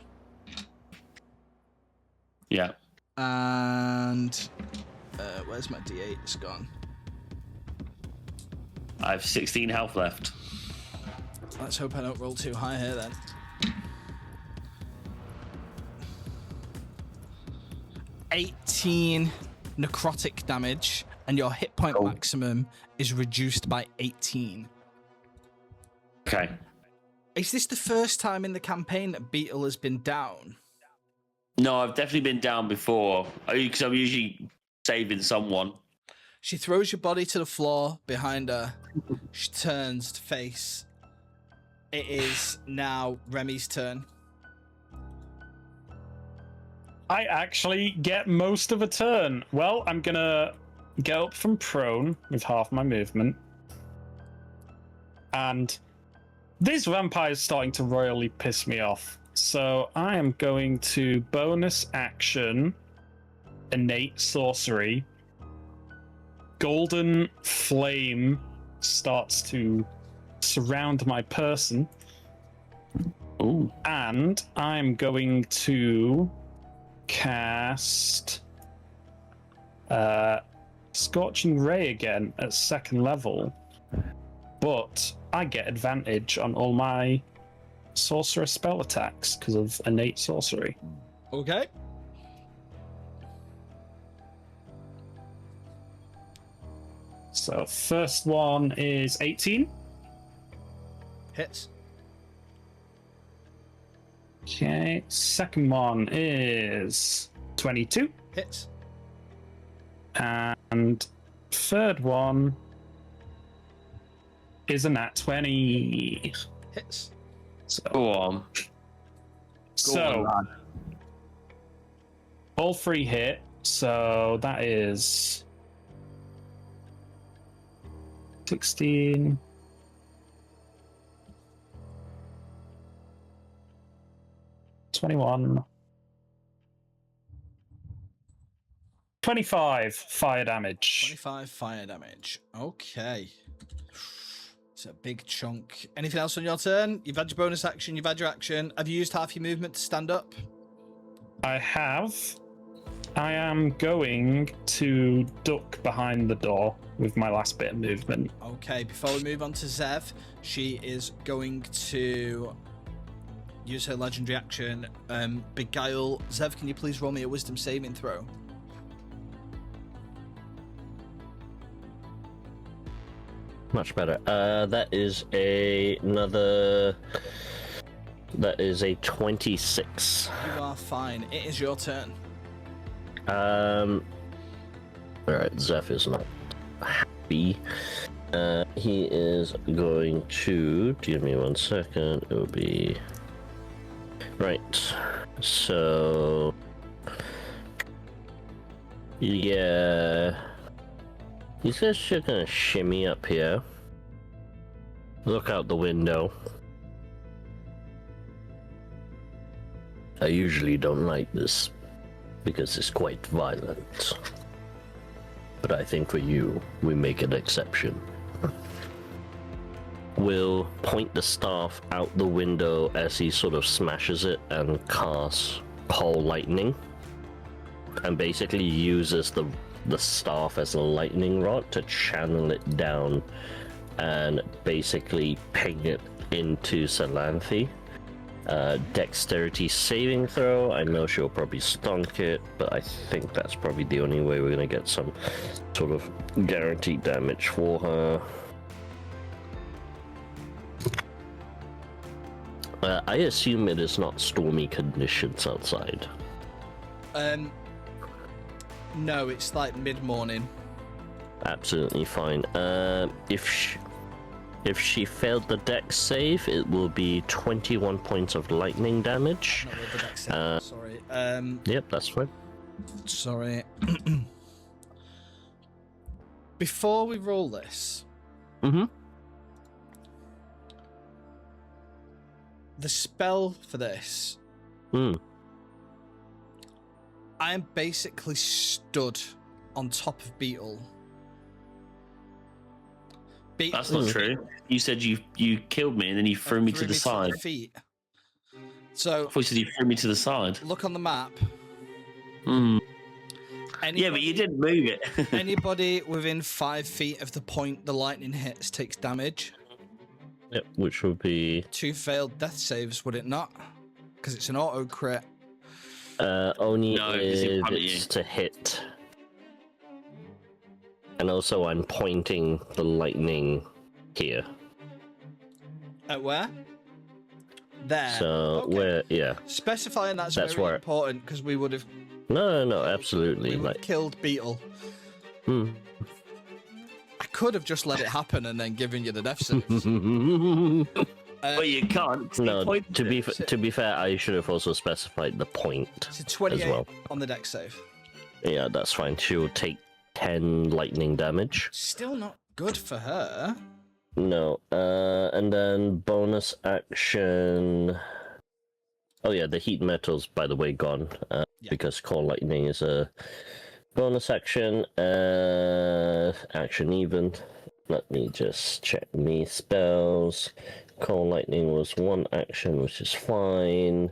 Yeah. and where's my D8? It's gone. I have 16 health left. Let's hope I don't roll too high here then. $18 necrotic damage and your hit point Cool. maximum is reduced by 18. Okay. Is this the first time in the campaign that Beetle has been down? No, I've definitely been down before because I'm usually saving someone. She throws your body to the floor behind her. She turns to face. It is now Remy's turn. I actually get most of a turn. Well, I'm gonna get up from prone with half my movement. And this vampire is starting to royally piss me off. So I am going to bonus action, innate sorcery. Golden flame starts to surround my person. Ooh. And I'm going to cast Scorching Ray again at 2nd level. But I get advantage on all my sorcerer spell attacks because of innate sorcery. Okay. So first one is 18. Hits. Okay, second one is 22. Hits. And third one is a nat 20. Hits. So, Go on. so all 3 hit. So that is 16. 21. 25 fire damage. 25 fire damage. Okay. It's a big chunk. Anything else on your turn? You've had your bonus action, you've had your action. Have you used half your movement to stand up? I have. I am going to duck behind the door with my last bit of movement. Okay, before we move on to Zev, she is going to use her legendary action. Beguile. Zev, can you please roll me a wisdom saving throw? Much better. That is another. That is a 26. You are fine. It is your turn. Alright, Zeph is not happy. He is going to. Give me 1 second. It will be. Right. So. Yeah. He's just gonna shimmy up here. Look out the window. I usually don't like this because it's quite violent. But I think for you, we make an exception. We'll point the staff out the window as he sort of smashes it and casts Pole Lightning. And basically uses the staff as a lightning rod to channel it down and basically ping it into Salanthi. Dexterity saving throw. I know she'll probably stunk it, but I think that's probably the only way we're going to get some sort of guaranteed damage for her. I assume it is not stormy conditions outside. No, it's like mid-morning. Absolutely fine. If she failed the dex save, it will be 21 points of lightning damage. Not with the dex save, sorry. Yep, that's fine. Sorry. Before we roll this, Mm-hmm. the spell for this, I am basically stood on top of Beetle. That's not true. You said you killed me and then you threw me to the side. Feet. So I thought you said you threw me to the side. look on the map. Hmm. Anybody, Yeah, but you didn't move it. anybody within 5 feet of the point the lightning hits takes damage. Yep, which will be 2 failed death saves, would it not? Because it's an auto crit. only No, it's in if front of it's you. to hit. And also, I'm pointing the lightning here. At where? There. So Okay. yeah. Specifying that's very where- important because we would have No, absolutely. we would have killed Beetle. Hmm. I could have just let it happen and then given you the death sentence. But you can't. 'cause No, you pointed to be fair, I should have also specified the point It's a 28 as well. on the deck save. Yeah, that's fine. She will take 10 lightning damage. Still not good for her. No, and then bonus action. Oh yeah, the heat metal's by the way gone Yeah. because core lightning is a bonus action. Action even. Let me just check me spells. Core lightning was one action, which is fine.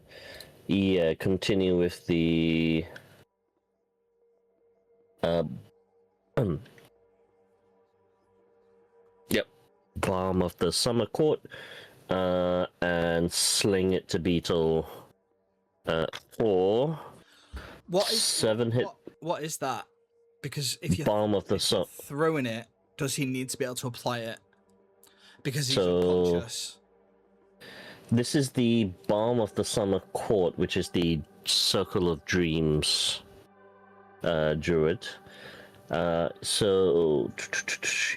Yeah, continue with the. Yep. Balm of the Summer Court, and sling it to Beetle for What is 7 hit. what is that? Because if you're Balm of the Sun. throwing it, does he need to be able to apply it? Because he's So- unconscious. This is the Balm of the Summer Court, which is the Circle of Dreams druid. So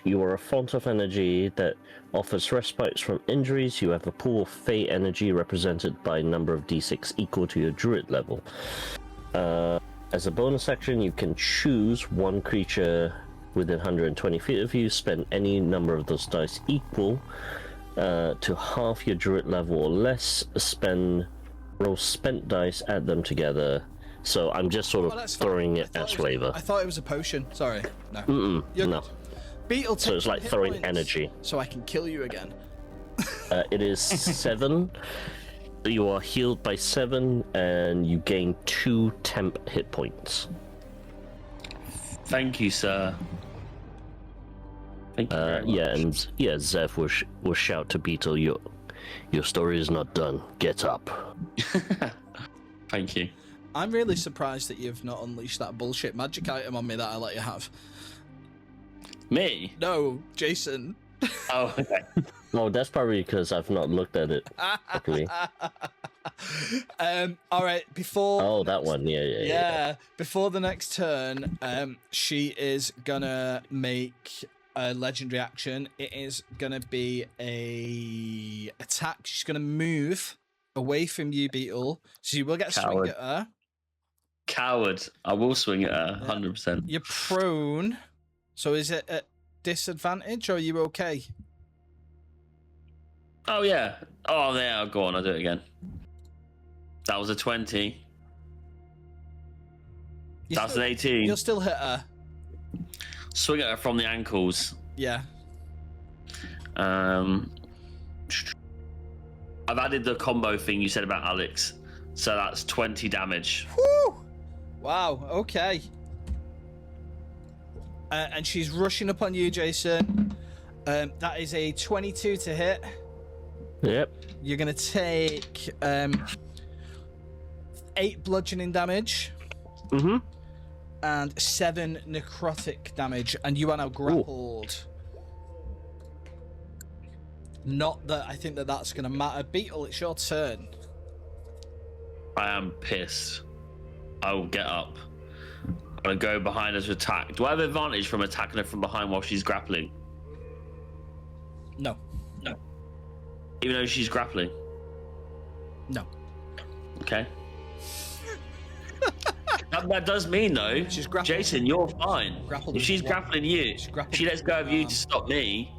you are a font of energy that offers respites from injuries. You have a pool of fey energy represented by a number of d6 equal to your druid level. As a bonus action, you can choose one creature within 120 feet of you, spend any number of those dice equal to half your druid level or less, roll spent dice, add them together. So I'm just sort of that's fine. throwing I it thought as was- flavor. I thought it was a potion. Sorry. No. You're No. good. Beetle So it's takes like hit throwing points energy. So I can kill you again. It is 7. You are healed by 7, and you gain 2 temp hit points. Thank you, sir. Thank you. Very Yeah, much. and Zev will shout to Beetle, your story is not done. Get up. Thank you. I'm really surprised that you've not unleashed that bullshit magic item on me that I let you have. Me? No, Jason. Oh, okay. Oh, that's probably because I've not looked at it properly. All right, before Oh, that one. Yeah. before the next turn, she is gonna make a legendary action. It is gonna be a attack. She's gonna move away from you, Beetle, so you will get a swing Coward. at her. Coward. I will swing at her, 100%. You're prone, so is it at disadvantage or are you okay? Oh, yeah. Oh, there. Go on. I'll do it again. That was a 20. That's an 18. You'll still hit her. Swing at her from the ankles. Yeah. I've added the combo thing you said about Alex. So that's 20 damage. Woo! Wow. Okay. And she's rushing up on you, Jason. That is a 22 to hit. Yep. You're gonna take 8 bludgeoning damage Mm-hmm. and 7 necrotic damage, and you are now grappled. Not that I think that that's gonna matter. Beetle, it's your turn. I am pissed. I will get up. I'm going to go behind her to attack. Do I have advantage from attacking her from behind while she's grappling? No. Even though she's grappling? No. Okay. that does mean, though, She's grappled. Jason, you're fine. Grappled If with she's one. grappling you, She's grappled she lets with go of one you arm. to stop me.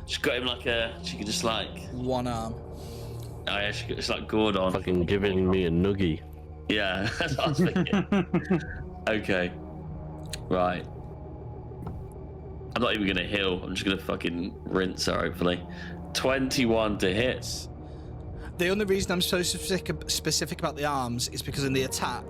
She's got him like she could just like, One arm. oh yeah, it's like Gordon. Fucking giving me a noogie. Yeah, that's what I was thinking. Okay. Right. I'm not even gonna heal. I'm just gonna fucking rinse her, hopefully. 21 to hit. The only reason I'm so specific about the arms is because in the attack,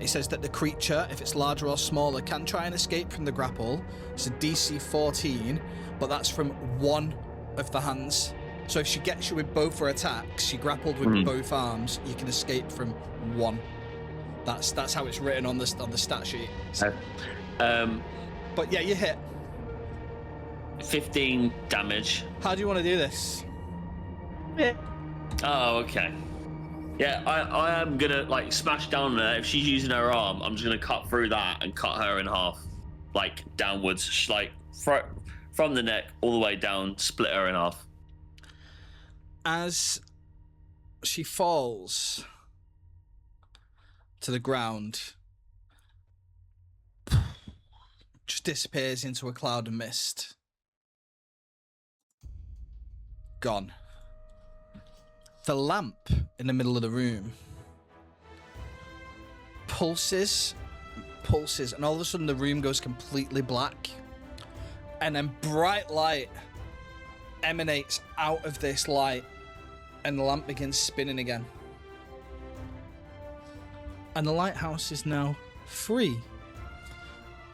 it says that the creature, if it's larger or smaller, can try and escape from the grapple. It's a DC 14, but that's from one of the hands. So if she gets you with both her attacks, she grappled with both arms, you can escape from one. That's how it's written on the stat sheet. But yeah, you hit. 15 damage. How do you want to do this? Yeah. Oh, okay. Yeah, I am gonna like smash down there. If she's using her arm, I'm just gonna cut through that and cut her in half, like downwards, like from the neck all the way down, split her in half. As she falls to the ground, just disappears into a cloud of mist. Gone. The lamp in the middle of the room pulses, and all of a sudden the room goes completely black. And then bright light emanates out of this light, and the lamp begins spinning again. And the lighthouse is now free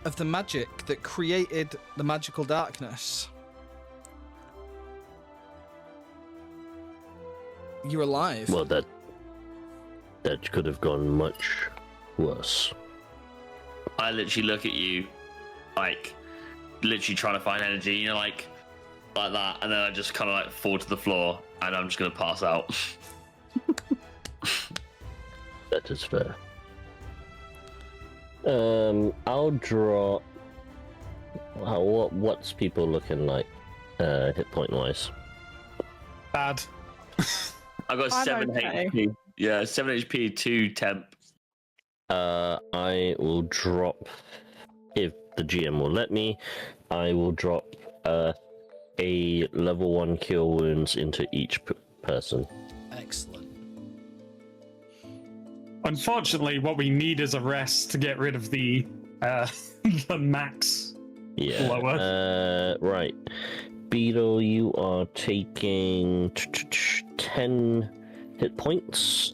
of the magic that created the magical darkness. You're alive. Well, that could have gone much worse. I literally look at you, like, literally trying to find energy, you know, like that, and then I just kind of like fall to the floor, and I'm just gonna pass out. That is fair. I'll draw. What's people looking like, hit point wise? Bad. I got I'm 7 okay. HP. Yeah, 7 HP, 2 temp. I will drop, if the GM will let me, I will drop a level 1 cure wounds into each person. Excellent. Unfortunately, what we need is a rest to get rid of the the max Yeah. lower. Right. Beetle, you are taking 10 hit points.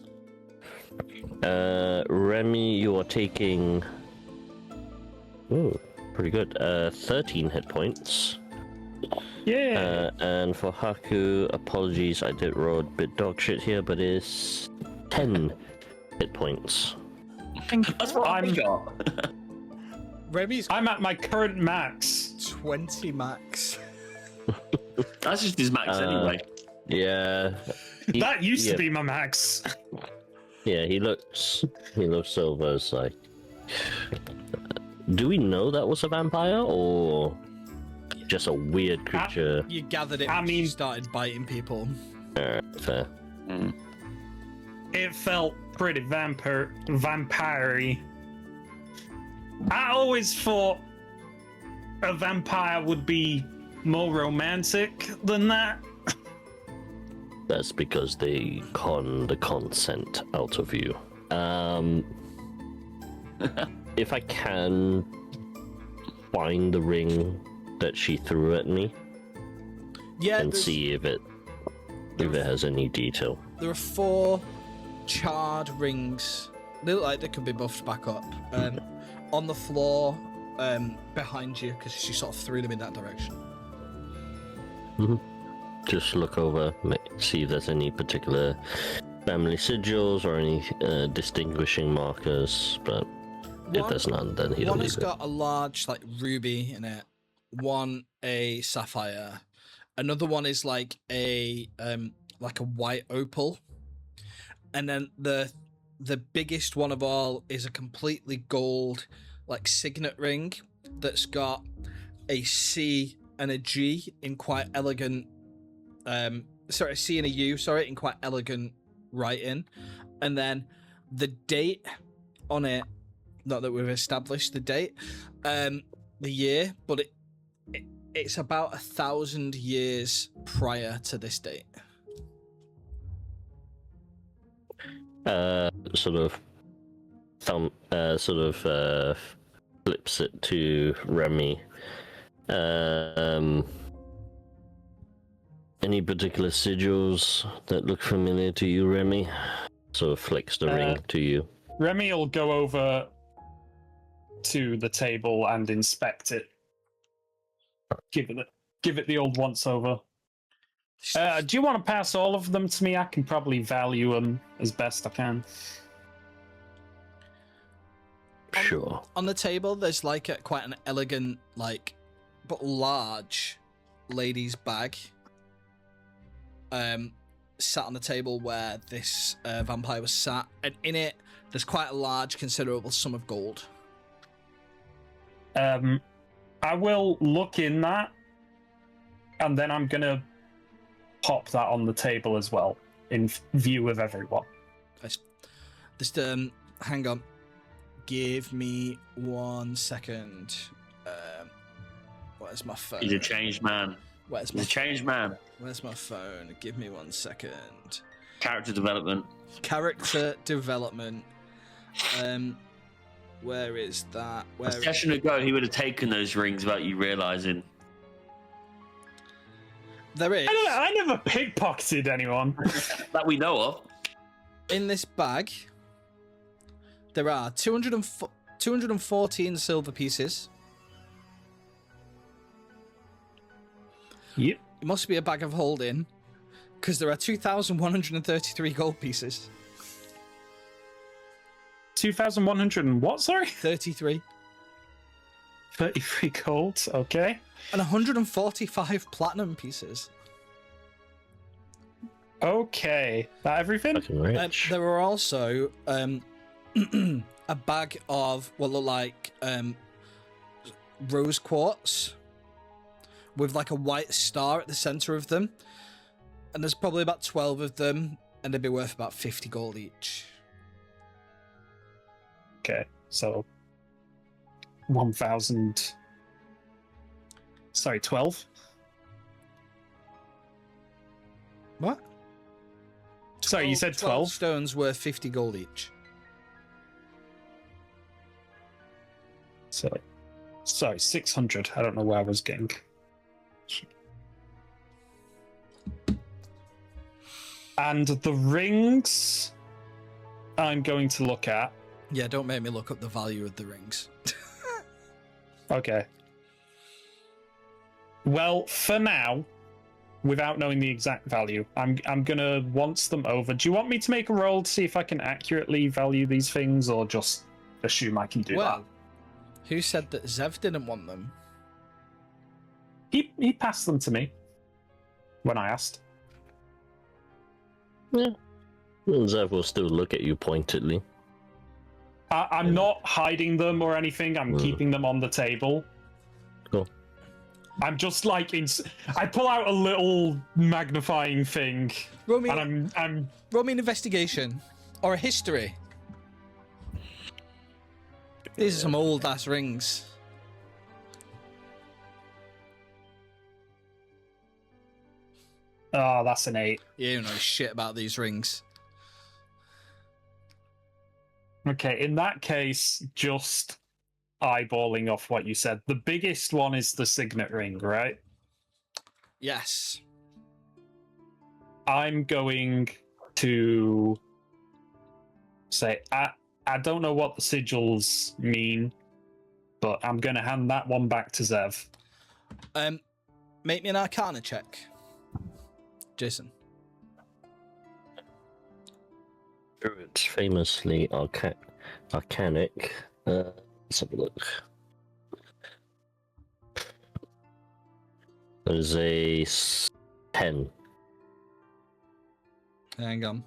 Remy, you are taking... Ooh, pretty good. 13 hit points. Yeah. And for Haku, apologies, I did roll a bit dog shit here, but it's 10 hit points. That's what I I'm- got. Remy's I'm at my current max. 20 max. That's just his max anyway. Yeah. That used yeah. to be my max. Yeah, he looks over as like... Do we know that was a vampire, or just a weird creature? You gathered it I when you mean- started biting people. Fair. It felt pretty vampire-y. I always thought a vampire would be more romantic than that. That's because they con the consent out of you. If I can find the ring that she threw at me Yeah, and see if it has any detail. there are 4 charred rings. They look like they could be buffed back up. On the floor behind you, because she sort of threw them in that direction. Just look over, see if there's any particular family sigils or any distinguishing markers, but if there's none, then he'll One leave has it. got a large like ruby in it. One a sapphire. Another one is like a white opal. And then the biggest one of all is a completely gold like signet ring that's got a C and a G in quite elegant a C and a U, in quite elegant writing. And then the date on it, not that we've established the date, the year, but it's about 1,000 years prior to this date. Flips it to Remy. Any particular sigils that look familiar to you, Remy? Sort of flicks the ring to you. Remy will go over to the table and inspect it. Give it the old once over. Do you want to pass all of them to me? I can probably value them as best I can. Sure. On the table, there's like quite an elegant, but large lady's bag. Sat on the table where this vampire was sat, and in it, there's quite a large, considerable sum of gold. I will look in that, and then I'm gonna pop that on the table as well, in view of everyone. Just hang on. Give me 1 second. Where's my phone? He's a changed man. Where's He's a changed man. Where's my phone? Give me 1 second. Character development. Character development. Where is that? A session ago, he would have taken those rings without you realizing. There is. I never pickpocketed anyone. That we know of. In this bag, there are 214 silver pieces. Yep. It must be a bag of holding, because there are 2,133 gold pieces. 2,100 and what, sorry? 33. 33 gold, okay. And 145 platinum pieces. Okay. That everything? Fucking rich. There are also a bag of what look like rose quartz with like a white star at the center of them. And there's probably about 12 of them, and they'd be worth about 50 gold each. Okay, so 1,000. Sorry, 12? What? Sorry, you said 12? Stones worth 50 gold each. Sorry, 600. I don't know where I was getting. And the rings I'm going to look at. Yeah, don't make me look up the value of the rings. Okay. Well, for now, without knowing the exact value, I'm gonna once them over. Do you want me to make a roll to see if I can accurately value these things, or just assume I can do Well, who said that Zev didn't want them? that? He passed them to me when I asked. Yeah. Well, Zev will still look at you pointedly. I'm not hiding them or anything. I'm keeping them on the table. Cool. I'm just like I pull out a little magnifying thing, Roll me, and I'm roll me an investigation or a history. These are some old ass rings. Oh, that's an 8. You don't know shit about these rings. Okay, in that case, just eyeballing off what you said. The biggest one is the signet ring, right? Yes. I'm going to say, I don't know what the sigils mean, but I'm going to hand that one back to Zev. Make me an Arcana check, Jason. It's famously arcanic. Let's have a look. There's a 10. Hang on.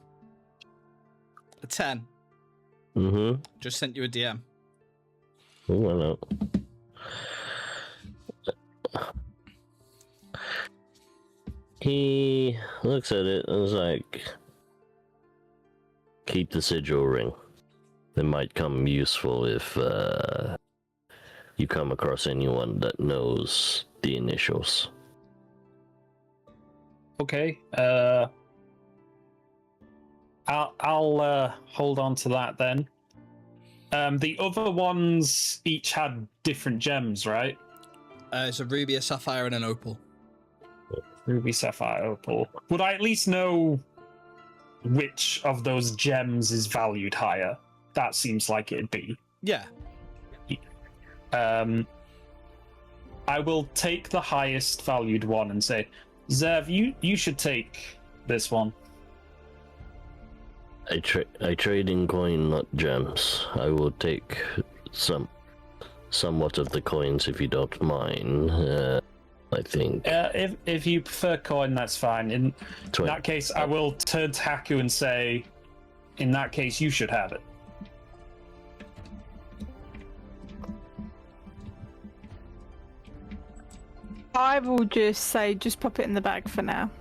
A 10. Mm-hmm. Just sent you a DM. Oh, I know. He looks at it and is like, keep the sigil ring. It might come useful if you come across anyone that knows the initials. Okay. I'll hold on to that then. The other ones each had different gems, right? It's a ruby, a sapphire, and an opal. Ruby, sapphire, opal. Would I at least know which of those gems is valued higher? That seems like it'd be. Yeah. I will take the highest valued one and say, Zev, you should take this one. I trade in coin, not gems. I will take somewhat of the coins, if you don't mind. I think. If you prefer coin, that's fine. In that case, I will turn to Haku and say, in that case, you should have it. I will just say, just pop it in the bag for now.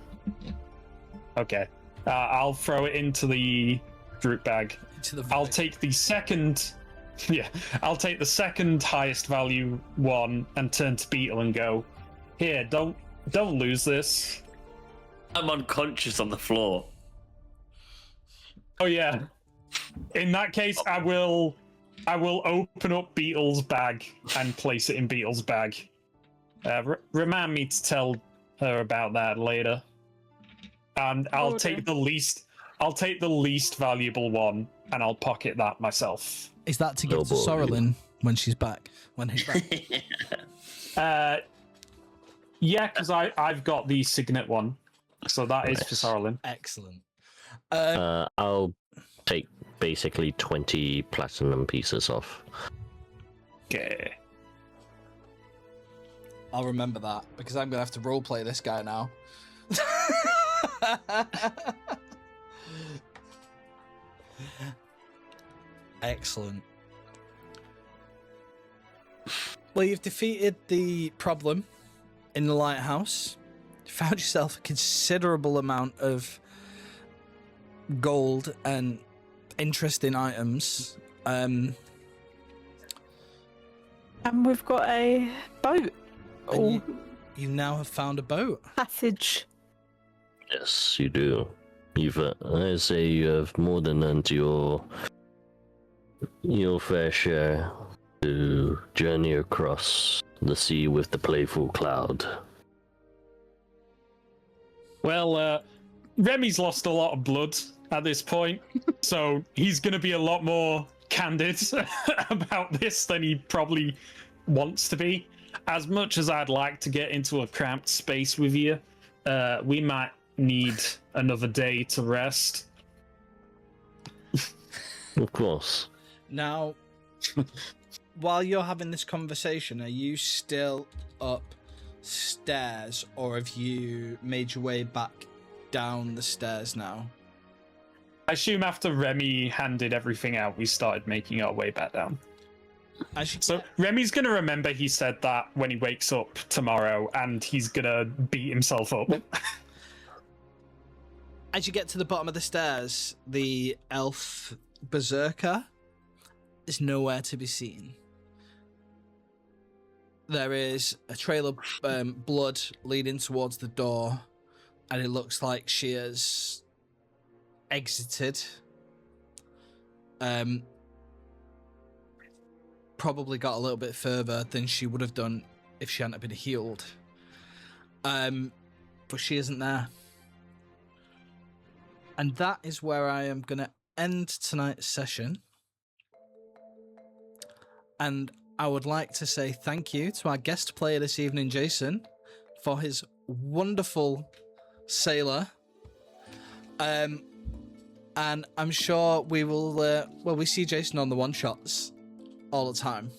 Okay. I'll throw it into the group bag. I'll take the second. Yeah, I'll take the second highest value one and turn to Beetle and go, "Here, don't lose this." I'm unconscious on the floor. Oh yeah. In that case, I will open up Beetle's bag and place it in Beetle's bag. Remind me to tell her about that later. And I'll take the least valuable one, and I'll pocket that myself. Is that to give to Sorrelin when she's back? When he's back? Yeah, because I've got the signet one, so that is for Sorrelin. Excellent. I'll take basically 20 platinum pieces off. Okay. I'll remember that because I'm gonna have to roleplay this guy now. Excellent. Well, you've defeated the problem in the lighthouse. You found yourself a considerable amount of gold and interesting items. And we've got a boat. And you now have found a boat. Passage. Yes, you do. I say you have more than earned your fair share to journey across the sea with the playful cloud. Well, Remy's lost a lot of blood at this point, so he's going to be a lot more candid about this than he probably wants to be. As much as I'd like to get into a cramped space with you, we might need another day to rest. Of course. Now, while you're having this conversation, are you still upstairs, or have you made your way back down the stairs now? I assume after Remy handed everything out, we started making our way back down. So Remy's going to remember he said that when he wakes up tomorrow, and he's going to beat himself up. As you get to the bottom of the stairs, the elf berserker is nowhere to be seen. There is a trail of blood leading towards the door, and it looks like she has exited. Probably got a little bit further than she would have done if she hadn't been healed. But she isn't there. And that is where I am going to end tonight's session. And I would like to say thank you to our guest player this evening, Jason, for his wonderful sailor. And I'm sure we will, we see Jason on the one-shots all the time.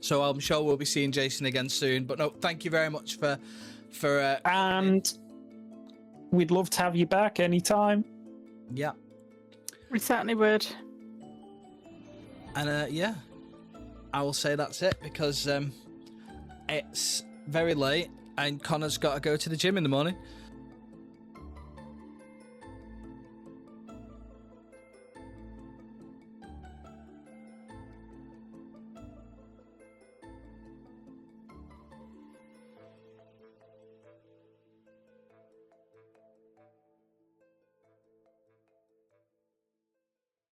So I'm sure we'll be seeing Jason again soon. But no, thank you very much for and we'd love to have you back anytime. Yeah. We certainly would. And yeah, I will say that's it because it's very late and Connor's got to go to the gym in the morning.